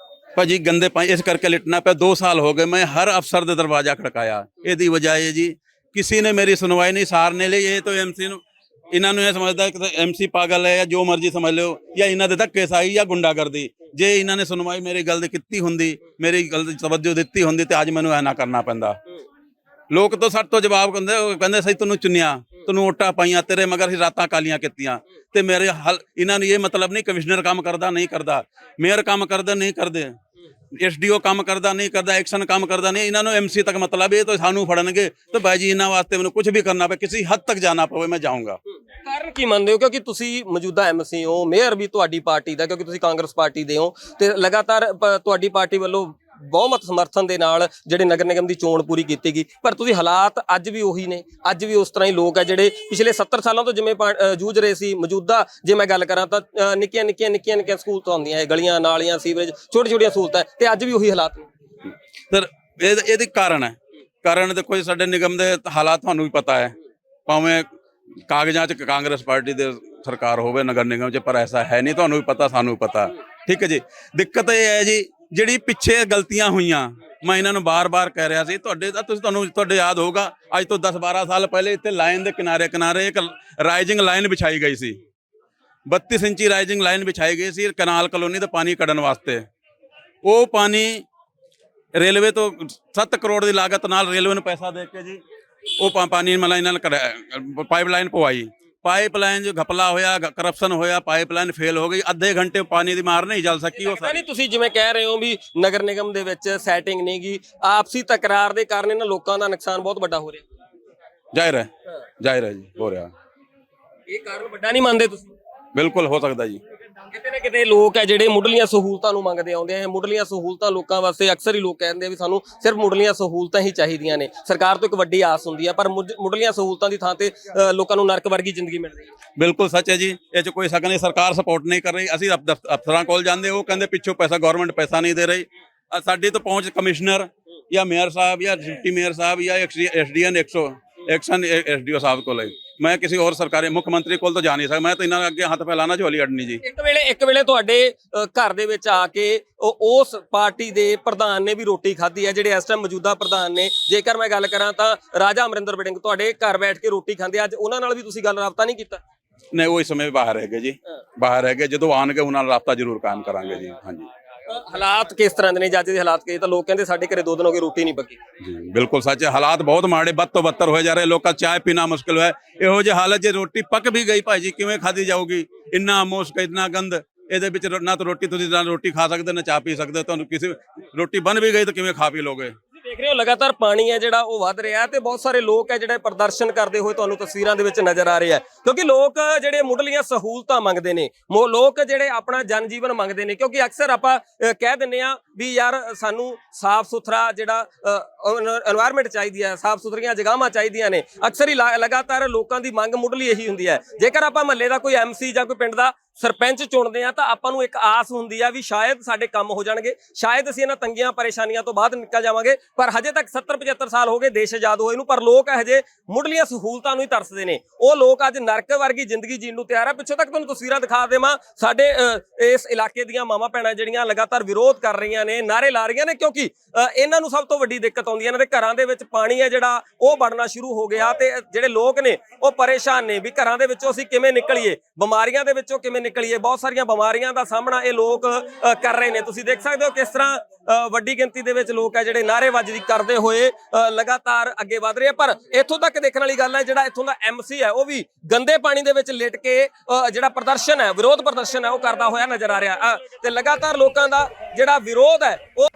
ਭਾਜੀ ਗੰਦੇ ਪਾਣੀ ਇਸ ਕਰਕੇ ਲਿਟਣਾ ਪਿਆ। 2 ਸਾਲ ਹੋ ਗਏ ਮੈਂ ਹਰ ਅਫਸਰ ਦੇ ਦਰਵਾਜ਼ਾ ਖੜਕਾਇਆ। ਇਹਦੀ ਵਜ੍ਹਾ ਇਹ ਜੀ, किसी ने मेरी सुनवाई नहीं। सारने लिए ये तो एमसी इन्होंने ये समझदा कि एमसी पागल है या जो मर्जी समझ लो, या इन्हों के धक्के साई या गुंडागर्दी। जे इन्होंने सुनवाई मेरी गल की हुंदी, मेरी गल दी तवज्जो दी हुंदी, तो अज मैनूं ऐ ना करना पैंदा। लोग तो सट तो जवाब कहंदे सही तैनूं चुनिया, तैनूं वोटां पाईयां, तेरे मगर ही रातां कालियां कीतियां। ते मेरे हल इन्होंने ये मतलब नहीं कमिश्नर काम करदा नहीं करदा, मेयर काम करदे नहीं करदे, एसडीओ काम करदा नहीं करदा, एक्शन काम करदा नहीं। इन्होंने एमसी तक मतलब ये तो सानू फड़नगे, तो भाई जी इन्होंने वास्ते मैंने कुछ भी करना पे, किसी हद तक जाना पवे, मैं जाऊंगा। ਕਾਰਨ ਕੀ ਮੰਨਦੇ ਹੋ? ਕਿਉਂਕਿ ਤੁਸੀਂ ਮੌਜੂਦਾ ਐਮਸੀ ਹੋ, ਮੇਅਰ ਵੀ ਤੁਹਾਡੀ ਪਾਰਟੀ ਦਾ, ਕਿਉਂਕਿ ਤੁਸੀਂ ਕਾਂਗਰਸ ਪਾਰਟੀ ਦੇ ਹੋ, ਤੇ ਲਗਾਤਾਰ ਤੁਹਾਡੀ ਪਾਰਟੀ ਵੱਲੋਂ ਬਹੁਮਤ ਸਮਰਥਨ ਦੇ ਨਾਲ ਜਿਹੜੇ ਨਗਰ ਨਿਗਮ ਦੀ ਚੋਣ ਪੂਰੀ ਕੀਤੀ ਗਈ, ਪਰ ਤੁਸੀਂ ਹਾਲਾਤ ਅੱਜ ਵੀ ਉਹੀ ਨੇ। ਅੱਜ ਵੀ ਉਸ ਤਰ੍ਹਾਂ ਹੀ ਲੋਕ ਆ ਜਿਹੜੇ ਪਿਛਲੇ 70 ਸਾਲਾਂ ਤੋਂ ਜਿਵੇਂ ਜੂਝ ਰਹੇ ਸੀ। ਮੌਜੂਦਾ ਜੇ ਮੈਂ ਗੱਲ ਕਰਾਂ ਤਾਂ ਨਿੱਕੀਆਂ ਸਹੂਲਤਾਂ ਹੁੰਦੀਆਂ ਹੈ, ਗਲੀਆਂ ਨਾਲੀਆਂ ਸੀਵਰੇਜ, ਛੋਟੀਆਂ ਸਹੂਲਤਾਂ, ਤੇ ਅੱਜ ਵੀ ਉਹੀ ਹਾਲਾਤ ਨੇ। ਸਰ ਇਹਦੇ ਕਾਰਨ ਦੇਖੋ, ਸਾਡੇ ਨਿਗਮ ਦੇ ਹਾਲਾਤ ਤੁਹਾਨੂੰ ਵੀ ਪਤਾ ਹੈ, ਭਾਵੇਂ ਕਾਗਜ਼ਾਂ 'ਚ ਕਾਂਗਰਸ ਪਾਰਟੀ ਦੇ ਸਰਕਾਰ ਹੋਵੇ ਨਗਰ ਨਿਗਮ 'ਚ, ਪਰ ਐਸਾ ਹੈ ਨਹੀਂ। ਤੁਹਾਨੂੰ ਵੀ ਪਤਾ, ਸਾਨੂੰ ਵੀ ਪਤਾ, ਠੀਕ ਹੈ ਜੀ। ਦਿੱਕਤ ਇਹ ਹੈ ਜੀ, ਜਿਹੜੀ ਪਿੱਛੇ ਗਲਤੀਆਂ ਹੋਈਆਂ, ਮੈਂ ਇਹਨਾਂ ਨੂੰ ਬਾਰ-ਬਾਰ ਕਹਿ ਰਿਹਾ ਸੀ, ਤੁਹਾਡੇ ਯਾਦ ਹੋਊਗਾ, ਅੱਜ ਤੋਂ 10-12 ਸਾਲ ਪਹਿਲੇ ਇੱਥੇ ਲਾਈਨ ਦੇ ਕਿਨਾਰੇ ਇੱਕ ਰਾਈਜ਼ਿੰਗ ਲਾਈਨ ਵਿਛਾਈ ਗਈ ਸੀ। 32 ਇੰਚੀ ਰਾਈਜ਼ਿੰਗ ਲਾਈਨ ਵਿਛਾਈ ਗਈ ਸੀ ਕਨਾਲ ਕਲੋਨੀ ਦਾ ਪਾਣੀ ਕੱਢਣ ਵਾਸਤੇ। ਉਹ ਪਾਣੀ ਰੇਲਵੇ ਤੋਂ 7 ਕਰੋੜ ਦੀ ਲਾਗਤ ਨਾਲ ਰੇਲਵੇ ਨੂੰ ਪੈਸਾ ਦੇ ਕੇ ਜੀ ਉਹ ਪਾਣੀ ਮਲਾਈਨ ਪਾਈਪਲਾਈਨ ਪਵਾਈ। ਪਾਈਪਲਾਈਨ ਜੋ ਘਪਲਾ ਹੋਇਆ, ਕਰਪਸ਼ਨ ਹੋਇਆ, ਪਾਈਪਲਾਈਨ ਫੇਲ ਹੋ ਗਈ। ਅੱਧੇ ਘੰਟੇ ਪਾਣੀ ਦੀ ਮਾਰ ਨਹੀਂ ਚੱਲ ਸਕੀ। ਉਹ ਨਹੀਂ, ਤੁਸੀਂ ਜਿਵੇਂ ਕਹਿ ਰਹੇ ਹੋ ਵੀ ਨਗਰ ਨਿਗਮ ਦੇ ਵਿੱਚ ਸੈਟਿੰਗ ਨਹੀਂ ਗਈ, ਆਪਸੀ ਤਕਰਾਰ ਦੇ ਕਾਰਨ ਇਹਨਾਂ ਲੋਕਾਂ ਦਾ ਨੁਕਸਾਨ ਬਹੁਤ ਵੱਡਾ ਹੋ ਰਿਹਾ। ਜ਼ਾਹਿਰ ਹੈ ਜੀ, ਹੋ ਰਿਹਾ। ਇਹ ਕਾਰਨ ਵੱਡਾ ਨਹੀਂ ਮੰਨਦੇ ਤੁਸੀਂ? ਬਿਲਕੁਲ ਹੋ ਸਕਦਾ ਜੀ। ਕਿਤੇ ਨਾ ਕਿਤੇ ਲੋਕ ਹੈ ਜਿਹੜੇ ਮੁੱਢਲੀਆਂ ਸਹੂਲਤਾਂ ਨੂੰ ਮੰਗਦੇ ਆਉਂਦੇ ਆ। ਮੁੱਢਲੀਆਂ ਸਹੂਲਤਾਂ ਲੋਕਾਂ ਵਾਸਤੇ ਅਕਸਰ ਹੀ ਲੋਕ ਕਹਿੰਦੇ ਆ ਵੀ ਸਾਨੂੰ ਸਿਰਫ ਮੁੱਢਲੀਆਂ ਸਹੂਲਤਾਂ ਹੀ ਚਾਹੀਦੀਆਂ ਨੇ। ਸਰਕਾਰ ਤੋਂ ਇੱਕ ਵੱਡੀ ਆਸ ਹੁੰਦੀ ਆ, ਪਰ ਮੁੱਢਲੀਆਂ ਸਹੂਲਤਾਂ ਦੀ ਥਾਂ ਤੇ ਲੋਕਾਂ ਨੂੰ ਨਰਕ ਵਰਗੀ ਜ਼ਿੰਦਗੀ ਮਿਲ ਰਹੀ ਹੈ। ਬਿਲਕੁਲ ਸੱਚ ਹੈ ਜੀ, ਇਹ 'ਚ ਕੋਈ ਸ਼ੱਕ ਨਹੀਂ। ਸਰਕਾਰ ਸਪੋਰਟ ਨਹੀਂ ਕਰ ਰਹੀ। ਅਸੀਂ ਅਫਸਰਾਂ ਕੋਲ ਜਾਂਦੇ, ਉਹ ਕਹਿੰਦੇ ਪਿੱਛੋਂ ਪੈਸਾ, ਗਵਰਨਮੈਂਟ ਪੈਸਾ ਨਹੀਂ ਦੇ ਰਹੀ। ਸਾਡੀ ਤਾਂ ਪਹੁੰਚ ਕਮਿਸ਼ਨਰ ਜਾਂ ਮੇਅਰ ਸਾਹਿਬ ਜਾਂ ਡਿਪਟੀ ਮੇਅਰ ਸਾਹਿਬ ਜਾਂ ਐਸਡੀਐਨ ਐਕਸ਼ਨ ਐਸਡੀਓ ਸਾਹਿਬ ਕੋਲ ਮੈਂ ਕਿਸੇ ਹੋਰ ਸਰਕਾਰੀ ਮੁੱਖ ਮੰਤਰੀ ਕੋਲ ਤਾਂ ਜਾ ਨਹੀਂ ਸਕਦਾ। ਮੈਂ ਤਾਂ ਇਹਨਾਂ ਅੱਗੇ ਹੱਥ ਫੈਲਾਣਾ ਝੋਲੀ ਅੜਨੀ ਜੀ। ਇੱਕ ਵੇਲੇ ਤੁਹਾਡੇ ਘਰ ਦੇ ਵਿੱਚ ਆ ਕੇ ਉਸ ਪਾਰਟੀ ਦੇ ਪ੍ਰਧਾਨ ਨੇ ਵੀ ਰੋਟੀ ਖਾਧੀ ਹੈ, ਜਿਹੜੇ ਇਸ ਟਾਈਮ ਮੌਜੂਦਾ ਪ੍ਰਧਾਨ ਨੇ। ਜੇਕਰ ਮੈਂ ਗੱਲ ਕਰਾਂ ਤਾਂ ਰਾਜਾ ਅਮਰਿੰਦਰ ਵੜਿੰਗ ਤੁਹਾਡੇ ਘਰ ਬੈਠ ਕੇ ਰੋਟੀ ਖਾਂਦੇ, ਅੱਜ ਉਹਨਾਂ ਨਾਲ ਵੀ ਤੁਸੀਂ ਗੱਲ ਰਾਬਤਾ ਨਹੀਂ ਕੀਤਾ? ਨਹੀਂ, ਉਹ ਇਸ ਸਮੇਂ ਬਾਹਰ ਹੈਗੇ ਜੀ, ਬਾਹਰ ਹੈਗੇ। ਜਦੋਂ ਆਉਣਗੇ ਉਹਨਾਂ ਨਾਲ ਰਾਬਤਾ ਜ਼ਰੂਰ ਕਾਇਮ ਕਰਾਂਗੇ ਜੀ। ਹਾਂਜੀ। ਹਾਲਾਤ ਕਿਸ ਤਰ੍ਹਾਂ ਦੇ ਨੇ ਜੱਜ ਦੇ ਹਾਲਾਤ? ਕਹੇ ਤਾਂ ਲੋਕ ਕਹਿੰਦੇ ਸਾਡੇ ਘਰੇ 2 ਦਿਨ ਹੋ ਗਏ ਰੋਟੀ ਨਹੀਂ ਪੱਕੀ। ਜੀ ਬਿਲਕੁਲ ਸੱਚ ਹੈ, ਹਾਲਾਤ ਬਹੁਤ ਮਾੜੇ, ਬਦ ਤੋਂ ਬੱਤਰ ਹੋਏ ਜਾ ਰਹੇ। ਲੋਕਾਂ ਚਾਹ ਪੀਣਾ ਮੁਸ਼ਕਿਲ ਹੈ। ਇਹੋ ਜਿਹੇ ਹਾਲਤ ਜੇ ਰੋਟੀ ਪੱਕ ਵੀ ਗਈ ਭਾਈ ਜੀ ਕਿਵੇਂ ਖਾਧੀ ਜਾਊਗੀ? ਇੰਨਾ ਮੁਸ਼ਕ, ਇੰਨਾ ਗੰਦ ਇਹਦੇ ਵਿੱਚ। ਨਾ ਤਾਂ ਰੋਟੀ ਤੁਸੀਂ ਨਾ ਰੋਟੀ ਖਾ ਸਕਦੇ ਨਾ ਚਾਹ ਪੀ ਸਕਦੇ। ਤੁਹਾਨੂੰ ਕਿਸੇ ਰੋਟੀ ਬਣ ਵੀ ਗਈ ਤਾਂ ਕਿਵੇਂ ਖਾ ਪੀ ਲੋਗੇ? ਦੇਖ ਰਹੇ ਹੋ ਲਗਾਤਾਰ ਪਾਣੀ ਹੈ ਜਿਹੜਾ ਉਹ ਵੱਧ ਰਿਹਾ ਤੇ ਬਹੁਤ ਸਾਰੇ ਲੋਕ ਹੈ ਜਿਹੜੇ ਪ੍ਰਦਰਸ਼ਨ ਕਰਦੇ ਹੋਏ ਤੁਹਾਨੂੰ ਤਸਵੀਰਾਂ ਦੇ ਵਿੱਚ ਨਜ਼ਰ ਆ ਰਹੇ ਆ, ਕਿਉਂਕਿ ਲੋਕ ਜਿਹੜੇ ਮੁੱਢਲੀਆਂ ਸਹੂਲਤਾਂ ਮੰਗਦੇ ਨੇ, ਲੋਕ ਜਿਹੜੇ ਆਪਣਾ ਜਨ ਜੀਵਨ ਮੰਗਦੇ ਨੇ। ਕਿਉਂਕਿ ਅਕਸਰ ਆਪਾਂ ਕਹਿ ਦਿੰਦੇ ਆ ਵੀ ਯਾਰ ਸਾਨੂੰ ਸਾਫ਼ ਸੁਥਰਾ ਜਿਹੜਾ এনवायरमेंट ਚਾਹੀਦੀ ਹੈ, ਸਾਫ਼ ਸੁਥਰੀਆਂ ਜਗ੍ਹਾਵਾਂ ਚਾਹੀਦੀਆਂ ਨੇ। ਅਕਸਰ ਹੀ ਲਗਾਤਾਰ ਲੋਕਾਂ ਦੀ ਮੰਗ ਮੁੱਢਲੀ ਇਹੀ ਹੁੰਦੀ ਹੈ। ਜੇਕਰ ਆਪਾਂ ਮਹੱਲੇ ਦਾ ਕੋਈ ਐਮਸੀ ਜਾਂ ਕੋਈ ਪਿੰਡ ਦਾ ਸਰਪੰਚ ਚੁਣਦੇ ਆ ਤਾਂ ਆਪਾਂ ਨੂੰ ਇੱਕ ਆਸ ਹੁੰਦੀ ਆ ਵੀ ਸ਼ਾਇਦ ਸਾਡੇ ਕੰਮ ਹੋ ਜਾਣਗੇ, ਸ਼ਾਇਦ ਅਸੀਂ ਇਹਨਾਂ ਤੰਗੀਆਂ ਪਰੇਸ਼ਾਨੀਆਂ ਤੋਂ ਬਾਅਦ ਨਿਕਲ ਜਾਵਾਂਗੇ। ਪਰ ਹਜੇ ਤੱਕ 70-75 ਸਾਲ ਹੋ ਗਏ ਦੇਸ਼ ਆਜ਼ਾਦ ਹੋਏ ਨੂੰ, ਪਰ ਲੋਕ ਹਜੇ ਮੁੱਢਲੀਆਂ ਸਹੂਲਤਾਂ ਨੂੰ ਹੀ ਤਰਸਦੇ ਨੇ। ਉਹ ਲੋਕ ਅੱਜ ਨਰਕ ਵਰਗੀ ਜ਼ਿੰਦਗੀ ਜੀਣ ਨੂੰ ਤਿਆਰ ਆ। ਪਿੱਛੋਂ ਤੱਕ ਤੁਹਾਨੂੰ ਤਸਵੀਰਾਂ ਦਿਖਾ ਦੇਵਾਂ, ਸਾਡੇ ਇਸ ਇਲਾਕੇ ਦੀਆਂ ਮਾਵਾਂ ਭੈਣਾਂ ਜਿਹੜੀਆਂ ਲਗਾਤਾਰ ਵਿਰੋਧ ਕਰ ਰਹੀਆਂ ਨੇ, ਨਾਅਰੇ ਲਾ ਰਹੀਆਂ ਨੇ, ਕਿਉਂਕਿ ਇਹਨਾਂ ਨੂੰ ਸਭ ਤੋਂ ਵੱਡੀ ਦਿੱਕਤ ਆਉਂਦੀ ਹੈ ਇਹਨਾਂ ਦੇ ਘਰਾਂ ਦੇ ਵਿੱਚ ਪਾਣੀ ਹੈ ਜਿਹੜਾ ਉਹ ਵੜਨਾ ਸ਼ੁਰੂ ਹੋ ਗਿਆ ਤੇ ਜਿਹੜੇ ਲੋਕ ਨੇ ਉਹ ਪਰੇਸ਼ਾਨ ਨੇ ਵੀ ਘਰਾਂ ਦੇ ਵਿੱਚੋਂ ਅਸੀਂ ਕਿਵੇਂ ਨਿਕਲੀਏ, ਬਿਮਾਰੀਆਂ ਦੇ ਵਿੱਚੋਂ ਕਿਵੇਂ ਨਿਕਲੀਏ। ਬਹੁਤ ਸਾਰੀਆਂ ਬਿਮਾਰੀਆਂ ਦਾ ਸਾਹਮਣਾ ਇਹ ਲੋਕ ਕਰ ਰਹੇ ਨੇ। ਤੁਸੀਂ ਦੇਖ ਸਕਦੇ ਹੋ ਕਿਸ ਤਰ੍ਹਾਂ ਵੱਡੀ ਗਿਣਤੀ ਦੇ ਵਿੱਚ ਲੋਕ ਹੈ ਜਿਹੜੇ ਨਾਅਰੇਬਾਜ਼ੀ ਕਰਦੇ ਹੋਏ ਲਗਾਤਾਰ ਅੱਗੇ ਵਧ ਰਹੇ ਆ। ਪਰ ਇੱਥੋਂ ਤੱਕ ਦੇਖਣ ਵਾਲੀ ਗੱਲ ਹੈ ਜਿਹੜਾ ਇੱਥੋਂ ਦਾ ਐਮਸੀ ਹੈ ਉਹ ਵੀ ਗੰਦੇ ਪਾਣੀ ਦੇ ਵਿੱਚ ਲਿਟ ਕੇ ਜਿਹੜਾ ਪ੍ਰਦਰਸ਼ਨ ਹੈ, ਵਿਰੋਧ ਪ੍ਰਦਰਸ਼ਨ ਹੈ ਉਹ ਕਰਦਾ ਹੋਇਆ ਨਜ਼ਰ ਆ ਰਿਹਾ ਤੇ ਲਗਾਤਾਰ ਲੋਕਾਂ ਦਾ ਜਿਹੜਾ ਵਿਰੋਧ ਹੈ ਉਹ।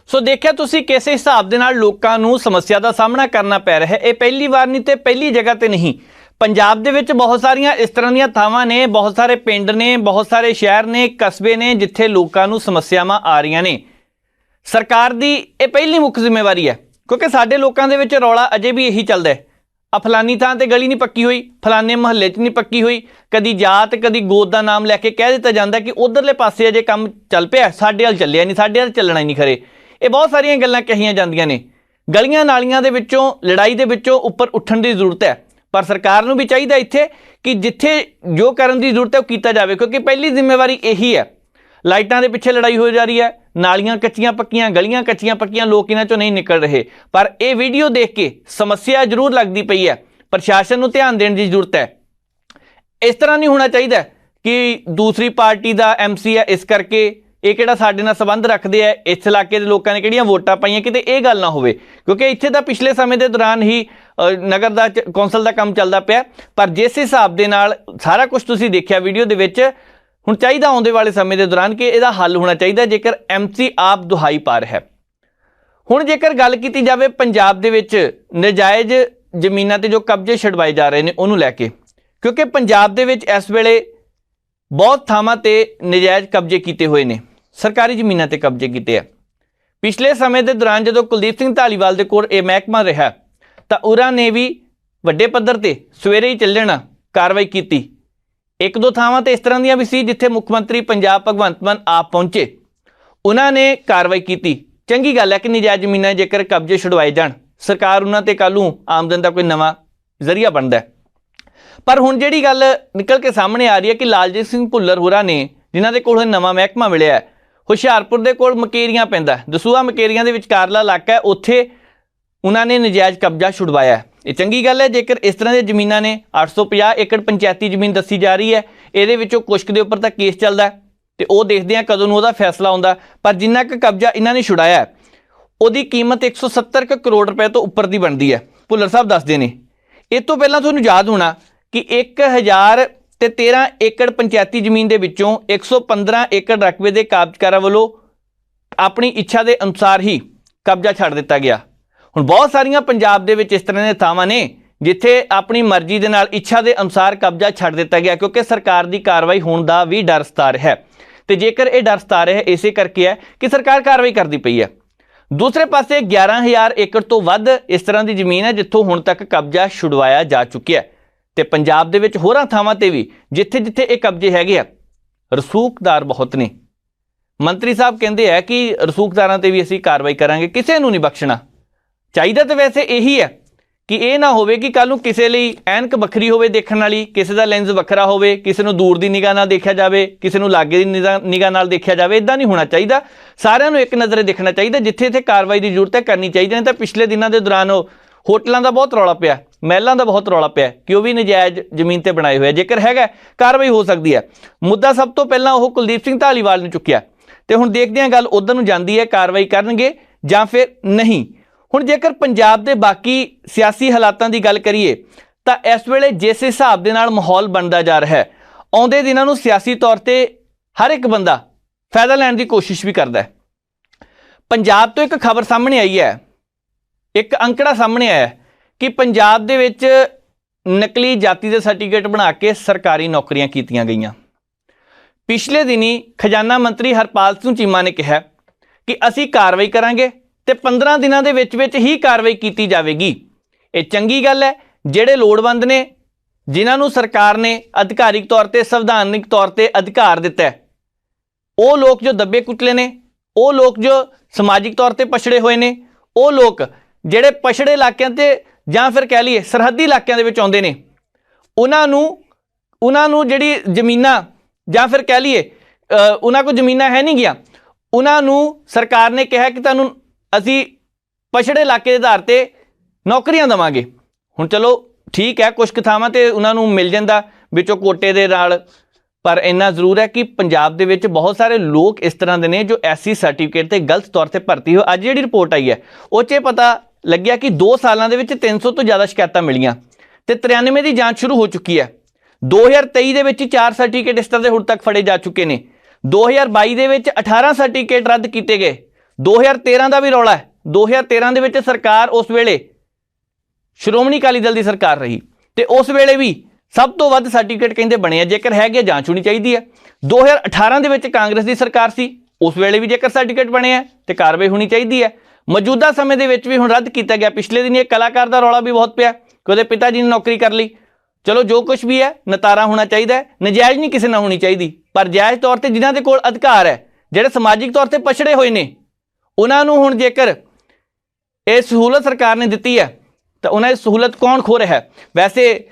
ਸੋ ਦੇਖਿਆ ਤੁਸੀਂ ਕਿਸ ਹਿਸਾਬ ਦੇ ਨਾਲ ਲੋਕਾਂ ਨੂੰ ਸਮੱਸਿਆ ਦਾ ਸਾਹਮਣਾ ਕਰਨਾ ਪੈ ਰਿਹਾ ਹੈ। ਇਹ ਪਹਿਲੀ ਵਾਰ ਨਹੀਂ ਤੇ ਪਹਿਲੀ ਜਗ੍ਹਾ ਤੇ ਨਹੀਂ। ਪੰਜਾਬ ਦੇ ਵਿੱਚ ਬਹੁਤ ਸਾਰੀਆਂ ਇਸ ਤਰ੍ਹਾਂ ਦੀਆਂ ਥਾਵਾਂ ਨੇ, ਬਹੁਤ ਸਾਰੇ ਪਿੰਡ ਨੇ, ਬਹੁਤ ਸਾਰੇ ਸ਼ਹਿਰ ਨੇ, ਕਸਬੇ ਨੇ ਜਿੱਥੇ ਲੋਕਾਂ ਨੂੰ ਸਮੱਸਿਆਵਾਂ ਆ ਰਹੀਆਂ ਨੇ। ਸਰਕਾਰ ਦੀ ਇਹ ਪਹਿਲੀ ਮੁੱਖ ਜ਼ਿੰਮੇਵਾਰੀ ਹੈ, ਕਿਉਂਕਿ ਸਾਡੇ ਲੋਕਾਂ ਦੇ ਵਿੱਚ ਰੌਲਾ ਅਜੇ ਵੀ ਇਹੀ ਚੱਲਦਾ ਹੈ। ਫਲਾਨੀ ਥਾਂ ਤੇ ਗਲੀ ਨਹੀਂ ਪੱਕੀ ਹੋਈ, ਫਲਾਨੇ ਮੁਹੱਲੇ 'ਚ ਨਹੀਂ ਪੱਕੀ ਹੋਈ। ਕਦੀ ਜਾਤ ਕਦੀ ਗੋਤ ਦਾ ਨਾਮ ਲੈ ਕੇ ਕਹਿ ਦਿੱਤਾ ਜਾਂਦਾ ਕਿ ਉਧਰਲੇ ਪਾਸੇ ਅਜੇ ਕੰਮ ਚੱਲ ਪਿਆ, ਸਾਡੇ ਵੱਲ ਚੱਲਿਆ ਨਹੀਂ, ਸਾਡੇ ਵੱਲ ਚੱਲਣਾ ਹੀ ਨਹੀਂ ਖਰੇ। ਇਹ ਬਹੁਤ ਸਾਰੀਆਂ ਗੱਲਾਂ ਕਹੀਆਂ ਜਾਂਦੀਆਂ ਨੇ। ਗਲੀਆਂ ਨਾਲੀਆਂ ਦੇ ਵਿੱਚੋਂ, ਲੜਾਈ ਦੇ ਵਿੱਚੋਂ ਉੱਪਰ ਉੱਠਣ ਦੀ ਜ਼ਰੂਰਤ ਹੈ। ਪਰ ਸਰਕਾਰ ਨੂੰ ਵੀ ਚਾਹੀਦਾ ਇੱਥੇ ਕਿ ਜਿੱਥੇ ਜੋ ਕਰਨ ਦੀ ਜ਼ਰੂਰਤ ਹੈ ਉਹ ਕੀਤਾ ਜਾਵੇ, ਕਿਉਂਕਿ ਪਹਿਲੀ ਜ਼ਿੰਮੇਵਾਰੀ ਇਹੀ ਹੈ। ਲਾਈਟਾਂ ਦੇ ਪਿੱਛੇ ਲੜਾਈ ਹੋ ਜਾ ਰਹੀ ਹੈ, ਨਾਲੀਆਂ ਕੱਚੀਆਂ ਪੱਕੀਆਂ, ਗਲੀਆਂ ਕੱਚੀਆਂ ਪੱਕੀਆਂ, ਲੋਕ ਇਹਨਾਂ ਚੋਂ ਨਹੀਂ ਨਿਕਲ ਰਹੇ। ਪਰ ਇਹ ਵੀਡੀਓ ਦੇਖ ਕੇ ਸਮੱਸਿਆ ਜ਼ਰੂਰ ਲੱਗਦੀ ਪਈ ਹੈ। ਪ੍ਰਸ਼ਾਸਨ ਨੂੰ ਧਿਆਨ ਦੇਣ ਦੀ ਜ਼ਰੂਰਤ ਹੈ। ਇਸ ਤਰ੍ਹਾਂ ਨਹੀਂ ਹੋਣਾ ਚਾਹੀਦਾ ਕਿ ਦੂਸਰੀ ਪਾਰਟੀ ਦਾ ਐਮਸੀ ਹੈ ਇਸ ਕਰਕੇ ਇਹ ਕਿਹੜਾ ਸਾਡੇ ਨਾਲ ਸੰਬੰਧ ਰੱਖਦੇ ਆ, ਇਸ ਇਲਾਕੇ ਦੇ ਲੋਕਾਂ ਨੇ ਕਿਹੜੀਆਂ ਵੋਟਾਂ ਪਾਈਆਂ, ਕਿਤੇ ਇਹ ਗੱਲ ਨਾ ਹੋਵੇ। ਕਿਉਂਕਿ ਇੱਥੇ ਤਾਂ ਪਿਛਲੇ ਸਮੇਂ ਦੇ ਦੌਰਾਨ ਹੀ ਨਗਰ ਦਾ ਕੌਂਸਲ ਦਾ ਕੰਮ ਚੱਲਦਾ ਪਿਆ। ਪਰ ਜਿਸ ਹਿਸਾਬ ਦੇ ਨਾਲ ਸਾਰਾ ਕੁਝ ਤੁਸੀਂ ਦੇਖਿਆ ਵੀਡੀਓ ਦੇ ਵਿੱਚ, ਹੁਣ ਚਾਹੀਦਾ ਆਉਂਦੇ ਵਾਲੇ ਸਮੇਂ ਦੇ ਦੌਰਾਨ ਕਿ ਇਹਦਾ ਹੱਲ ਹੋਣਾ ਚਾਹੀਦਾ ਜੇਕਰ ਐਮਸੀ ਆਪ ਦੁਹਾਈ ਪਾ ਰਿਹਾ ਹੈ। ਹੁਣ ਜੇਕਰ ਗੱਲ ਕੀਤੀ ਜਾਵੇ ਪੰਜਾਬ ਦੇ ਵਿੱਚ ਨਜਾਇਜ਼ ਜ਼ਮੀਨਾਂ ਤੇ ਜੋ ਕਬਜ਼ੇ ਛਡਵਾਏ ਜਾ ਰਹੇ ਨੇ ਉਹਨੂੰ ਲੈ ਕੇ, ਕਿਉਂਕਿ ਪੰਜਾਬ ਦੇ ਵਿੱਚ ਇਸ ਵੇਲੇ ਬਹੁਤ ਥਾਵਾਂ ਤੇ ਨਜਾਇਜ਼ ਕਬਜ਼ੇ ਕੀਤੇ ਹੋਏ ਨੇ, ਸਰਕਾਰੀ ਜ਼ਮੀਨਾਂ ਤੇ ਕਬਜ਼ੇ ਕੀਤੇ ਆ। ਪਿਛਲੇ ਸਮੇਂ ਦੇ ਦੌਰਾਨ ਜਦੋਂ ਕੁਲਦੀਪ ਸਿੰਘ ਧਾਲੀਵਾਲ ਦੇ ਕੋਲ ਇਹ ਮਹਿਕਮਾ ਰਿਹਾ ਤਾਂ ਉਹਨਾਂ ਨੇ ਵੀ ਵੱਡੇ ਪੱਧਰ ਤੇ ਸਵੇਰੇ ਹੀ ਚੱਲਣਾ ਕਾਰਵਾਈ ਕੀਤੀ। ਇੱਕ ਦੋ ਥਾਵਾਂ ਤੇ ਇਸ ਤਰ੍ਹਾਂ ਦੀਆਂ ਵੀ ਸੀ ਜਿੱਥੇ ਮੁੱਖ ਮੰਤਰੀ ਪੰਜਾਬ ਭਗਵੰਤ ਮਾਨ ਆਪ ਪਹੁੰਚੇ, ਉਹਨਾਂ ਨੇ ਕਾਰਵਾਈ ਕੀਤੀ। ਚੰਗੀ ਗੱਲ ਹੈ ਕਿ ਨਜਾਇਜ਼ ਜ਼ਮੀਨਾਂ ਜੇਕਰ ਕਬਜ਼ੇ ਛੁਡਵਾਏ ਜਾਣ, ਸਰਕਾਰ ਉਹਨਾਂ ਤੇ ਕੱਲ੍ਹ ਨੂੰ ਆਮਦਨ ਦਾ ਕੋਈ ਨਵਾਂ ਜ਼ਰੀਆ ਬਣਦਾ। ਪਰ ਹੁਣ ਜਿਹੜੀ ਗੱਲ ਨਿਕਲ ਕੇ ਸਾਹਮਣੇ ਆ ਰਹੀ ਹੈ ਕਿ ਲਾਲਜੀਤ ਸਿੰਘ ਭੁੱਲਰ ਹੋਰਾਂ ਨੇ, ਜਿਨ੍ਹਾਂ ਦੇ ਕੋਲ ਨਵਾਂ ਮਹਿਕਮਾ ਮਿਲਿਆ, ਹੁਸ਼ਿਆਰਪੁਰ ਦੇ ਕੋਲ ਮਕੇਰੀਆਂ ਪੈਂਦਾ, ਦਸੂਹਾ ਮਕੇਰੀਆਂ ਦੇ ਵਿਚਕਾਰਲਾ ਇਲਾਕਾ ਹੈ, ਉੱਥੇ ਉਹਨਾਂ ਨੇ ਨਜਾਇਜ਼ ਕਬਜ਼ਾ ਛੁਡਵਾਇਆ। ਇਹ ਚੰਗੀ ਗੱਲ ਹੈ। ਜੇਕਰ ਇਸ ਤਰ੍ਹਾਂ ਦੀਆਂ ਜ਼ਮੀਨਾਂ ਨੇ, 850 ਏਕੜ ਪੰਚਾਇਤੀ ਜ਼ਮੀਨ ਦੱਸੀ ਜਾ ਰਹੀ ਹੈ, ਇਹਦੇ ਵਿੱਚੋਂ ਕੁਛ ਦੇ ਉੱਪਰ ਤਾਂ ਕੇਸ ਚੱਲਦਾ ਤੇ ਉਹ ਦੇਖਦੇ ਆ ਕਦੋਂ ਨੂੰ ਉਹਦਾ ਫੈਸਲਾ ਆਉਂਦਾ। ਪਰ ਜਿੰਨਾ ਕੁ ਕਬਜ਼ਾ ਇਹਨਾਂ ਨੇ ਛੁਡਾਇਆ ਉਹਦੀ ਕੀਮਤ 170 ਕਰੋੜ ਰੁਪਏ ਤੋਂ ਉੱਪਰ ਦੀ ਬਣਦੀ ਹੈ, ਭੁੱਲਰ ਸਾਹਿਬ ਦੱਸਦੇ ਨੇ। ਇਹ ਤੋਂ ਪਹਿਲਾਂ ਤੁਹਾਨੂੰ ਯਾਦ ਹੋਣਾ ਕਿ 1013 ਏਕੜ ਪੰਚਾਇਤੀ ਜ਼ਮੀਨ ਦੇ ਵਿੱਚੋਂ 115 ਏਕੜ ਰਕਬੇ ਦੇ ਕਾਬਜ਼ਕਾਰਾਂ ਵੱਲੋਂ ਆਪਣੀ ਇੱਛਾ ਦੇ ਅਨੁਸਾਰ ਹੀ ਕਬਜ਼ਾ ਛੱਡ ਦਿੱਤਾ ਗਿਆ। ਹੁਣ ਬਹੁਤ ਸਾਰੀਆਂ ਪੰਜਾਬ ਦੇ ਵਿੱਚ ਇਸ ਤਰ੍ਹਾਂ ਦੀਆਂ ਥਾਵਾਂ ਨੇ ਜਿੱਥੇ ਆਪਣੀ ਮਰਜ਼ੀ ਦੇ ਨਾਲ, ਇੱਛਾ ਦੇ ਅਨੁਸਾਰ ਕਬਜ਼ਾ ਛੱਡ ਦਿੱਤਾ ਗਿਆ, ਕਿਉਂਕਿ ਸਰਕਾਰ ਦੀ ਕਾਰਵਾਈ ਹੋਣ ਦਾ ਵੀ ਡਰ ਸਤਾ ਰਿਹਾ ਹੈ। ਤੇ ਜੇਕਰ ਇਹ ਡਰ ਸਤਾ ਰਿਹਾ ਇਸੇ ਕਰਕੇ ਹੈ ਕਿ ਸਰਕਾਰ ਕਾਰਵਾਈ ਕਰਦੀ ਪਈ ਹੈ। ਦੂਸਰੇ ਪਾਸੇ 11000 ਏਕੜ ਤੋਂ ਵੱਧ ਇਸ ਤਰ੍ਹਾਂ ਦੀ ਜ਼ਮੀਨ ਹੈ ਜਿੱਥੋਂ ਹੁਣ ਤੱਕ ਕਬਜ਼ਾ ਛੁਡਵਾਇਆ ਜਾ ਚੁੱਕਿਆ ਹੈ। ਤੇ ਪੰਜਾਬ ਦੇ ਵਿੱਚ ਹੋਰਾਂ ਥਾਵਾਂ ਤੇ ਵੀ ਜਿੱਥੇ ਜਿੱਥੇ ਇਹ ਕਬਜ਼ੇ ਹੈਗੇ ਆ, ਰਸੂਖਦਾਰ ਬਹੁਤ ਨੇ, ਮੰਤਰੀ ਸਾਹਿਬ ਕਹਿੰਦੇ ਆ ਕਿ ਰਸੂਖਦਾਰਾਂ ਤੇ ਵੀ ਅਸੀਂ ਕਾਰਵਾਈ ਕਰਾਂਗੇ, ਕਿਸੇ ਨੂੰ ਨਹੀਂ ਬਖਸ਼ਣਾ। ਚਾਹੀਦਾ ਤਾਂ ਵੈਸੇ ਇਹੀ ਹੈ ਕਿ ਇਹ ਨਾ ਹੋਵੇ ਕਿ ਕੱਲ ਨੂੰ ਕਿਸੇ ਲਈ ਐਨਕ ਵੱਖਰੀ ਹੋਵੇ ਦੇਖਣ ਵਾਲੀ, ਕਿਸੇ ਦਾ ਲੈਂਸ ਵੱਖਰਾ ਹੋਵੇ, ਕਿਸੇ ਨੂੰ ਦੂਰ ਦੀ ਨਿਗਾਹ ਨਾਲ ਦੇਖਿਆ ਜਾਵੇ, ਕਿਸੇ ਨੂੰ ਲਾਗੇ ਦੀ ਨਿਗਾਹ ਨਾਲ ਦੇਖਿਆ ਜਾਵੇ। ਇਦਾਂ ਨਹੀਂ ਹੋਣਾ ਚਾਹੀਦਾ, ਸਾਰਿਆਂ ਨੂੰ ਇੱਕ ਨਜ਼ਰੇ ਦੇਖਣਾ ਚਾਹੀਦਾ। ਜਿੱਥੇ ਇੱਥੇ ਕਾਰਵਾਈ ਦੀ ਜ਼ਰੂਰਤ ਹੈ ਕਰਨੀ ਚਾਹੀਦੀ ਹੈ। ਤਾਂ ਪਿਛਲੇ ਦਿਨਾਂ ਦੇ ਦੌਰਾਨ ਉਹ ਹੋਟਲਾਂ ਦਾ ਬਹੁਤ ਰੌਲਾ ਪਿਆ, ਮਹਿਲਾਂ ਦਾ ਬਹੁਤ ਰੌਲਾ ਪਿਆ ਕਿ ਉਹ ਵੀ ਨਜਾਇਜ਼ ਜ਼ਮੀਨ ਤੇ ਬਣਾਏ ਹੋਏ ਆ। ਜੇਕਰ ਹੈਗਾ ਕਾਰਵਾਈ ਹੋ ਸਕਦੀ ਹੈ। ਮੁੱਦਾ ਸਭ ਤੋਂ ਪਹਿਲਾਂ ਉਹ ਕੁਲਦੀਪ ਸਿੰਘ ਧਾਲੀਵਾਲ ਨੇ ਚੁੱਕਿਆ ਤੇ ਹੁਣ ਦੇਖਦੇ ਹਾਂ ਗੱਲ ਉਧਰ ਨੂੰ ਜਾਂਦੀ ਹੈ, ਕਾਰਵਾਈ ਕਰਨਗੇ ਜਾਂ ਫਿਰ ਨਹੀਂ। ਹੁਣ ਜੇਕਰ ਪੰਜਾਬ ਦੇ ਬਾਕੀ ਸਿਆਸੀ ਹਾਲਾਤਾਂ ਦੀ ਗੱਲ ਕਰੀਏ ਤਾਂ ਇਸ ਵੇਲੇ ਜਿਸ ਹਿਸਾਬ ਦੇ ਨਾਲ ਮਾਹੌਲ ਬਣਦਾ ਜਾ ਰਿਹਾ ਹੈ, ਆਉਂਦੇ ਦਿਨਾਂ ਨੂੰ ਸਿਆਸੀ ਤੌਰ ਤੇ ਹਰ ਇੱਕ ਬੰਦਾ ਫਾਇਦਾ ਲੈਣ ਦੀ ਕੋਸ਼ਿਸ਼ ਵੀ ਕਰਦਾ ਹੈ। ਪੰਜਾਬ ਤੋਂ ਇੱਕ ਖਬਰ ਸਾਹਮਣੇ ਆਈ ਹੈ, ਇੱਕ ਅੰਕੜਾ ਸਾਹਮਣੇ ਆਇਆ ਕਿ ਪੰਜਾਬ ਦੇ ਵਿੱਚ ਨਕਲੀ ਜਾਤੀ ਦੇ ਸਰਟੀਫਿਕੇਟ ਬਣਾ ਕੇ ਸਰਕਾਰੀ ਨੌਕਰੀਆਂ ਕੀਤੀਆਂ ਗਈਆਂ। ਪਿਛਲੇ ਦਿਨੀ ਖਜ਼ਾਨਾ ਮੰਤਰੀ ਹਰਪਾਲ ਸਿੰਘ ਚੀਮਾ ਨੇ ਕਿਹਾ ਕਿ ਅਸੀਂ ਕਾਰਵਾਈ ਕਰਾਂਗੇ ਤੇ 15 ਦਿਨਾਂ ਦੇ ਵਿੱਚ ਹੀ ਕਾਰਵਾਈ ਕੀਤੀ ਜਾਵੇਗੀ। ਇਹ ਚੰਗੀ ਗੱਲ ਹੈ। ਜਿਹੜੇ ਲੋੜਵੰਦ ਨੇ, ਜਿਨ੍ਹਾਂ ਨੂੰ ਸਰਕਾਰ ਨੇ ਅਧਿਕਾਰਿਕ ਤੌਰ ਤੇ ਸੰਵਿਧਾਨਿਕ ਤੌਰ ਤੇ ਅਧਿਕਾਰ ਦਿੱਤਾ ਹੈ, ਉਹ ਲੋਕ ਜੋ ਦੱਬੇ ਕੁਚਲੇ ਨੇ, ਉਹ ਲੋਕ ਜੋ ਸਮਾਜਿਕ ਤੌਰ ਤੇ ਪਛੜੇ ਹੋਏ ਨੇ, ਉਹ ਲੋਕ ਜਿਹੜੇ ਪਛੜੇ ਇਲਾਕਿਆਂ ਤੇ ਜਾਂ ਫਿਰ ਕਹਿ ਲਈਏ ਸਰਹੱਦੀ ਇਲਾਕਿਆਂ ਦੇ ਵਿੱਚ ਆਉਂਦੇ ਨੇ, ਉਹਨਾਂ ਨੂੰ ਜਿਹੜੀ ਜ਼ਮੀਨਾਂ ਜਾਂ ਫਿਰ ਕਹਿ ਲਈਏ ਉਹਨਾਂ ਕੋਲ ਜ਼ਮੀਨਾਂ ਹੈ ਨਹੀਂ ਗਿਆ, ਉਹਨਾਂ ਨੂੰ ਸਰਕਾਰ ਨੇ ਕਿਹਾ ਕਿ ਤੁਹਾਨੂੰ ਅਸੀਂ ਪਛੜੇ ਇਲਾਕੇ ਦੇ ਆਧਾਰ ਤੇ ਨੌਕਰੀਆਂ ਦੇਵਾਂਗੇ। ਹੁਣ ਚਲੋ ਠੀਕ ਹੈ, ਕੁਝ ਕੁ ਥਾਵਾਂ ਤੇ ਉਹਨਾਂ ਨੂੰ ਮਿਲ ਜਾਂਦਾ ਵਿੱਚੋਂ ਕੋਟੇ ਦੇ ਨਾਲ, ਪਰ ਇੰਨਾ ਜ਼ਰੂਰ ਹੈ ਕਿ ਪੰਜਾਬ ਦੇ ਵਿੱਚ ਬਹੁਤ ਸਾਰੇ ਲੋਕ ਇਸ ਤਰ੍ਹਾਂ ਦੇ ਨੇ ਜੋ ਐਸਸੀ ਸਰਟੀਫਿਕੇਟ ਤੇ ਗਲਤ ਤੌਰ ਤੇ ਭਰਤੀ ਹੋਏ। ਅੱਜ ਜਿਹੜੀ ਰਿਪੋਰਟ ਆਈ ਹੈ ਉਹ 'ਚ ਪਤਾ ਲੱਗਿਆ ਕਿ 2 ਸਾਲਾਂ ਦੇ ਵਿੱਚ 300 ਤੋਂ ਜ਼ਿਆਦਾ ਸ਼ਿਕਾਇਤਾਂ ਮਿਲੀਆਂ ਤੇ 93 ਦੀ ਜਾਂਚ ਸ਼ੁਰੂ ਹੋ ਚੁੱਕੀ ਹੈ। 2023 ਦੇ ਵਿੱਚ 4 ਸਰਟੀਫਿਕੇਟ ਇਸ ਤਰ੍ਹਾਂ ਦੇ ਹੁਣ ਤੱਕ ਫੜੇ ਜਾ ਚੁੱਕੇ ਨੇ। 2022 ਦੇ ਵਿੱਚ 18 ਸਰਟੀਫਿਕੇਟ ਰੱਦ ਕੀਤੇ ਗਏ। 2013 ਦਾ ਵੀ ਰੌਲਾ ਹੈ। 2013 ਦੇ ਵਿੱਚ ਸਰਕਾਰ ਉਸ ਵੇਲੇ ਸ਼੍ਰੋਮਣੀ ਅਕਾਲੀ ਦਲ ਦੀ ਸਰਕਾਰ ਰਹੀ ਤੇ ਉਸ ਵੇਲੇ ਵੀ ਸਭ ਤੋਂ ਵੱਧ ਸਰਟੀਫਿਕੇਟ ਕਹਿੰਦੇ ਬਣੇ ਆ। ਜੇਕਰ ਹੈਗੇ ਜਾਂਚ ਹੋਣੀ ਚਾਹੀਦੀ ਹੈ। 2018 ਦੇ ਵਿੱਚ ਕਾਂਗਰਸ ਦੀ ਸਰਕਾਰ ਸੀ, ਉਸ ਵੇਲੇ ਵੀ ਜੇਕਰ ਸਰਟੀਫਿਕੇਟ ਬਣੇ ਆ ਤੇ ਕਾਰਵਾਈ ਹੋਣੀ ਚਾਹੀਦੀ ਹੈ। ਮੌਜੂਦਾ ਸਮੇਂ ਦੇ ਵਿੱਚ ਵੀ ਹੁਣ ਰੱਦ ਕੀਤਾ ਗਿਆ। ਪਿਛਲੇ ਦਿਨ ਇੱਕ ਕਲਾਕਾਰ ਦਾ ਰੌਲਾ ਵੀ ਬਹੁਤ ਪਿਆ ਕਿ ਉਹਦੇ ਪਿਤਾ ਜੀ ਨੇ ਨੌਕਰੀ ਕਰ ਲਈ। ਚਲੋ ਜੋ ਕੁਝ ਵੀ ਹੈ ਨਤਾਰਾ ਹੋਣਾ ਚਾਹੀਦਾ ਹੈ, ਨਜਾਇਜ਼ ਨਹੀਂ ਕਿਸੇ ਨਾਲ ਹੋਣੀ ਚਾਹੀਦੀ, ਪਰ ਜਾਇਜ਼ ਤੌਰ ਤੇ ਜਿਨ੍ਹਾਂ ਦੇ ਕੋਲ ਅਧਿਕਾਰ ਹੈ, ਜਿਹੜੇ ਸਮਾਜਿਕ ਤੌਰ ਤੇ ਪਛੜੇ ਹੋਏ ਨੇ, ਉਹਨਾਂ ਨੂੰ ਹੁਣ ਜੇਕਰ ਇਹ ਸਹੂਲਤ ਸਰਕਾਰ ਨੇ ਦਿੱਤੀ ਹੈ ਤਾਂ ਉਹਨਾਂ ਦੀ ਸਹੂਲਤ ਕੌਣ ਖੋ ਰਿਹਾ ਹੈ? ਵੈਸੇ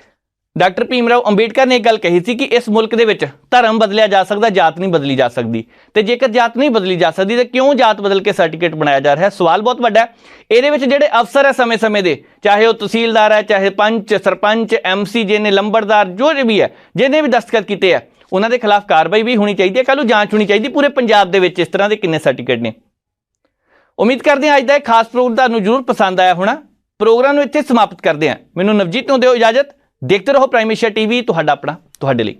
ਡਾਕਟਰ ਭੀਮ ਰਾਓ ਅੰਬੇਡਕਰ ਨੇ ਇੱਕ ਗੱਲ ਕਹੀ ਸੀ ਕਿ ਇਸ ਮੁਲਕ ਦੇ ਵਿੱਚ ਧਰਮ ਬਦਲਿਆ ਜਾ ਸਕਦਾ, ਜਾਤ ਨਹੀਂ ਬਦਲੀ ਜਾ ਸਕਦੀ। ਤੇ ਜੇਕਰ ਜਾਤ ਨਹੀਂ ਬਦਲੀ ਜਾ ਸਕਦੀ ਤਾਂ ਕਿਉਂ ਜਾਤ ਬਦਲ ਕੇ ਸਰਟੀਫਿਕੇਟ ਬਣਾਇਆ ਜਾ ਰਿਹਾ ਹੈ? ਸਵਾਲ ਬਹੁਤ ਵੱਡਾ ਹੈ। ਇਹਦੇ ਵਿੱਚ ਜਿਹੜੇ ਅਫਸਰ ਹੈ ਸਮੇਂ-ਸਮੇਂ ਦੇ, ਚਾਹੇ ਉਹ ਤਹਿਸੀਲਦਾਰ ਹੈ, ਚਾਹੇ ਪੰਚ, ਸਰਪੰਚ, MC ਜਿਹਨੇ ਲੰਬੜਦਾਰ, ਜੋ ਵੀ ਹੈ, ਜਿਹਨੇ ਵੀ ਦਸਤਖਤ ਕੀਤੇ ਆ, ਉਹਨਾਂ ਦੇ ਖਿਲਾਫ ਕਾਰਵਾਈ ਵੀ ਹੋਣੀ ਚਾਹੀਦੀ ਹੈ। ਕੱਲ੍ਹ ਨੂੰ ਜਾਂਚ ਹੋਣੀ ਚਾਹੀਦੀ ਪੂਰੇ ਪੰਜਾਬ ਦੇ ਵਿੱਚ ਇਸ ਤਰ੍ਹਾਂ ਦੇ ਕਿੰਨੇ ਸਰਟੀਫਿਕੇਟ ਨੇ। ਉਮੀਦ ਕਰਦੇ ਹਾਂ ਅੱਜ ਦਾ ਇਹ ਖਾਸ ਪ੍ਰੋਗਰਾਮ ਤੁਹਾਨੂੰ ਜ਼ਰੂਰ ਪਸੰਦ ਆਇਆ ਹੋਣਾ। ਪ੍ਰੋਗਰਾਮ ਨੂੰ ਇੱਥੇ ਸਮਾਪਤ ਕਰਦੇ ਹਾਂ। ਮੈਨੂੰ ਨਵਜੀਤ ਨੂੰ ਦਿਓ ਇਜਾਜ਼ਤ। ਦੇਖਦੇ ਰਹੋ ਪ੍ਰਾਈਮ ਏਸ਼ੀਆ TV, ਤੁਹਾਡਾ ਆਪਣਾ, ਤੁਹਾਡੇ ਲਈ।